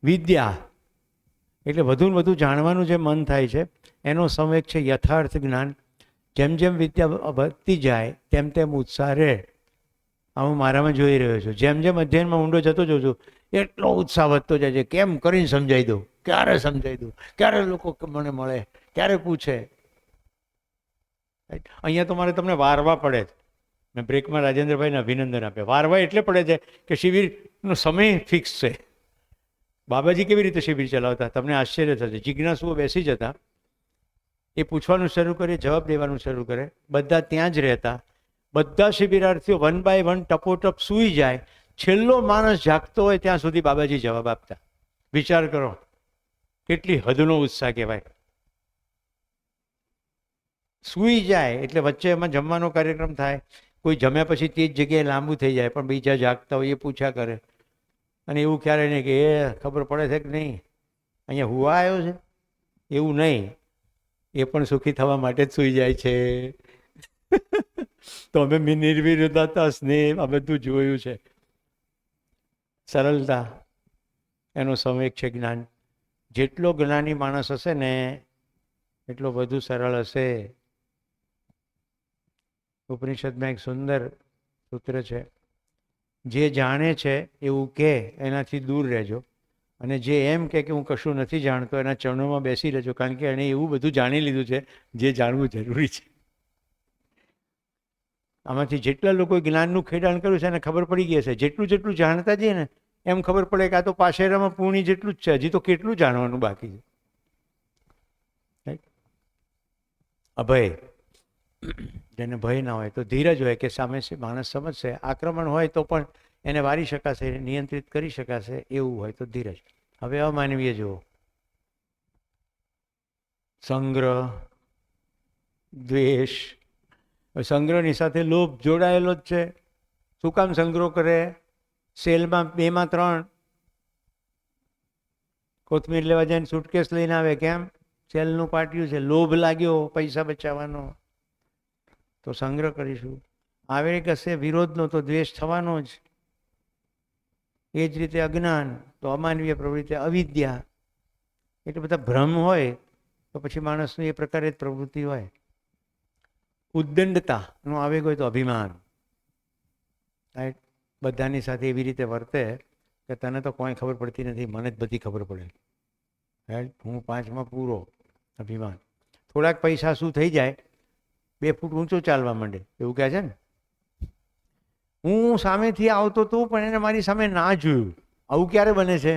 વિદ્યા એટલે વધુને વધુ જાણવાનું જે મન થાય છે, એનો સંવેગ છે યથાર્થ જ્ઞાન. જેમ જેમ વિદ્યા વધતી જાય તેમ તેમ ઉત્સાહ રહે. આ હું મારામાં જોઈ રહ્યો છું. જેમ જેમ અધ્યયનમાં ઊંડો જતો જાઉં છું, એટલો ઉત્સાહ વધતો જાય છે. કેમ કરીને સમજાવી દઉં, ક્યારે સમજાવી દઉં, ક્યારે લોકો મને મળે, ક્યારે પૂછે. અહીંયા તો મારે તમને વારવા પડે છે. મેં બ્રેકમાં રાજેન્દ્રભાઈને અભિનંદન આપ્યા. વારવા એટલે પડે છે કે શિબિરનો સમય ફિક્સ છે. બાબાજી કેવી રીતે શિબિર ચલાવતા, તમને આશ્ચર્ય થશે. જિજ્ઞાસુઓ બેસી જતા, એ પૂછવાનું શરૂ કરે, જવાબ દેવાનું શરૂ કરે, બધા ત્યાં જ રહેતા. બધા શિબિરાર્થીઓ 1 બાય 1 ટપોટપ સૂઈ જાય. છેલ્લો માણસ જાગતો હોય ત્યાં સુધી બાબાજી જવાબ આપતા. વિચાર કરો કેટલી હદનો ઉત્સાહ કહેવાય. સૂઈ જાય એટલે વચ્ચે એમાં જમવાનો કાર્યક્રમ થાય, કોઈ જમ્યા પછી તે જ જગ્યાએ લાંબુ થઈ જાય, પણ બીજા જાગતા હોય એ પૂછ્યા કરે. અને એવું ક્યારે નહીં કે એ ખબર પડે છે કે નહીં અહીંયા હુવા આવ્યો છે, એવું નહીં. એ પણ સુખી થવા માટે જ સૂઈ જાય છે. તો અમે નિર્વિરોધતા, સ્નેહ આ બધું જોયું છે. સરળતા એનો સંવેગ છે જ્ઞાન. જેટલો જ્ઞાની માણસ હશે ને એટલો વધુ સરળ હશે. ઉપનિષદમાં એક સુંદર સૂત્ર છે, જે જાણે છે એવું કે એનાથી દૂર રહેજો, અને જે એમ કે હું કશું નથી જાણતો એના ચરણોમાં બેસી રહેજો, કારણ કે એણે એવું બધું જાણી લીધું છે જે જાણવું જરૂરી છે. આમાંથી જેટલા લોકોએ જ્ઞાનનું ખેડાણ કર્યું છે એને ખબર પડી ગઈ છે. જેટલું જેટલું જાણતા જઈએ ને એમ ખબર પડે કે આ તો પાશેરામાં પૂર્ણી જેટલું જ છે, હજી તો કેટલું જાણવાનું બાકી છે. અભય, જેને ભય ના હોય તો ધીરજ હોય કે સામે માણસ સમજશે. આક્રમણ હોય તો પણ એને વારી શકાશે, નિયંત્રિત કરી શકાશે, એવું હોય તો ધીરજ. હવે અમાનવીય જુઓ, સંગ્રહ, દ્વેષ. સંગ્રહની સાથે લોભ જોડાયેલો જ છે. શું કામ સંગ્રહ કરે? સેલમાં 2માં 3 કોથમીર લેવા જાય સુટકેસ લઈને આવે. કેમ? સેલનું પાટિયું છે, લોભ લાગ્યો પૈસા બચાવવાનો, તો સંગ્રહ કરીશું. આવે કશે વિરોધનો તો દ્વેષ થવાનો જ. એ જ રીતે અજ્ઞાન તો અમાનવીય પ્રવૃત્તિ, અવિદ્યા એટલે બધા ભ્રમ હોય તો પછી માણસનું એ પ્રકારે જ પ્રવૃત્તિ હોય. ઉદ્દંડતાનો આવેગ હોય તો અભિમાન. બધાની સાથે એવી રીતે વર્તે કે તને તો કોઈ ખબર પડતી નથી, મને જ બધી ખબર પડે. હું 5માં પૂરો. અભિમાન. થોડાક પૈસા શું થઈ જાય, 2 ફૂટ ઊંચો ચાલવા માંડે, એવું કહે છે ને. હું સામેથી આવતો તો પણ એને મારી સામે ના જોયું. આવું ક્યારે બને છે?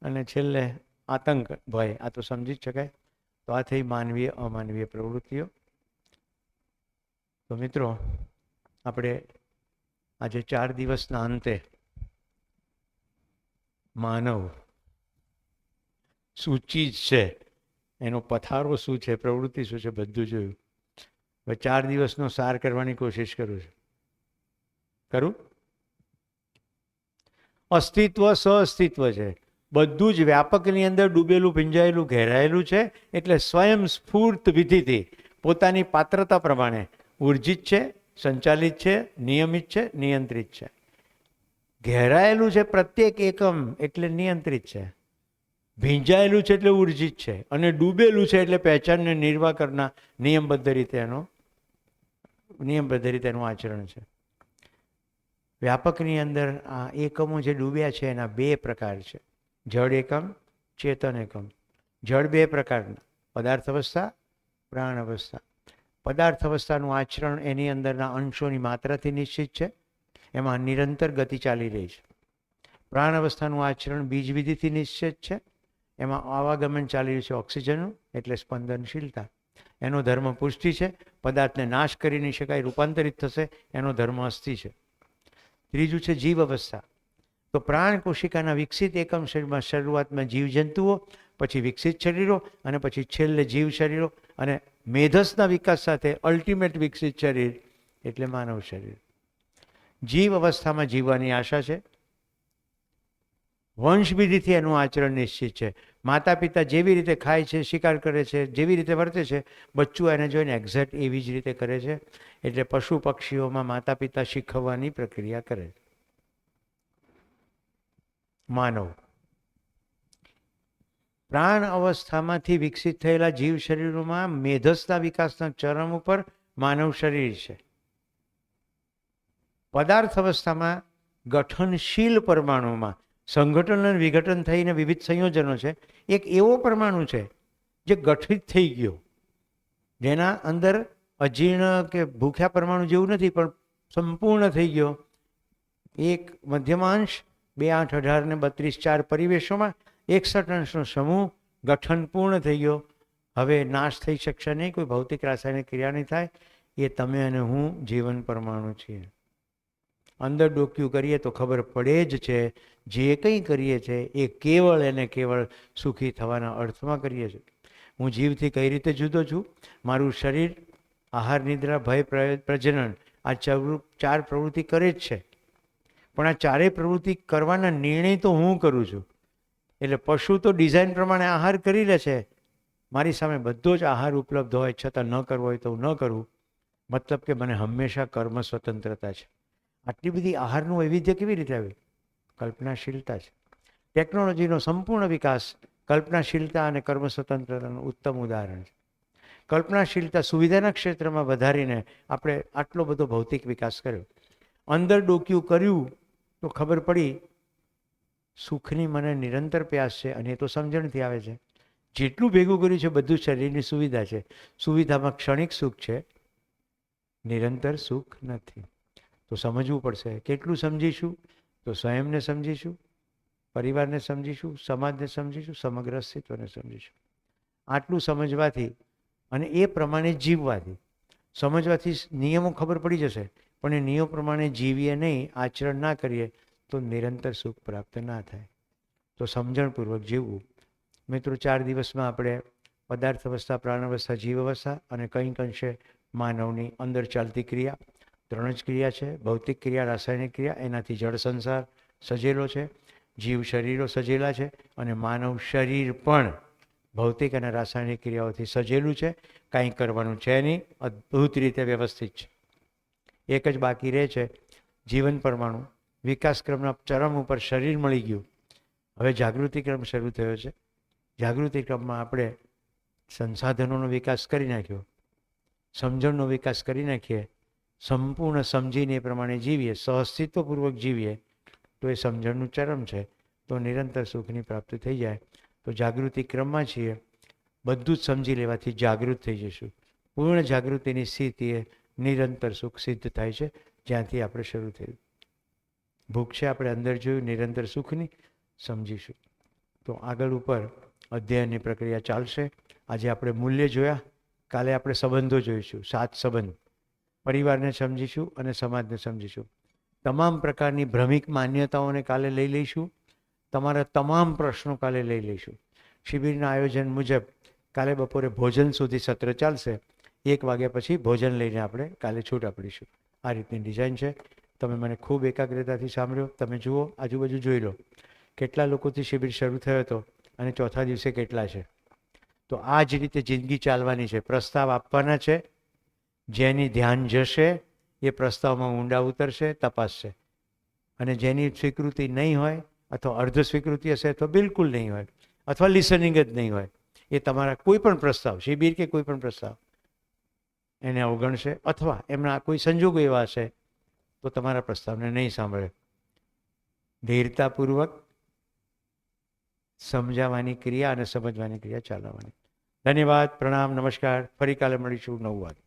અને છેલ્લે આતંક, ભય. આ તો સમજી જ શકાય. તો આ થઈ માનવીય અમાનવીય પ્રવૃત્તિઓ. તો મિત્રો, આપણે આજે 4 દિવસના અંતે માનવ શું ચીજ છે, એનો પથારો શું છે, પ્રવૃત્તિ શું છે, બધું જોયું. હવે 4 દિવસનો સાર કરવાની કોશિશ કરું છું. કરું? અસ્તિત્વ સઅસ્તિત્વ છે. બધું જ વ્યાપકની અંદર ડૂબેલું, ભીંજાયેલું, ઘેરાયેલું છે. એટલે સ્વયં સ્ફૂર્ત વિધિથી પોતાની પાત્રતા પ્રમાણે ઉર્જિત છે, સંચાલિત છે, નિયમિત છે, નિયંત્રિત છે. ઘેરાયેલું છે પ્રત્યેક એકમ એટલે નિયંત્રિત છે. ભીંજાયેલું છે એટલે ઉર્જિત છે. અને ડૂબેલું છે એટલે પહેચાનને નિર્વાહ કરનાર નિયમબદ્ધ રીતે એનું આચરણ છે. વ્યાપકની અંદર આ એકમો જે ડૂબ્યા છે એના 2 પ્રકાર છે, જડ એકમ, ચેતન એકમ. જડ 2 પ્રકારના, પદાર્થ અવસ્થા, પ્રાણ અવસ્થા. પદાર્થ અવસ્થાનું આચરણ એની અંદરના અંશોની માત્રાથી નિશ્ચિત છે, એમાં નિરંતર ગતિ ચાલી રહી છે. પ્રાણ અવસ્થાનું આચરણ બીજ વિધિથી નિશ્ચિત છે, એમાં આવાગમન ચાલી રહ્યું છે ઓક્સિજનનું, એટલે સ્પંદનશીલતા. એનો ધર્મ પુષ્ટિ છે, પદાર્થને નાશ કરી નહીં શકાય, રૂપાંતરિત થશે, એનો ધર્મ અસ્થિ છે. ત્રીજું છે જીવ અવસ્થા. તો પ્રાણ કોશિકાના વિકસિત એકમ શરીરમાં શરૂઆતમાં જીવજંતુઓ, પછી વિકસિત શરીરો, અને પછી છેલ્લે જીવ શરીરો, અને મેધસના વિકાસ સાથે અલ્ટિમેટ વિકસિત શરીર એટલે માનવ શરીર. જીવ અવસ્થામાં જીવવાની આશા છે. વંશવિધિથી એનું આચરણ નિશ્ચિત છે. માતા પિતા જેવી રીતે ખાય છે, શિકાર કરે છે, જેવી રીતે વર્તે છે, બચ્ચું એને જોઈને એક્ઝેક્ટ એવી જ રીતે કરે છે. એટલે પશુ પક્ષીઓમાં માતા પિતા શીખવવાની પ્રક્રિયા કરે. માનવ પ્રાણ અવસ્થામાંથી વિકસિત થયેલા જીવ શરીરોમાં મેધસના વિકાસના ચરમ ઉપર માનવ શરીર છે. પદાર્થ અવસ્થામાં ગઠનશીલ પરમાણુમાં સંગઠન અને વિઘટન થઈને વિવિધ સંયોજનો છે. એક એવો પરમાણુ છે જે ગઠિત થઈ ગયો, જેના અંદર અજીર્ણ કે ભૂખ્યા પરમાણુ જેવું નથી, પણ સંપૂર્ણ થઈ ગયો. એક મધ્યમાંશ, 2, 8, 18 ને 32, 4 પરિવેશોમાં 61 અંશનો સમૂહ ગઠન પૂર્ણ થઈ ગયો. હવે નાશ થઈ શકશે નહીં, કોઈ ભૌતિક રાસાયણિક ક્રિયા નહીં થાય. એ તમે અને હું જીવન પરમાણુ છીએ. અંદર ડોક્યું કરીએ તો ખબર પડે જ છે, જે કંઈ કરીએ છીએ એ કેવળ એને કેવળ સુખી થવાના અર્થમાં કરીએ છીએ. હું જીવથી કઈ રીતે જુદો છું? મારું શરીર આહાર, નિદ્રા, ભય, પ્રજનન, આ 4 પ્રવૃત્તિ કરે જ છે. પણ આ 4 પ્રવૃત્તિ કરવાના નિર્ણય તો હું કરું છું. એટલે પશુ તો ડિઝાઇન પ્રમાણે આહાર કરી લે છે, મારી સામે બધો જ આહાર ઉપલબ્ધ હોય છતાં ન કરવો હોય તો હું ન કરું, મતલબ કે મને હંમેશા કર્મ સ્વતંત્રતા છે. આટલી બધી આહારનું વૈવિધ્ય કેવી રીતે આવ્યું? કલ્પનાશીલતા છે. ટેકનોલોજીનો સંપૂર્ણ વિકાસ કલ્પનાશીલતા અને કર્મ સ્વતંત્રતાનું ઉત્તમ ઉદાહરણ છે. કલ્પનાશીલતા સુવિધાના ક્ષેત્રમાં વધારીને આપણે આટલો બધો ભૌતિક વિકાસ કર્યો. અંદર ડોક્યું કર્યું તો ખબર પડી સુખની મને નિરંતર પ્યાસ છે, અને એ તો સમજણથી આવે છે. જેટલું ભેગું કર્યું છે બધું શરીરની સુવિધા છે. સુવિધામાં ક્ષણિક સુખ છે, નિરંતર સુખ નથી. તો સમજવું પડશે. કેટલું સમજીશું? તો સ્વયંને સમજીશું, પરિવારને સમજીશું, સમાજને સમજીશું, સમગ્ર અસ્તિત્વને સમજીશું. આટલું સમજવાથી અને એ પ્રમાણે જીવવાથી, સમજવાથી નિયમો ખબર પડી જશે, પણ એ નિયમો પ્રમાણે જીવીએ નહીં, આચરણ ના કરીએ તો નિરંતર સુખ પ્રાપ્ત ના થાય. તો સમજણપૂર્વક જીવવું. મિત્રો, 4 દિવસમાં આપણે પદાર્થ અવસ્થા, પ્રાણ અવસ્થા, જીવ અવસ્થા અને કંઈક અંશે માનવની અંદર ચાલતી ક્રિયા, 3 જ ક્રિયા છે. ભૌતિક ક્રિયા, રાસાયણિક ક્રિયા, એનાથી જળ સંસાર સજેલો છે, જીવ શરીરો સજેલા છે, અને માનવ શરીર પણ ભૌતિક અને રાસાયણિક ક્રિયાઓથી સજેલું છે. કાંઈ કરવાનું છે નહીં, અદ્ભુત રીતે વ્યવસ્થિત છે. એક જ બાકી રહે છે, જીવન પરમાણુ વિકાસક્રમના ચરમ ઉપર શરીર મળી ગયું. હવે જાગૃતિ ક્રમ શરૂ થયો છે. જાગૃતિ ક્રમમાં આપણે સંસાધનોનો વિકાસ કરી નાખ્યો, સમજણનો વિકાસ કરી નાખીએ, સંપૂર્ણ સમજીને એ પ્રમાણે જીવીએ, સહઅસ્તિત્વપૂર્વક જીવીએ, તો એ સમજણનું ચરમ છે. તો નિરંતર સુખની પ્રાપ્તિ થઈ જાય. તો જાગૃતિ ક્રમમાં છીએ, બધું જ સમજી લેવાથી જાગૃત થઈ જઈશું. પૂર્ણ જાગૃતિની સ્થિતિએ નિરંતર સુખ સિદ્ધ થાય છે, જ્યાંથી આપણે શરૂ થયું. ભૂખ છે, આપણે અંદર જોયું, નિરંતર સુખની સમજીશું. તો આગળ ઉપર અધ્યયનની પ્રક્રિયા ચાલશે. આજે આપણે મૂલ્ય જોયા, કાલે આપણે સંબંધો જોઈશું. 7 સંબંધ, પરિવારને સમજીશું અને સમાજને સમજીશું. તમામ પ્રકારની ભ્રમિક માન્યતાઓને કાલે લઈ લઈશું. તમારા તમામ પ્રશ્નો કાલે લઈ લઈશું. શિબિરના આયોજન મુજબ કાલે બપોરે ભોજન સુધી સત્ર ચાલશે. 1 વાગ્યા પછી ભોજન લઈને આપણે કાલે છૂટા પડીશું. આ રીતની ડિઝાઇન છે. તમે મને ખૂબ એકાગ્રતાથી સાંભળ્યો. તમે જુઓ, આજુબાજુ જોઈ લો કેટલા લોકોથી શિબિર શરૂ થયો હતો અને ચોથા દિવસે કેટલા છે. તો આ જ રીતે જિંદગી ચાલવાની છે. પ્રસ્તાવ આપવાના છે. જેની ધ્યાન જશે એ પ્રસ્તાવમાં ઊંડા ઉતરશે, તપાસશે. અને જેની સ્વીકૃતિ નહીં હોય અથવા અર્ધ સ્વીકૃતિ હશે તો બિલકુલ નહીં હોય, અથવા લિસનિંગ જ નહીં હોય, એ તમારા કોઈ પણ પ્રસ્તાવ, શિબિર કે કોઈ પણ પ્રસ્તાવ, એને અવગણશે, અથવા એમના કોઈ સંજોગો એવા હશે તો તમારા પ્રસ્તાવને નહીં સાંભળે. ધીરતાપૂર્વક સમજાવવાની ક્રિયા અને સમજવાની ક્રિયા ચાલવાની. ધન્યવાદ, પ્રણામ, નમસ્કાર. ફરી કાલે મળીશું 9 વાગે.